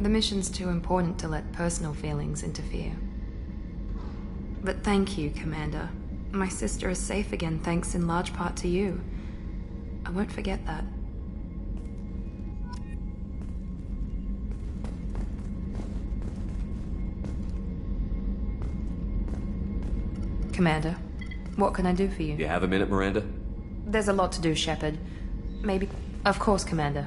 N: The mission's too important to let personal feelings interfere. But thank you, Commander. My sister is safe again thanks in large part to you. I won't forget that. Commander, what can I do for you?
R: You have a minute, Miranda?
N: There's a lot to do, Shepard. Maybe... Of course, Commander.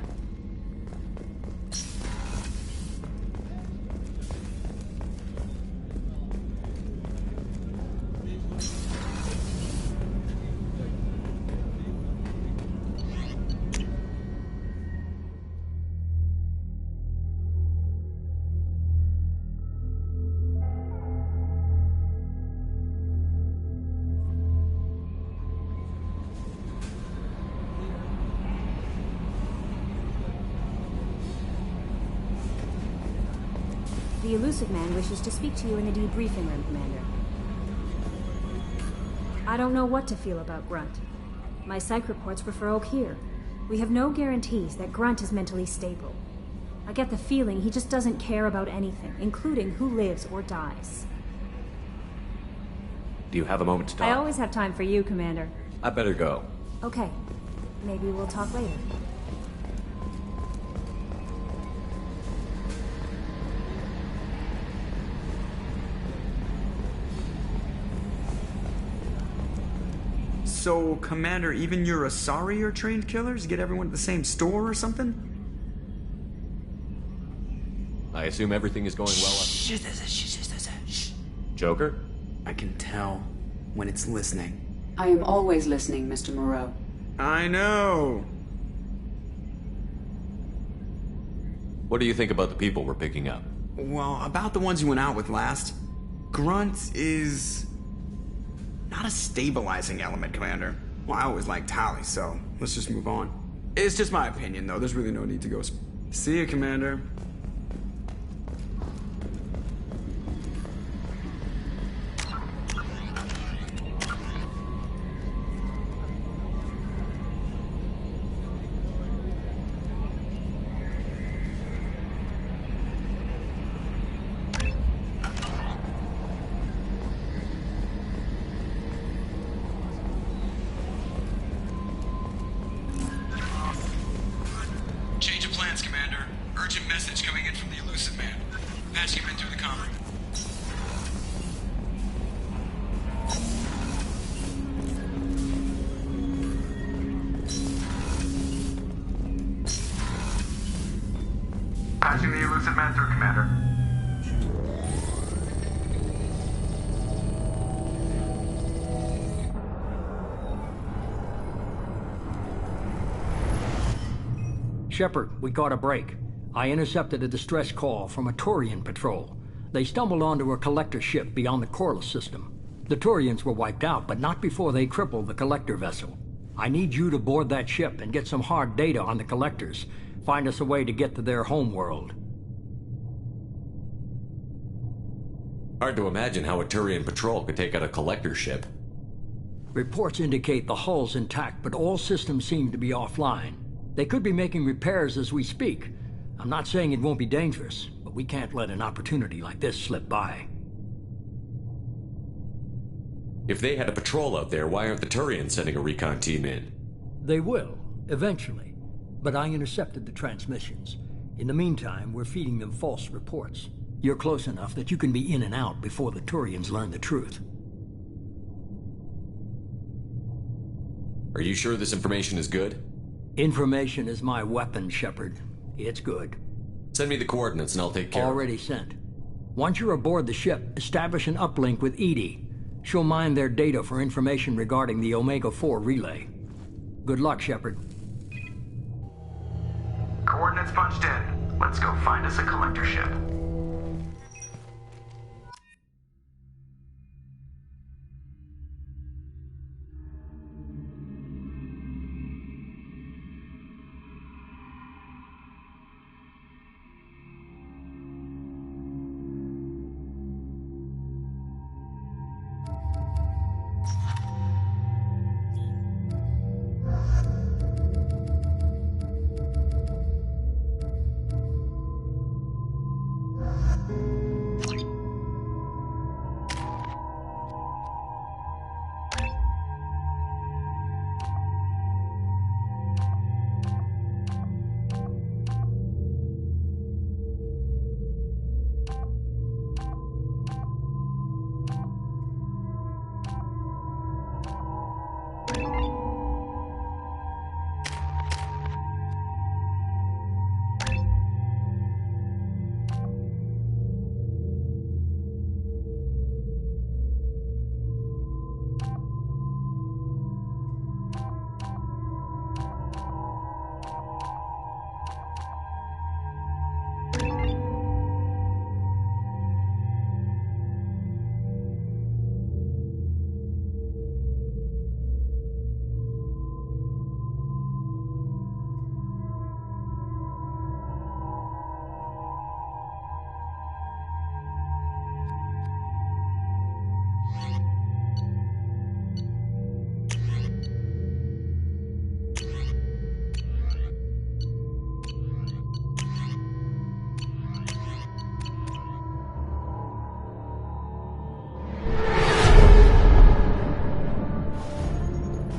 C: The elusive man wishes to speak to you in the debriefing room, Commander. I don't know what to feel about Grunt. My psych reports refer Oak here. We have no guarantees that Grunt is mentally stable. I get the feeling he just doesn't care about anything, including who lives or dies.
R: Do you have a moment to talk?
C: I always have time for you, Commander.
R: I better go.
C: Okay. Maybe we'll talk later.
O: So, Commander, even your Asari are trained killers? Get everyone at the same store or something?
R: I assume everything is going well. Joker?
O: I can tell when it's listening.
I: I am always listening, Mr. Moreau.
O: I know.
R: What do you think about the people we're picking up?
O: Well, about the ones you went out with last. Grunt is not a stabilizing element, Commander. Well, I always liked Tally, so let's just move on. It's just my opinion, though. There's really no need to go. See you, Commander. Change of plans, Commander. Urgent message coming in from the elusive man. Patching him in through the comm. Patching the elusive man through, Commander.
T: Shepard, we caught a break. I intercepted a distress call from a Turian patrol. They stumbled onto a collector ship beyond the Corliss system. The Turians were wiped out, but not before they crippled the collector vessel. I need you to board that ship and get some hard data on the collectors. Find us a way to get to their homeworld.
R: Hard to imagine how a Turian patrol could take out a collector ship.
T: Reports indicate the hull's intact, but all systems seem to be offline. They could be making repairs as we speak. I'm not saying it won't be dangerous, but we can't let an opportunity like this slip by.
R: If they had a patrol out there, why aren't the Turians sending a recon team in?
T: They will, eventually. But I intercepted the transmissions. In the meantime, we're feeding them false reports. You're close enough that you can be in and out before the Turians learn the truth.
R: Are you sure this information is good?
T: Information is my weapon, Shepard. It's good.
R: Send me the coordinates and I'll take care of it.
T: Already sent. Once you're aboard the ship, establish an uplink with Edie. She'll mine their data for information regarding the Omega-4 relay. Good luck, Shepard.
O: Coordinates punched in. Let's go find us a collector ship.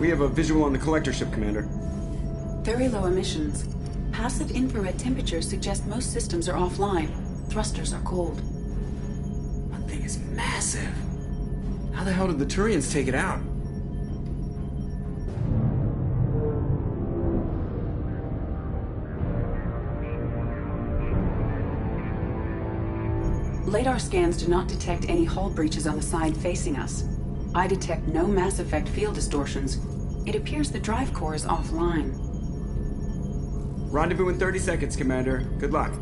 O: We have a visual on the collector ship, Commander.
I: Very low emissions. Passive infrared temperatures suggest most systems are offline. Thrusters are cold.
O: That thing is massive. How the hell did the Turians take it out?
I: Radar scans do not detect any hull breaches on the side facing us. I detect no mass effect field distortions. It appears the drive core is offline.
O: Rendezvous in 30 seconds, Commander. Good luck.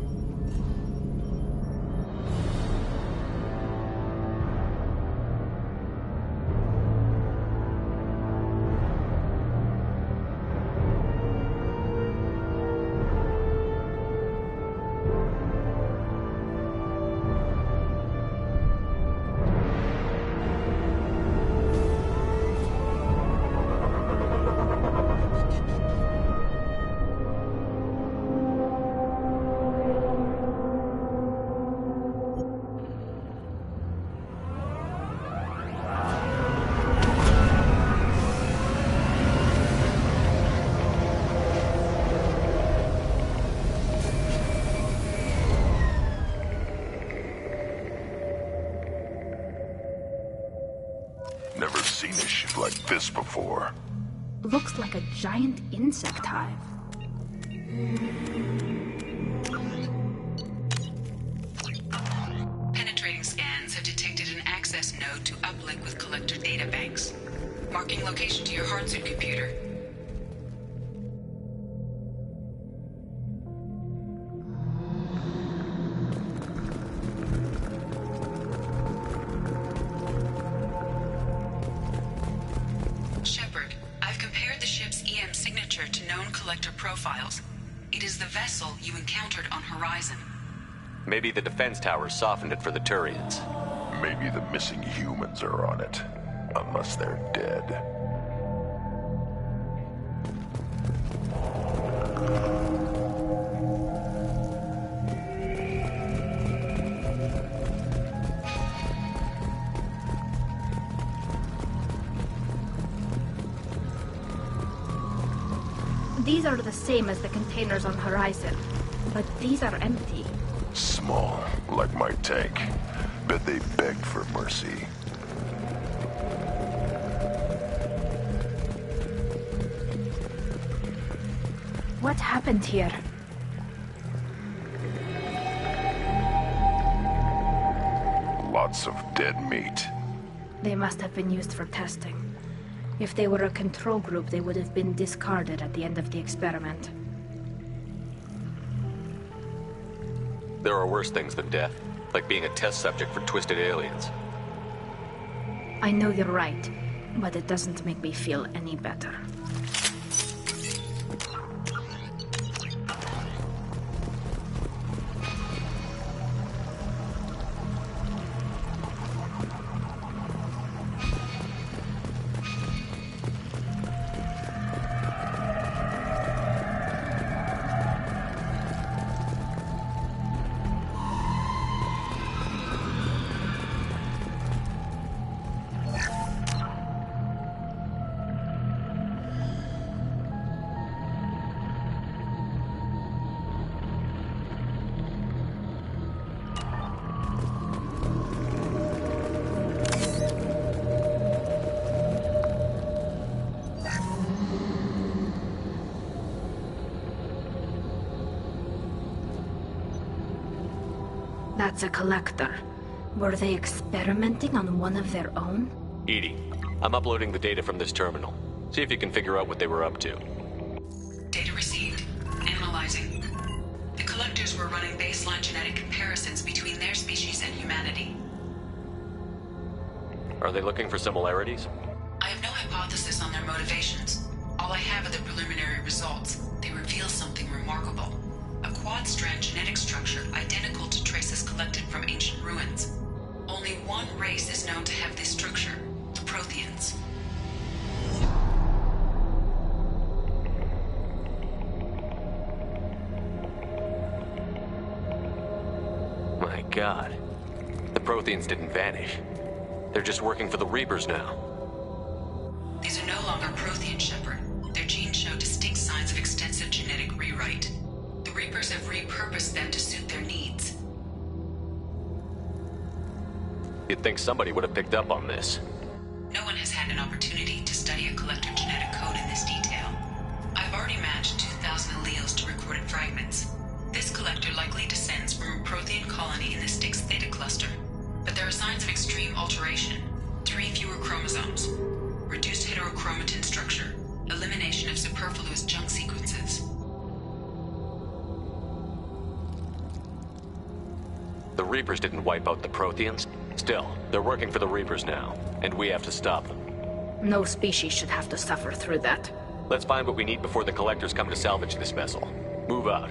D: Never seen a ship like this before.
E: Looks like a giant insect hive.
I: Penetrating scans have detected an access node to uplink with collector databanks. Marking location to your hardsuit computer. Shepard, I've compared the ship's EM signature to known collector profiles. It is the vessel you encountered on Horizon.
F: Maybe the defense towers softened it for the Turians.
D: Maybe the missing humans are on it. Unless they're dead.
E: These are the same as the containers on Horizon, but these are empty.
D: Small, like my tank. Bet they begged for mercy.
E: What happened here?
D: Lots of dead meat.
E: They must have been used for testing. If they were a control group, they would have been discarded at the end of the experiment.
F: There are worse things than death, like being a test subject for twisted aliens.
E: I know you're right, but it doesn't make me feel any better. That's a collector. Were they experimenting on one of their own?
F: Edie, I'm uploading the data from this terminal. See if you can figure out what they were up to.
I: Data received. Analyzing. The collectors were running baseline genetic comparisons between their species and humanity.
F: Are they looking for similarities?
I: I have no hypothesis on their motivations. All I have are the preliminary results. They reveal something remarkable. A quad-strand genetic structure identical to traces collected from ancient ruins. Only one race is known to have this structure, the Protheans.
F: My God. The Protheans didn't vanish. They're just working for the Reapers now.
I: These are no longer Prothean, Shepard. Their genes show distinct signs of extensive genetic rewrite. The Reapers have repurposed them to suit their needs.
F: You'd think somebody would have picked up on this.
I: No one has had an opportunity to study a collector genetic code in this detail. I've already matched 2,000 alleles to recorded fragments. This collector likely descends from a Prothean colony in the Styx Theta cluster. But there are signs of extreme alteration. 3 fewer chromosomes. Reduced heterochromatin structure. Elimination of superfluous junk sequences.
F: The Reapers didn't wipe out the Protheans. Still, they're working for the Reapers now, and we have to stop them.
E: No species should have to suffer through that.
F: Let's find what we need before the Collectors come to salvage this vessel. Move out.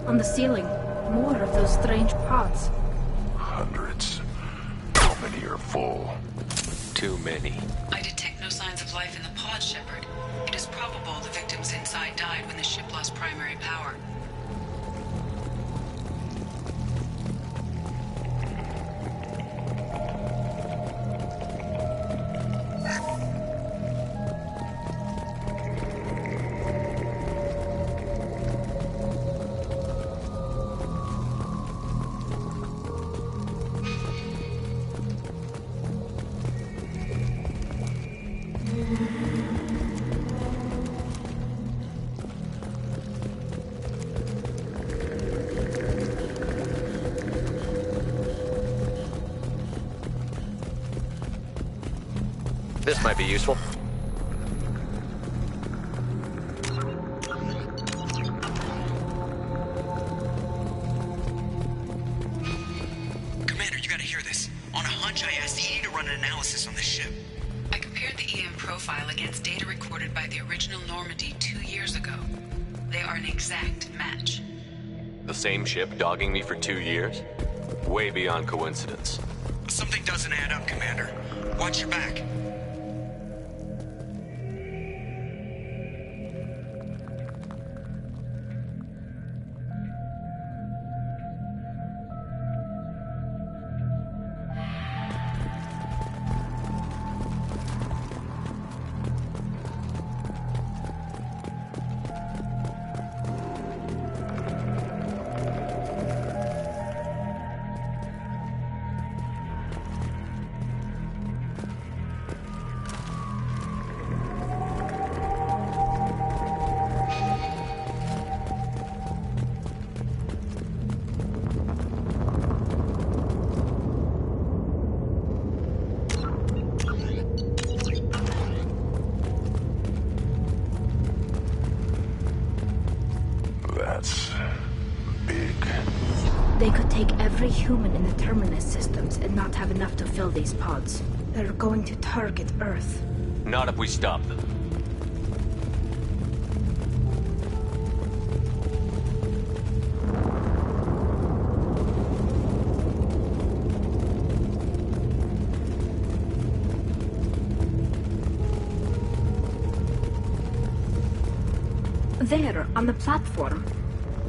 E: On the ceiling, more of those strange pods.
D: Hundreds. How many are full?
F: Too many.
I: I detect no signs of life in the pod, Shepard. It is probable the victims inside died when the ship lost primary power.
F: This might be useful.
O: Commander, you gotta hear this. On a hunch, I asked EDI to run an analysis on this ship.
I: I compared the EM profile against data recorded by the original Normandy 2 years ago. They are an exact match.
F: The same ship dogging me for 2 years? Way beyond coincidence.
O: Something doesn't add up, Commander. Watch your back.
D: That's big.
E: They could take every human in the Terminus systems and not have enough to fill these pods. They're going to target Earth.
F: Not if we stop them.
E: There, on the platform.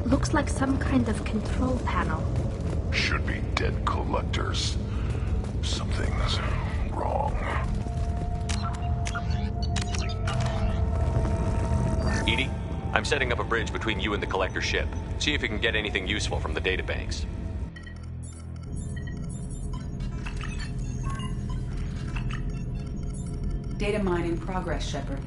E: Looks like some kind of control panel.
D: Should be dead collectors. Something's wrong.
F: EDI, I'm setting up a bridge between you and the collector ship. See if you can get anything useful from the databanks.
K: Data mine in progress, Shepard.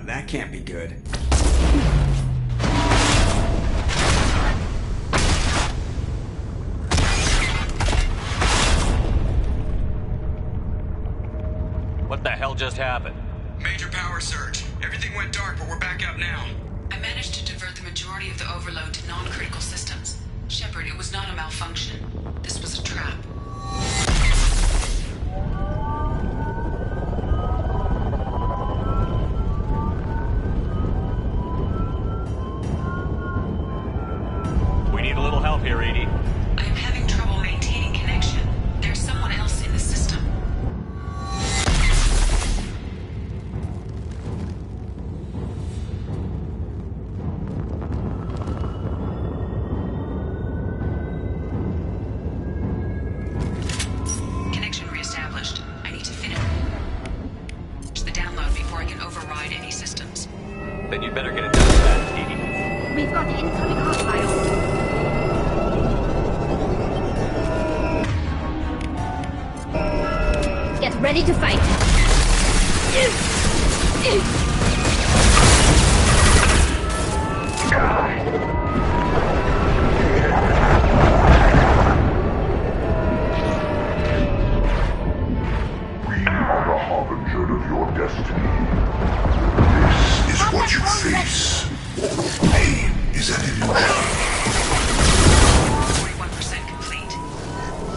O: That can't be good.
F: What the hell just happened?
O: Major power surge. Everything went dark, but we're back up now.
I: I managed to divert the majority of the overload to non-critical systems. Shepard, it was not a malfunction. This was a trap.
F: We need a little help here, EDI.
I: I am having trouble maintaining connection. There's someone else in the system. Connection reestablished. I need to finish the download before I can override any systems.
F: Then you'd better get it done fast, EDI.
E: We've got incoming hostile. Get ready to fight.
D: We are the harbinger of your destiny. This is what you face. Pain is an illusion.
I: 41% complete.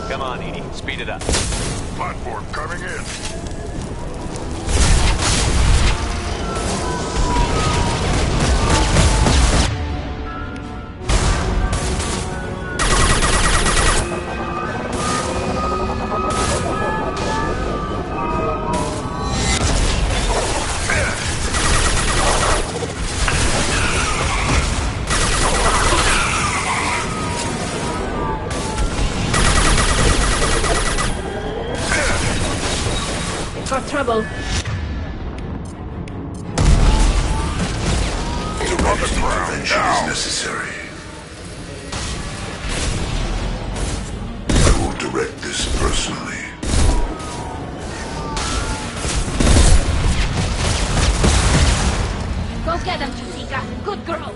F: Come on, Edie. Speed it up.
D: Platform coming in.
E: Got trouble.
D: Intervention is necessary. I will direct this personally.
E: Go get him, Jessica. Good girl.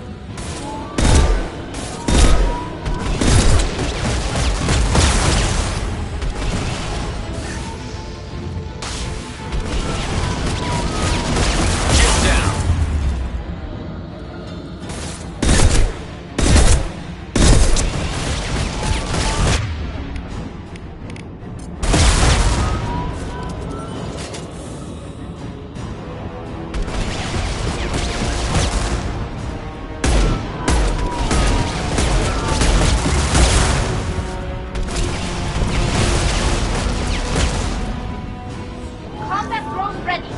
E: Combat drone ready.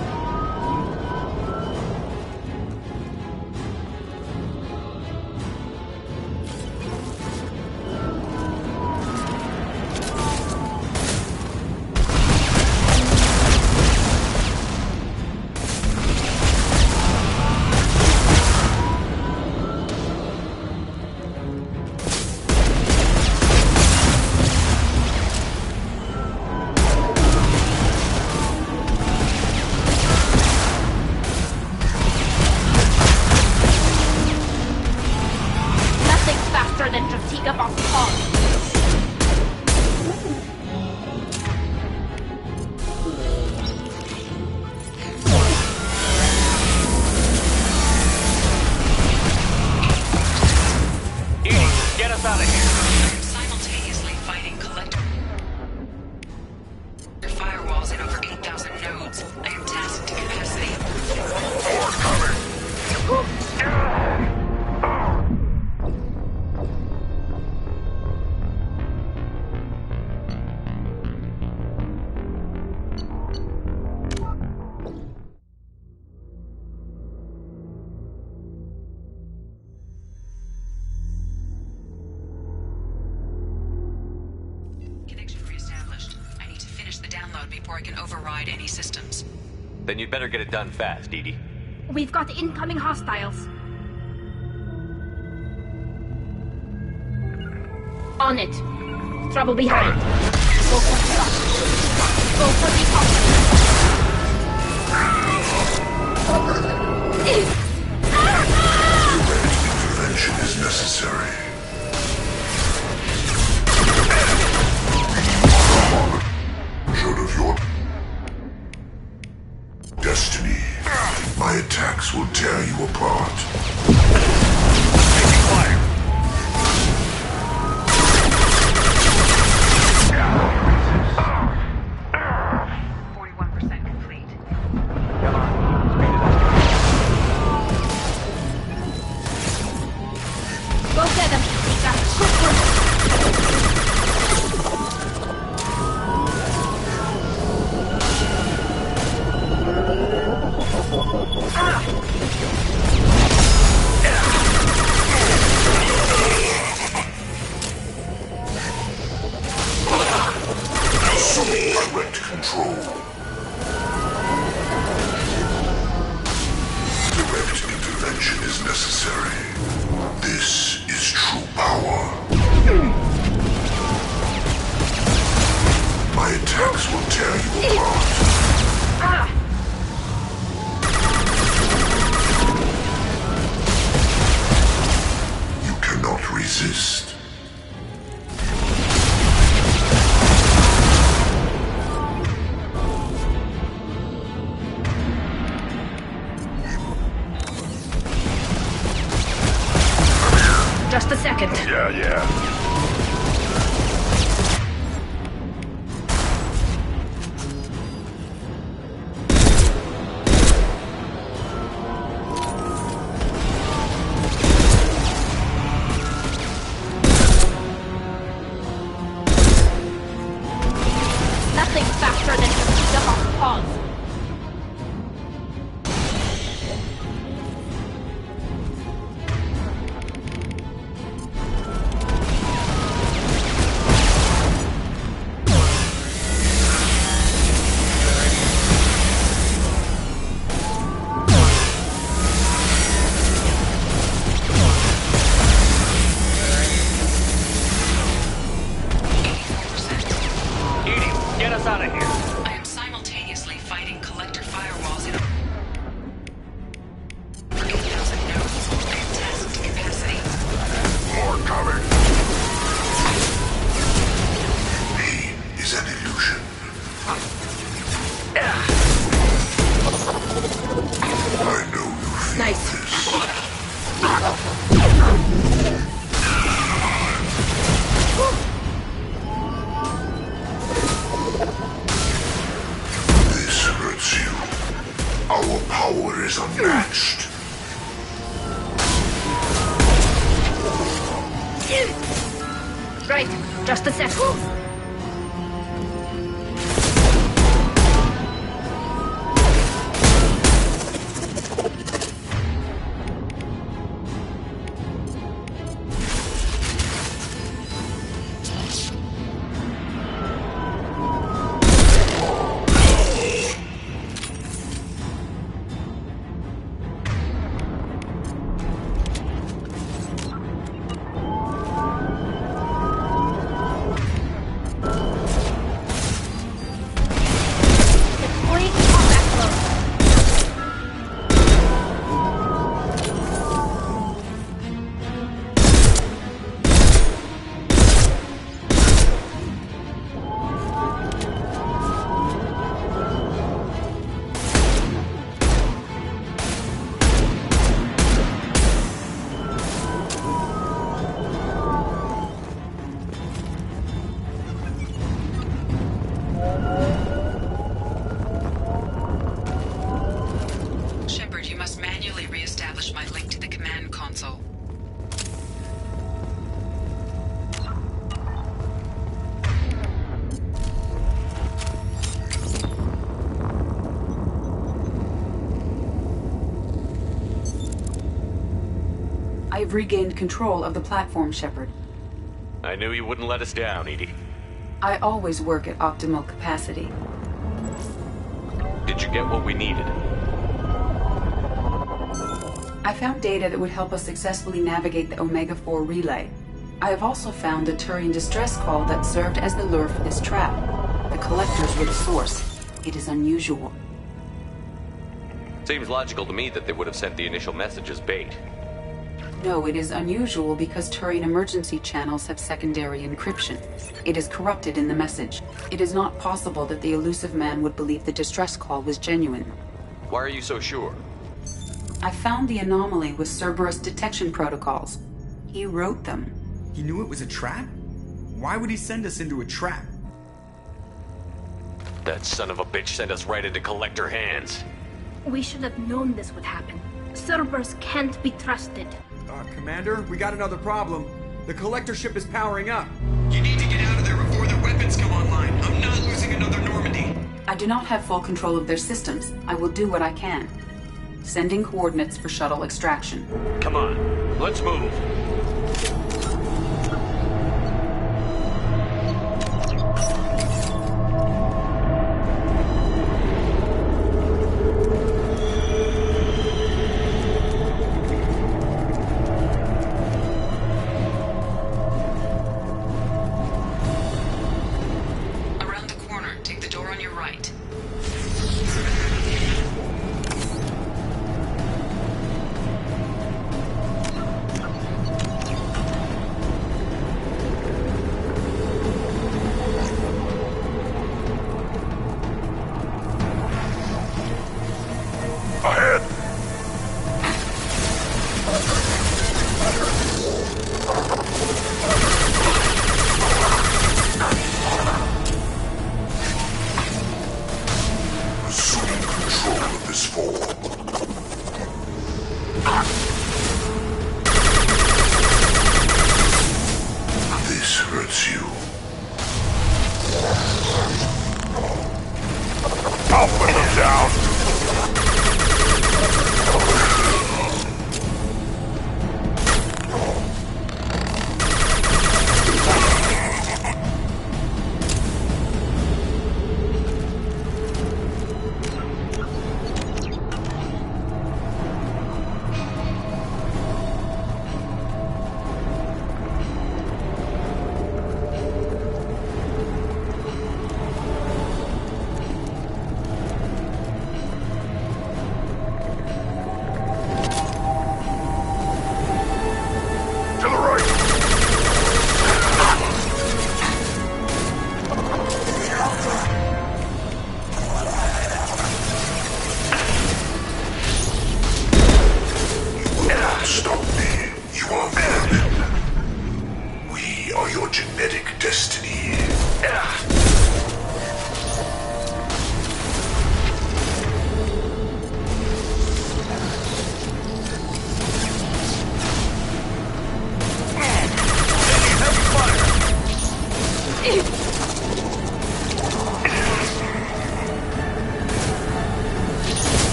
E: Nothing faster than Jessica Boss.
F: Edie, get us out of here.
I: Simultaneously fighting collector firewalls in over 8,000 nodes. I am tasked to capacity. Connection reestablished. I need to finish the download before I can override any systems.
F: Then you'd better get it done fast, Edie.
E: We've got incoming hostiles. On it. Trouble behind. Go for the top. Go for the
D: Intervention is necessary. Short of your destiny, my attacks will tear you apart. Taking fire.
I: 41% complete.
F: Come on, speed it up.
E: Go get them, Jessica. Good girl.
D: Assume direct control. Direct intervention is necessary. This is true power. My attacks will tear you apart. You cannot resist.
E: Just a second.
D: Yeah. power is unmatched.
E: Right, just a sec.
I: Shepard, you must manually re-establish my link to the command console.
K: I've regained control of the platform, Shepard.
F: I knew you wouldn't let us down, Edie.
K: I always work at optimal capacity.
F: Did you get what we needed?
K: I found data that would help us successfully navigate the Omega-4 relay. I have also found a Turian distress call that served as the lure for this trap. The collectors were the source. It is unusual.
F: Seems logical to me that they would have sent the initial message as bait.
K: No, it is unusual because Turian emergency channels have secondary encryption. It is corrupted in the message. It is not possible that the elusive man would believe the distress call was genuine.
F: Why are you so sure?
K: I found the anomaly with Cerberus detection protocols. He wrote them.
O: He knew it was a trap? Why would he send us into a trap?
F: That son of a bitch sent us right into Collector hands.
E: We should have known this would happen. Cerberus can't be trusted.
O: Commander, we got another problem. The Collector ship is powering up. You need to get out of there before their weapons come online. I'm not losing another Normandy.
K: I do not have full control of their systems. I will do what I can. Sending coordinates for shuttle extraction.
F: Come on, let's move.
I: Around the corner, take the door on your right.
D: Assuming control of this form. This hurts you. I'll put them down.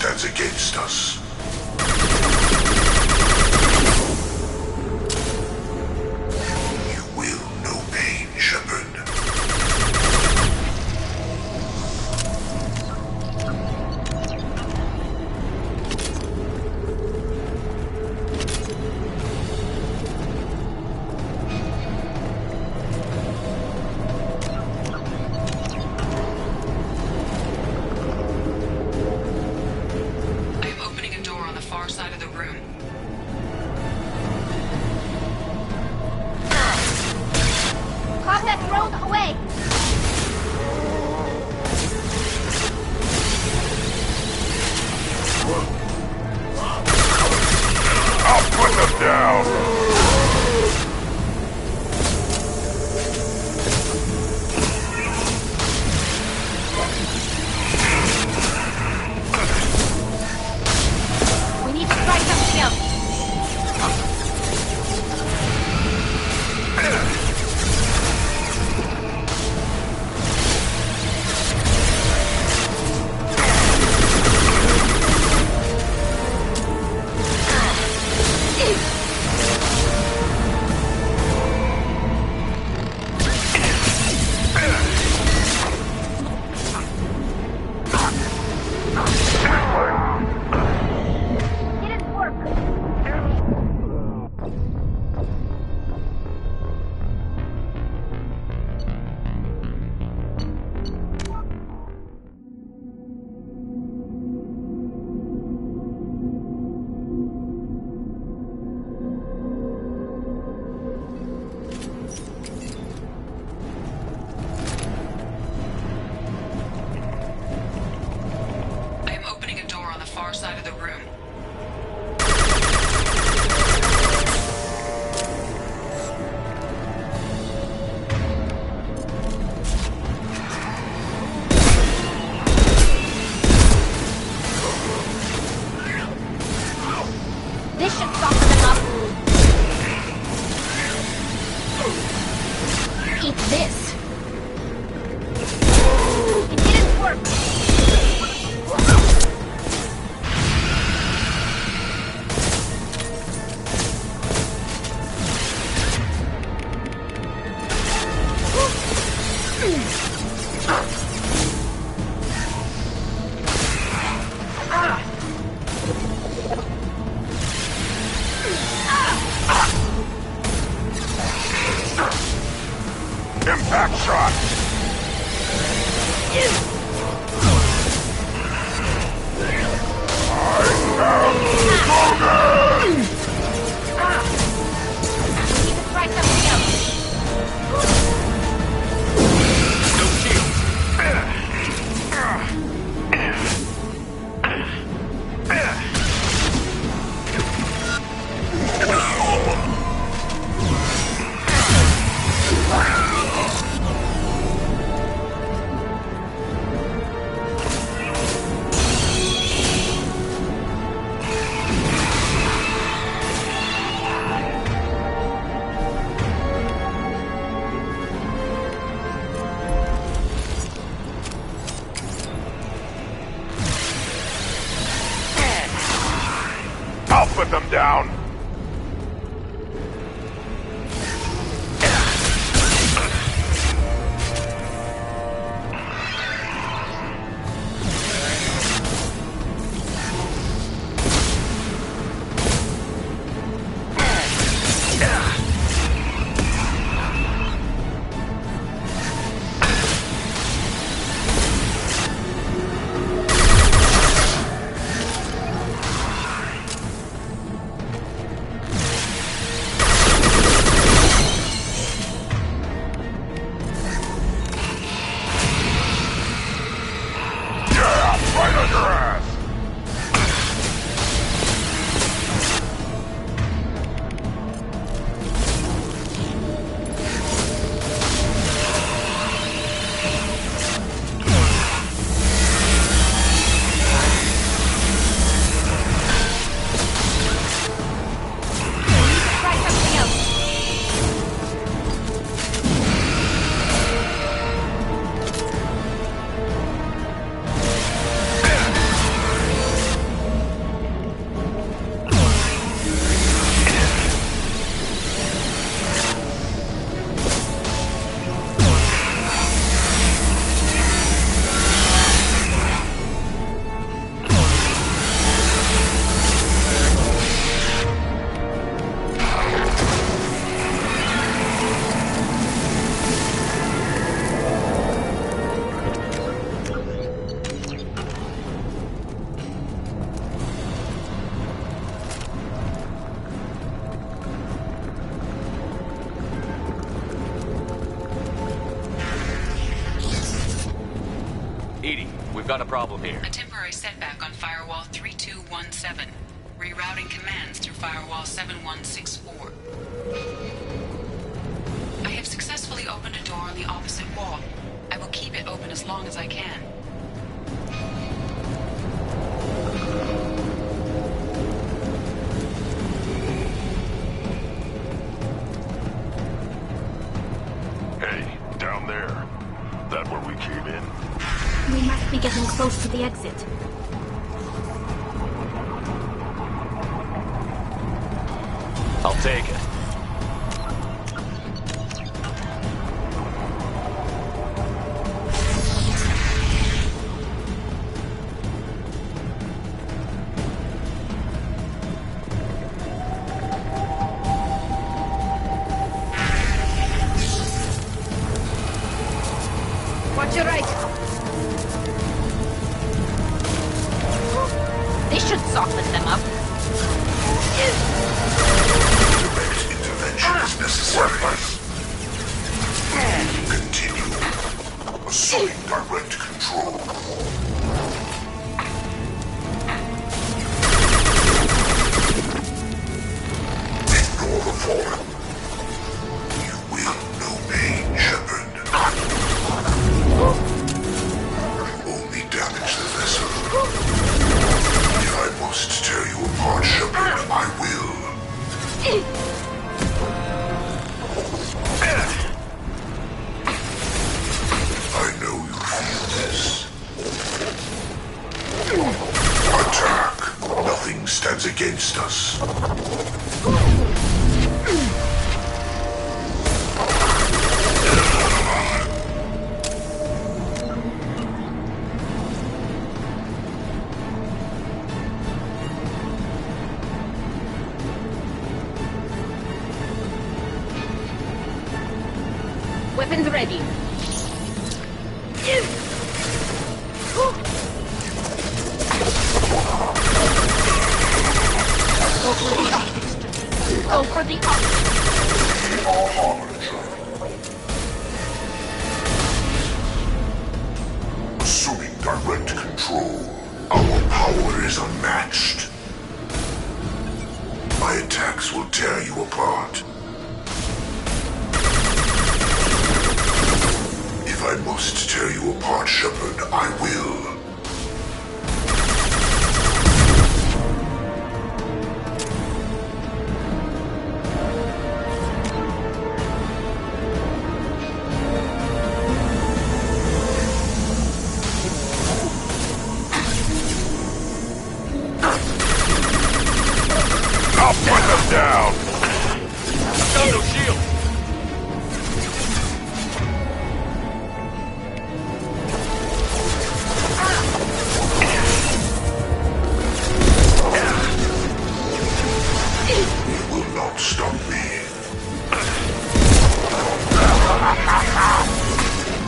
D: stands against us. You will know pain, Shepard.
G: Impact shot! I'll put them down!
F: we've got a problem here.
I: A temporary setback on Firewall 3217. Rerouting commands through Firewall 7164. I have successfully opened a door on the opposite wall. I will keep it open as long as I can.
D: Hey, down there. That where we came in?
E: We must be getting close to the exit.
F: I'll take it.
E: Watch your right. This should soften them up.
D: Intervention is necessary. Continue. Assuming direct control. Ignore the fallen. You will know pain, Shepard. You only damage the vessel. If I must tear you apart, Shepard, I will. I know you feel this. Attack. Nothing stands against us.
E: Weapons ready. Go for the
D: Assuming direct control, our power is unmatched. My attacks will tear you apart. If I must tear you apart, Shepard, I will. I'll put them down! I've got no shield! You will not stop me.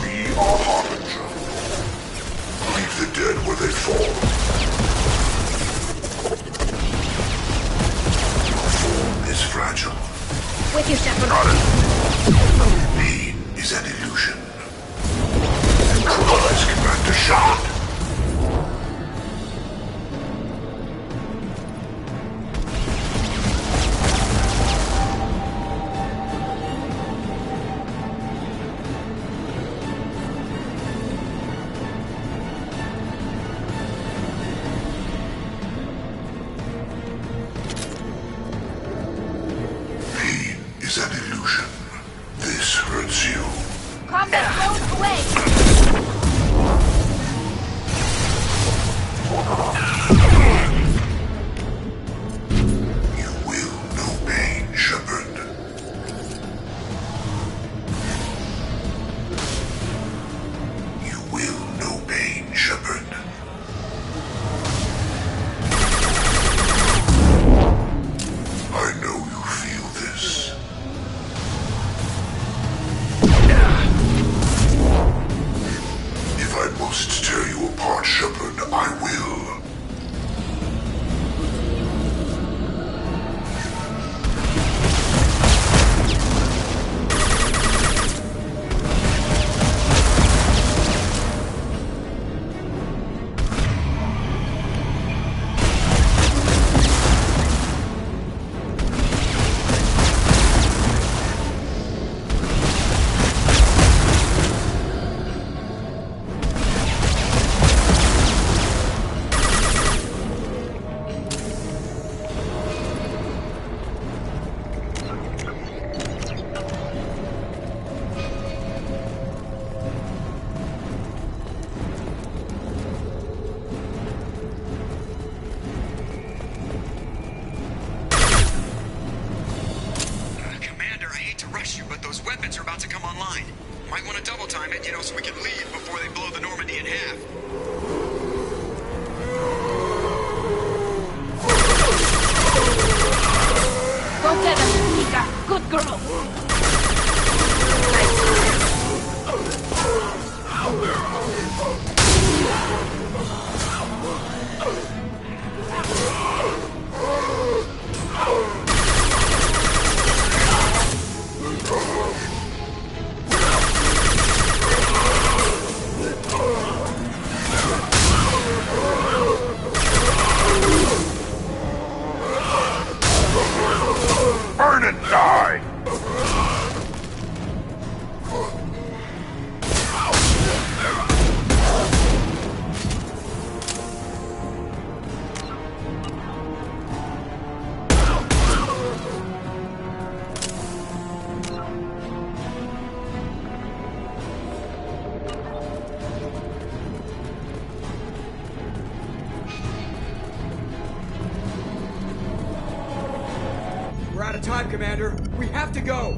D: We are Harbinger. Leave the dead where they fall. Is fragile.
E: With you, Shepard.
D: Got it. Pain is an illusion. Neutralize Commander Shepard. Pain is an illusion.
O: Might want to double time it, so we can leave before they blow the Normandy in half.
G: Go get him, Mika. Good girl.
D: Burn and die!
O: We're out of time, Commander. We have to go.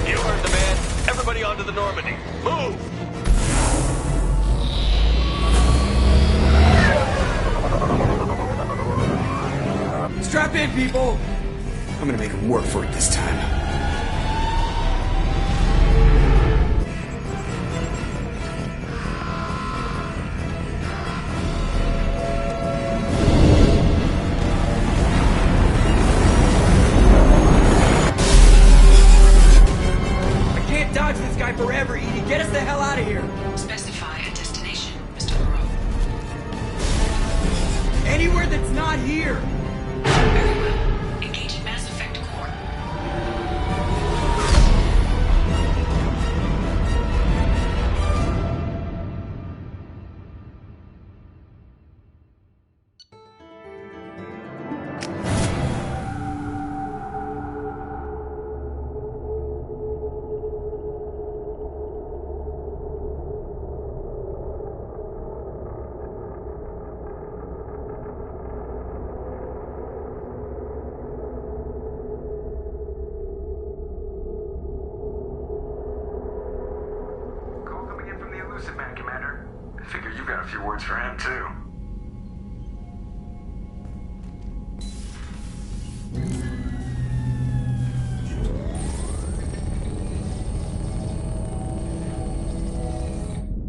F: You heard the man. Everybody onto the Normandy. Move!
O: Strap in, people! I'm gonna make them work for it this time. I can't dodge this guy forever, Edie. Get us the hell out of here!
I: Specify a destination, Mr. Moreau.
O: Anywhere that's not here!
I: Very well. Engage Mass Effect Core.
H: Call coming in from the Elusive Man, Commander. I figure you got a few words for him, too.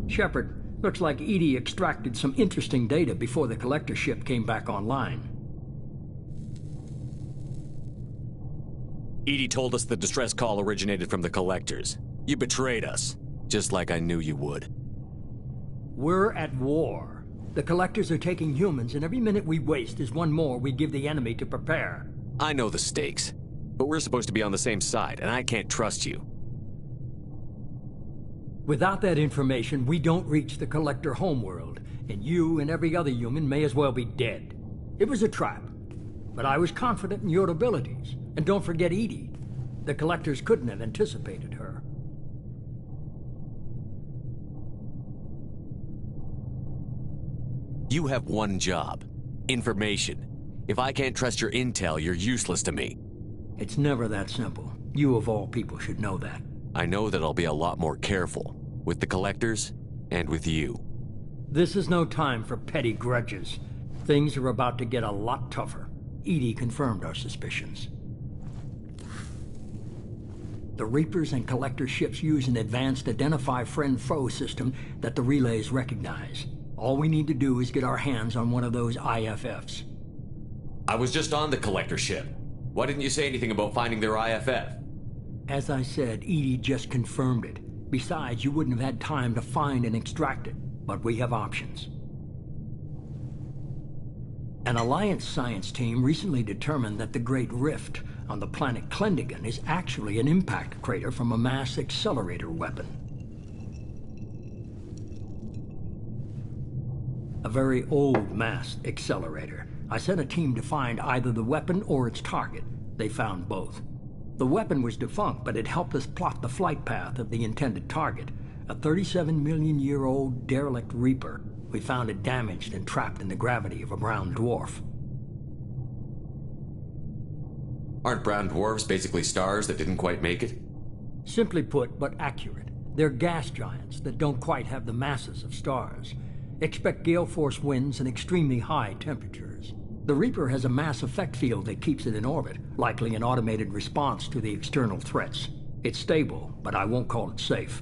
T: Shepard, looks like EDI extracted some interesting data before the collector ship came back online.
R: EDI told us the distress call originated from the collectors. You betrayed us, just like I knew you would.
T: We're at war. The collectors are taking humans, and every minute we waste is one more we give the enemy to prepare.
R: I know the stakes, but we're supposed to be on the same side, and I can't trust you.
T: Without that information, we don't reach the collector homeworld, and you and every other human may as well be dead. It was a trap, but I was confident in your abilities. And don't forget EDI. The collectors couldn't have anticipated her.
R: You have one job. Information. If I can't trust your intel, you're useless to me.
T: It's never that simple. You of all people should know that.
R: I know that I'll be a lot more careful. With the collectors, and with you.
T: This is no time for petty grudges. Things are about to get a lot tougher. EDI confirmed our suspicions. The Reapers and Collector ships use an advanced Identify Friend-Foe system that the relays recognize. All we need to do is get our hands on one of those IFFs.
R: I was just on the Collector ship. Why didn't you say anything about finding their IFF?
T: As I said, EDI just confirmed it. Besides, you wouldn't have had time to find and extract it. But we have options. An Alliance science team recently determined that the Great Rift on the planet Klendigan is actually an impact crater from a mass accelerator weapon. A very old mass accelerator. I sent a team to find either the weapon or its target. They found both. The weapon was defunct, but it helped us plot the flight path of the intended target, a 37-million-year-old derelict Reaper. We found it damaged and trapped in the gravity of a brown dwarf.
R: Aren't brown dwarfs basically stars that didn't quite make it?
T: Simply put, but accurate. They're gas giants that don't quite have the masses of stars. Expect gale force winds and extremely high temperatures. The Reaper has a mass effect field that keeps it in orbit, likely an automated response to the external threats. It's stable, but I won't call it safe.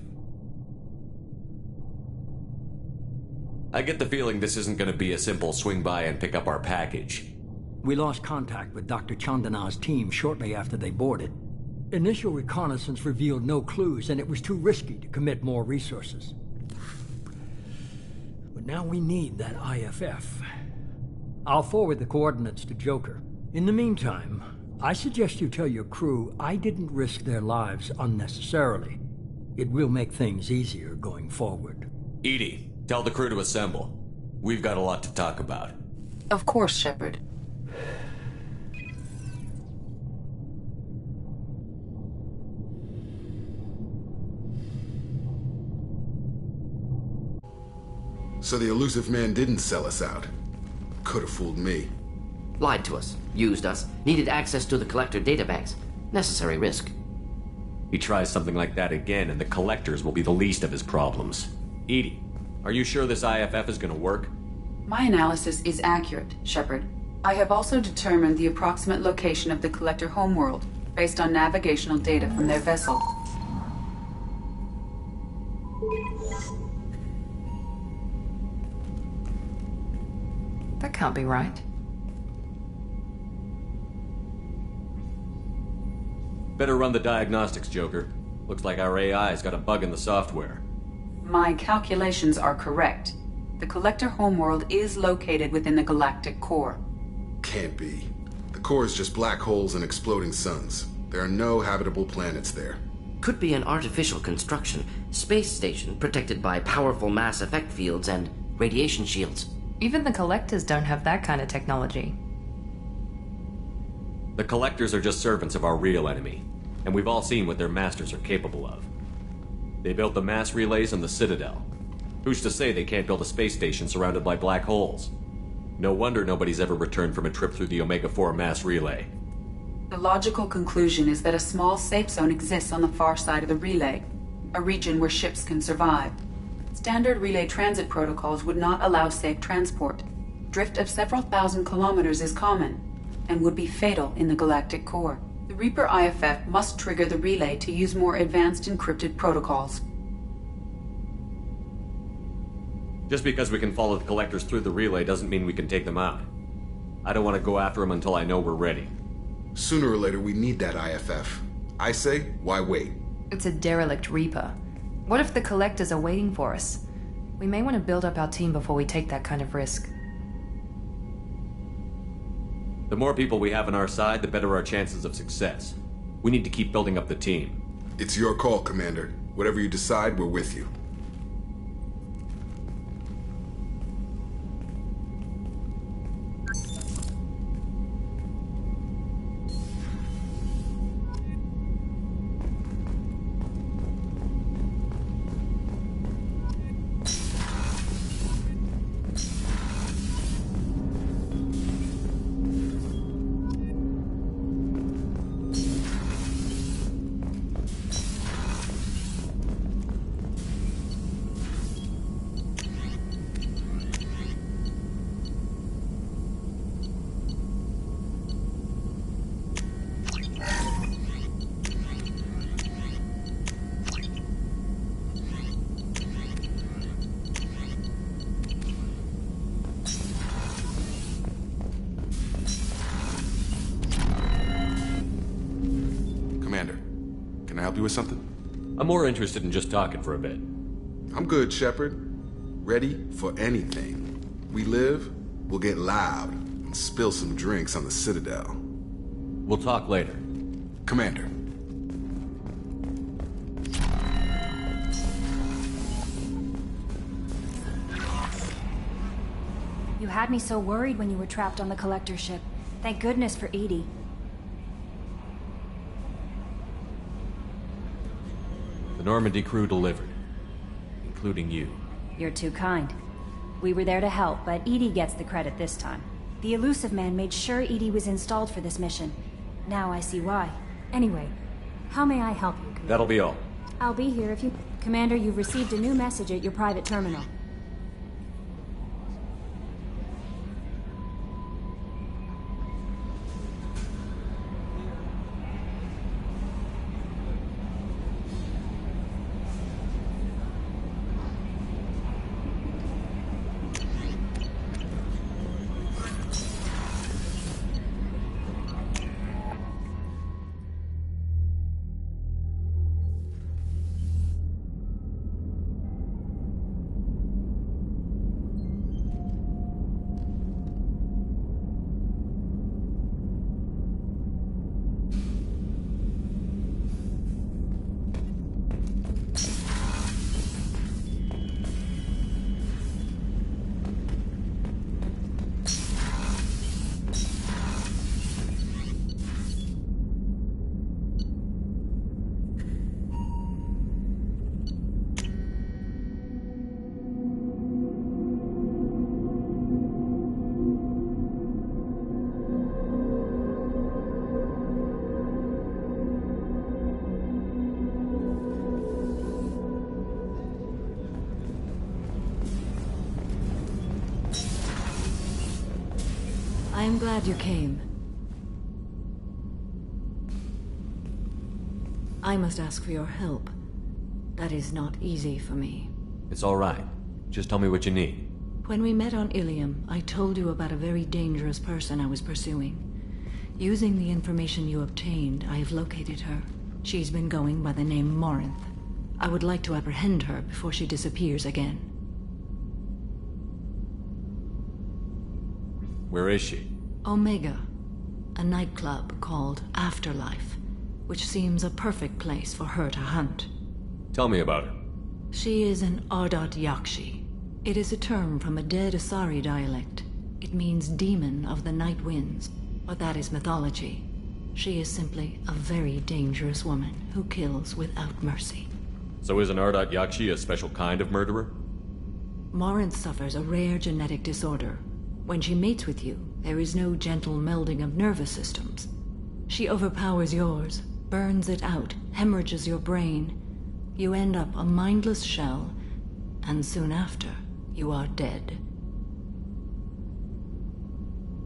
R: I get the feeling this isn't going to be a simple swing by and pick up our package.
T: We lost contact with Dr. Chandana's team shortly after they boarded. Initial reconnaissance revealed no clues, and it was too risky to commit more resources. But now we need that IFF. I'll forward the coordinates to Joker. In the meantime, I suggest you tell your crew I didn't risk their lives unnecessarily. It will make things easier going forward.
R: Edie, tell the crew to assemble. We've got a lot to talk about.
K: Of course, Shepard.
S: So the elusive man didn't sell us out. Could have fooled me.
A: Lied to us, used us, needed access to the Collector databanks. Necessary risk.
R: He tries something like that again, and the Collectors will be the least of his problems. Edie, are you sure this IFF is going to work?
K: My analysis is accurate, Shepard. I have also determined the approximate location of the Collector homeworld, based on navigational data from their vessel.
M: That can't be right.
R: Better run the diagnostics, Joker. Looks like our AI's got a bug in the software.
K: My calculations are correct. The Collector homeworld is located within the galactic core.
S: Can't be. The core is just black holes and exploding suns. There are no habitable planets there.
A: Could be an artificial construction, space station protected by powerful mass effect fields and radiation shields.
M: Even the Collectors don't have that kind of technology.
R: The Collectors are just servants of our real enemy, and we've all seen what their masters are capable of. They built the mass relays on the Citadel. Who's to say they can't build a space station surrounded by black holes? No wonder nobody's ever returned from a trip through the Omega-4 mass relay.
K: The logical conclusion is that a small safe zone exists on the far side of the relay, a region where ships can survive. Standard relay transit protocols would not allow safe transport. Drift of several thousand kilometers is common, and would be fatal in the galactic core. The Reaper IFF must trigger the relay to use more advanced encrypted protocols.
R: Just because we can follow the Collectors through the relay doesn't mean we can take them out. I don't want to go after them until I know we're ready.
S: Sooner or later, we need that IFF. I say, why wait?
M: It's a derelict Reaper. What if the Collectors are waiting for us? We may want to build up our team before we take that kind of risk.
R: The more people we have on our side, the better our chances of success. We need to keep building up the team.
S: It's your call, Commander. Whatever you decide, we're with you. Can I help you with something?
R: I'm more interested in just talking for a bit.
S: I'm good, Shepard. Ready for anything. We live, we'll get loud, and spill some drinks on the Citadel.
R: We'll talk later.
S: Commander.
C: You had me so worried when you were trapped on the Collector ship. Thank goodness for Edie.
R: The Normandy crew delivered, including you.
C: You're too kind. We were there to help, but Edie gets the credit this time. The Elusive Man made sure Edie was installed for this mission. Now I see why. Anyway, How may I help you?
R: That'll be all.
C: I'll be here if you... Commander, you've received a new message at your private terminal.
L: I am glad you came. I must ask for your help. That is not easy for me.
R: It's all right. Just tell me what you need.
L: When we met on Ilium, I told you about a very dangerous person I was pursuing. Using the information you obtained, I have located her. She's been going by the name Morinth. I would like to apprehend her before she disappears again.
R: Where is she?
L: Omega, a nightclub called Afterlife, which seems a perfect place for her to hunt.
R: Tell me about her.
L: She is an Ardot Yakshi. It is a term from a dead Asari dialect. It means demon of the night winds, but that is mythology. She is simply a very dangerous woman who kills without mercy.
R: So is an Ardot Yakshi a special kind of murderer?
L: Morinth suffers a rare genetic disorder. When she mates with you, there is no gentle melding of nervous systems. She overpowers yours, burns it out, hemorrhages your brain. You end up a mindless shell, and soon after, you are dead.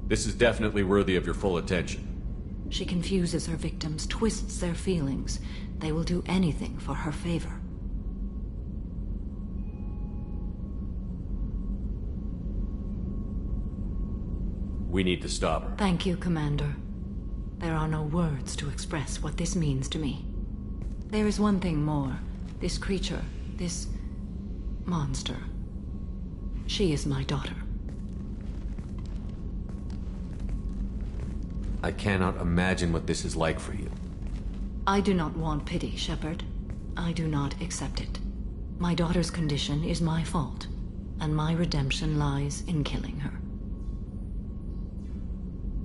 R: This is definitely worthy of your full attention.
L: She confuses her victims, twists their feelings. They will do anything for her favor.
R: We need to stop her.
L: Thank you, Commander. There are no words to express what this means to me. There is one thing more. This creature, this monster. She is my daughter.
R: I cannot imagine what this is like for you.
L: I do not want pity, Shepard. I do not accept it. My daughter's condition is my fault, and my redemption lies in killing her.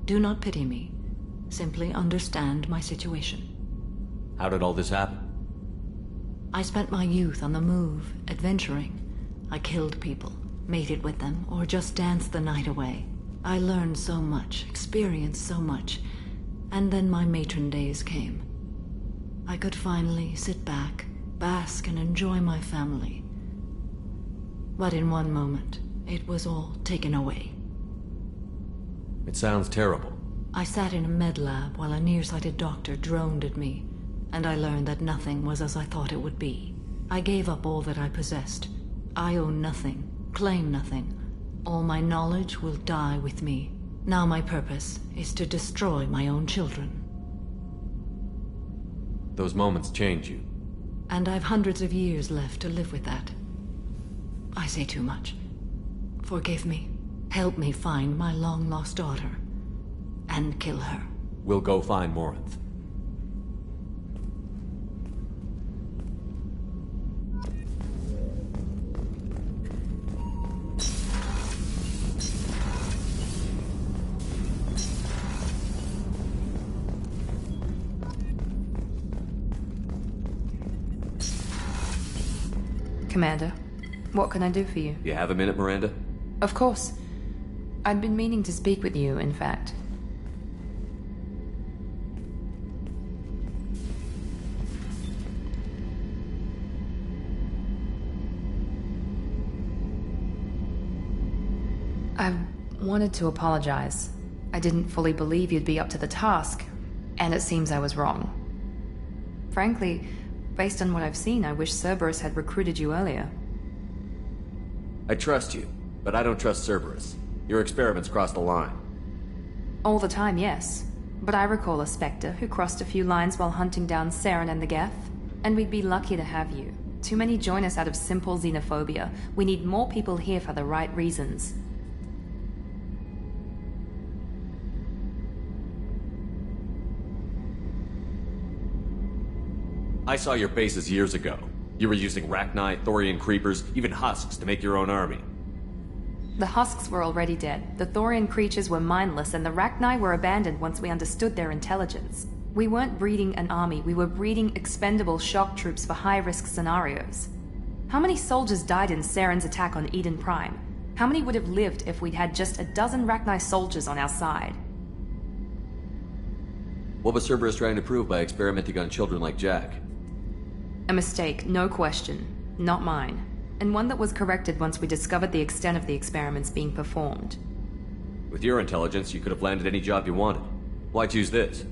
L: Do not pity me. Simply understand my situation.
R: How did all this happen?
L: I spent my youth on the move, adventuring. I killed people, mated with them, or just danced the night away. I learned so much, experienced so much, and then my matron days came. I could finally sit back, bask and enjoy my family. But in one moment, it was all taken away.
R: It sounds terrible.
L: I sat in a med lab while a nearsighted doctor droned at me, and I learned that nothing was as I thought it would be. I gave up all that I possessed. I own nothing, claim nothing. All my knowledge will die with me. Now my purpose is to destroy my own children.
R: Those moments change you.
L: And I've hundreds of years left to live with that. I say too much. Forgive me. Help me find my long-lost daughter. And kill her.
R: We'll go find Morinth.
P: Commander, what can I do for you?
R: You have a minute, Miranda?
P: Of course. I'd been meaning to speak with you, in fact. I wanted to apologize. I didn't fully believe you'd be up to the task, and it seems I was wrong. Frankly, based on what I've seen, I wish Cerberus had recruited you earlier.
R: I trust you, but I don't trust Cerberus. Your experiments crossed the line.
P: All the time, yes. But I recall a Spectre who crossed a few lines while hunting down Saren and the Geth, and we'd be lucky to have you. Too many join us out of simple xenophobia. We need more people here for the right reasons.
R: I saw your bases years ago. You were using Rachni, Thorian creepers, even husks to make your own army.
P: The husks were already dead. The Thorian creatures were mindless, and the Rachni were abandoned once we understood their intelligence. We weren't breeding an army, we were breeding expendable shock troops for high-risk scenarios. How many soldiers died in Saren's attack on Eden Prime? How many would have lived if we'd had just a dozen Rachni soldiers on our side?
R: What was Cerberus trying to prove by experimenting on children like Jack?
P: A mistake, no question. Not mine. And one that was corrected once we discovered the extent of the experiments being performed.
R: With your intelligence, you could have landed any job you wanted. Why choose this?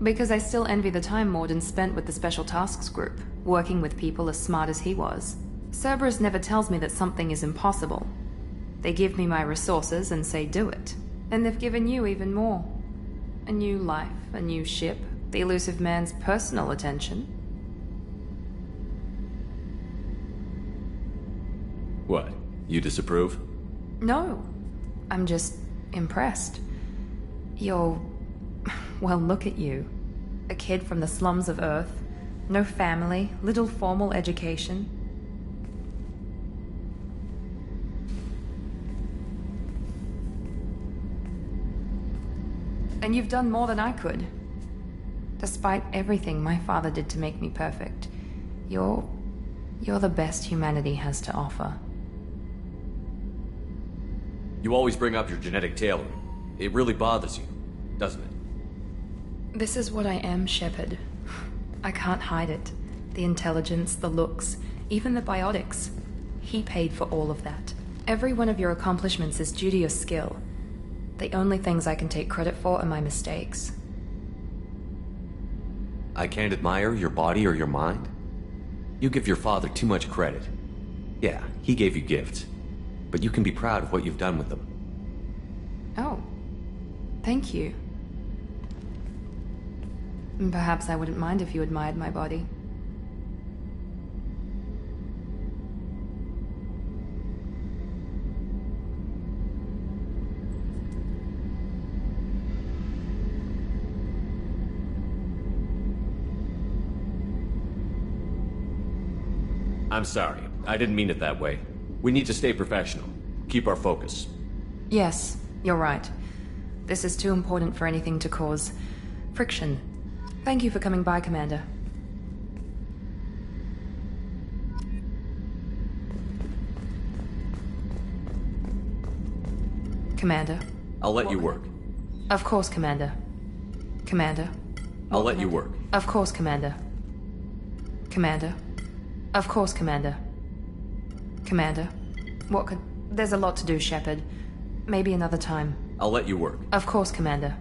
P: Because I still envy the time Morden spent with the Special Tasks Group, working with people as smart as he was. Cerberus never tells me that something is impossible. They give me my resources and say do it. And they've given you even more. A new life, a new ship, the elusive man's personal attention.
R: What? You disapprove?
P: No. I'm just impressed. You're... well, look at you. A kid from the slums of Earth. No family, little formal education. And you've done more than I could. Despite everything my father did to make me perfect, you're the best humanity has to offer.
R: You always bring up your genetic tailoring. It really bothers you, doesn't it?
P: This is what I am, Shepard. I can't hide it. The intelligence, the looks, even the biotics. He paid for all of that. Every one of your accomplishments is due to your skill. The only things I can take credit for are my mistakes.
R: I can't admire your body or your mind? You give your father too much credit. Yeah, he gave you gifts. But you can be proud of what you've done with them.
P: Oh. Thank you. Perhaps I wouldn't mind if you admired my body.
R: I'm sorry. I didn't mean it that way. We need to stay professional. Keep our focus.
P: Yes, you're right. This is too important for anything to cause friction. Thank you for coming by, Commander. Commander.
R: I'll let you work.
P: Of course, Commander. Commander.
R: I'll let you work.
P: Of course, Commander. Commander. Of course, Commander. Commander. What could... There's a lot to do, Shepard. Maybe another time.
R: I'll let you work.
P: Of course, Commander.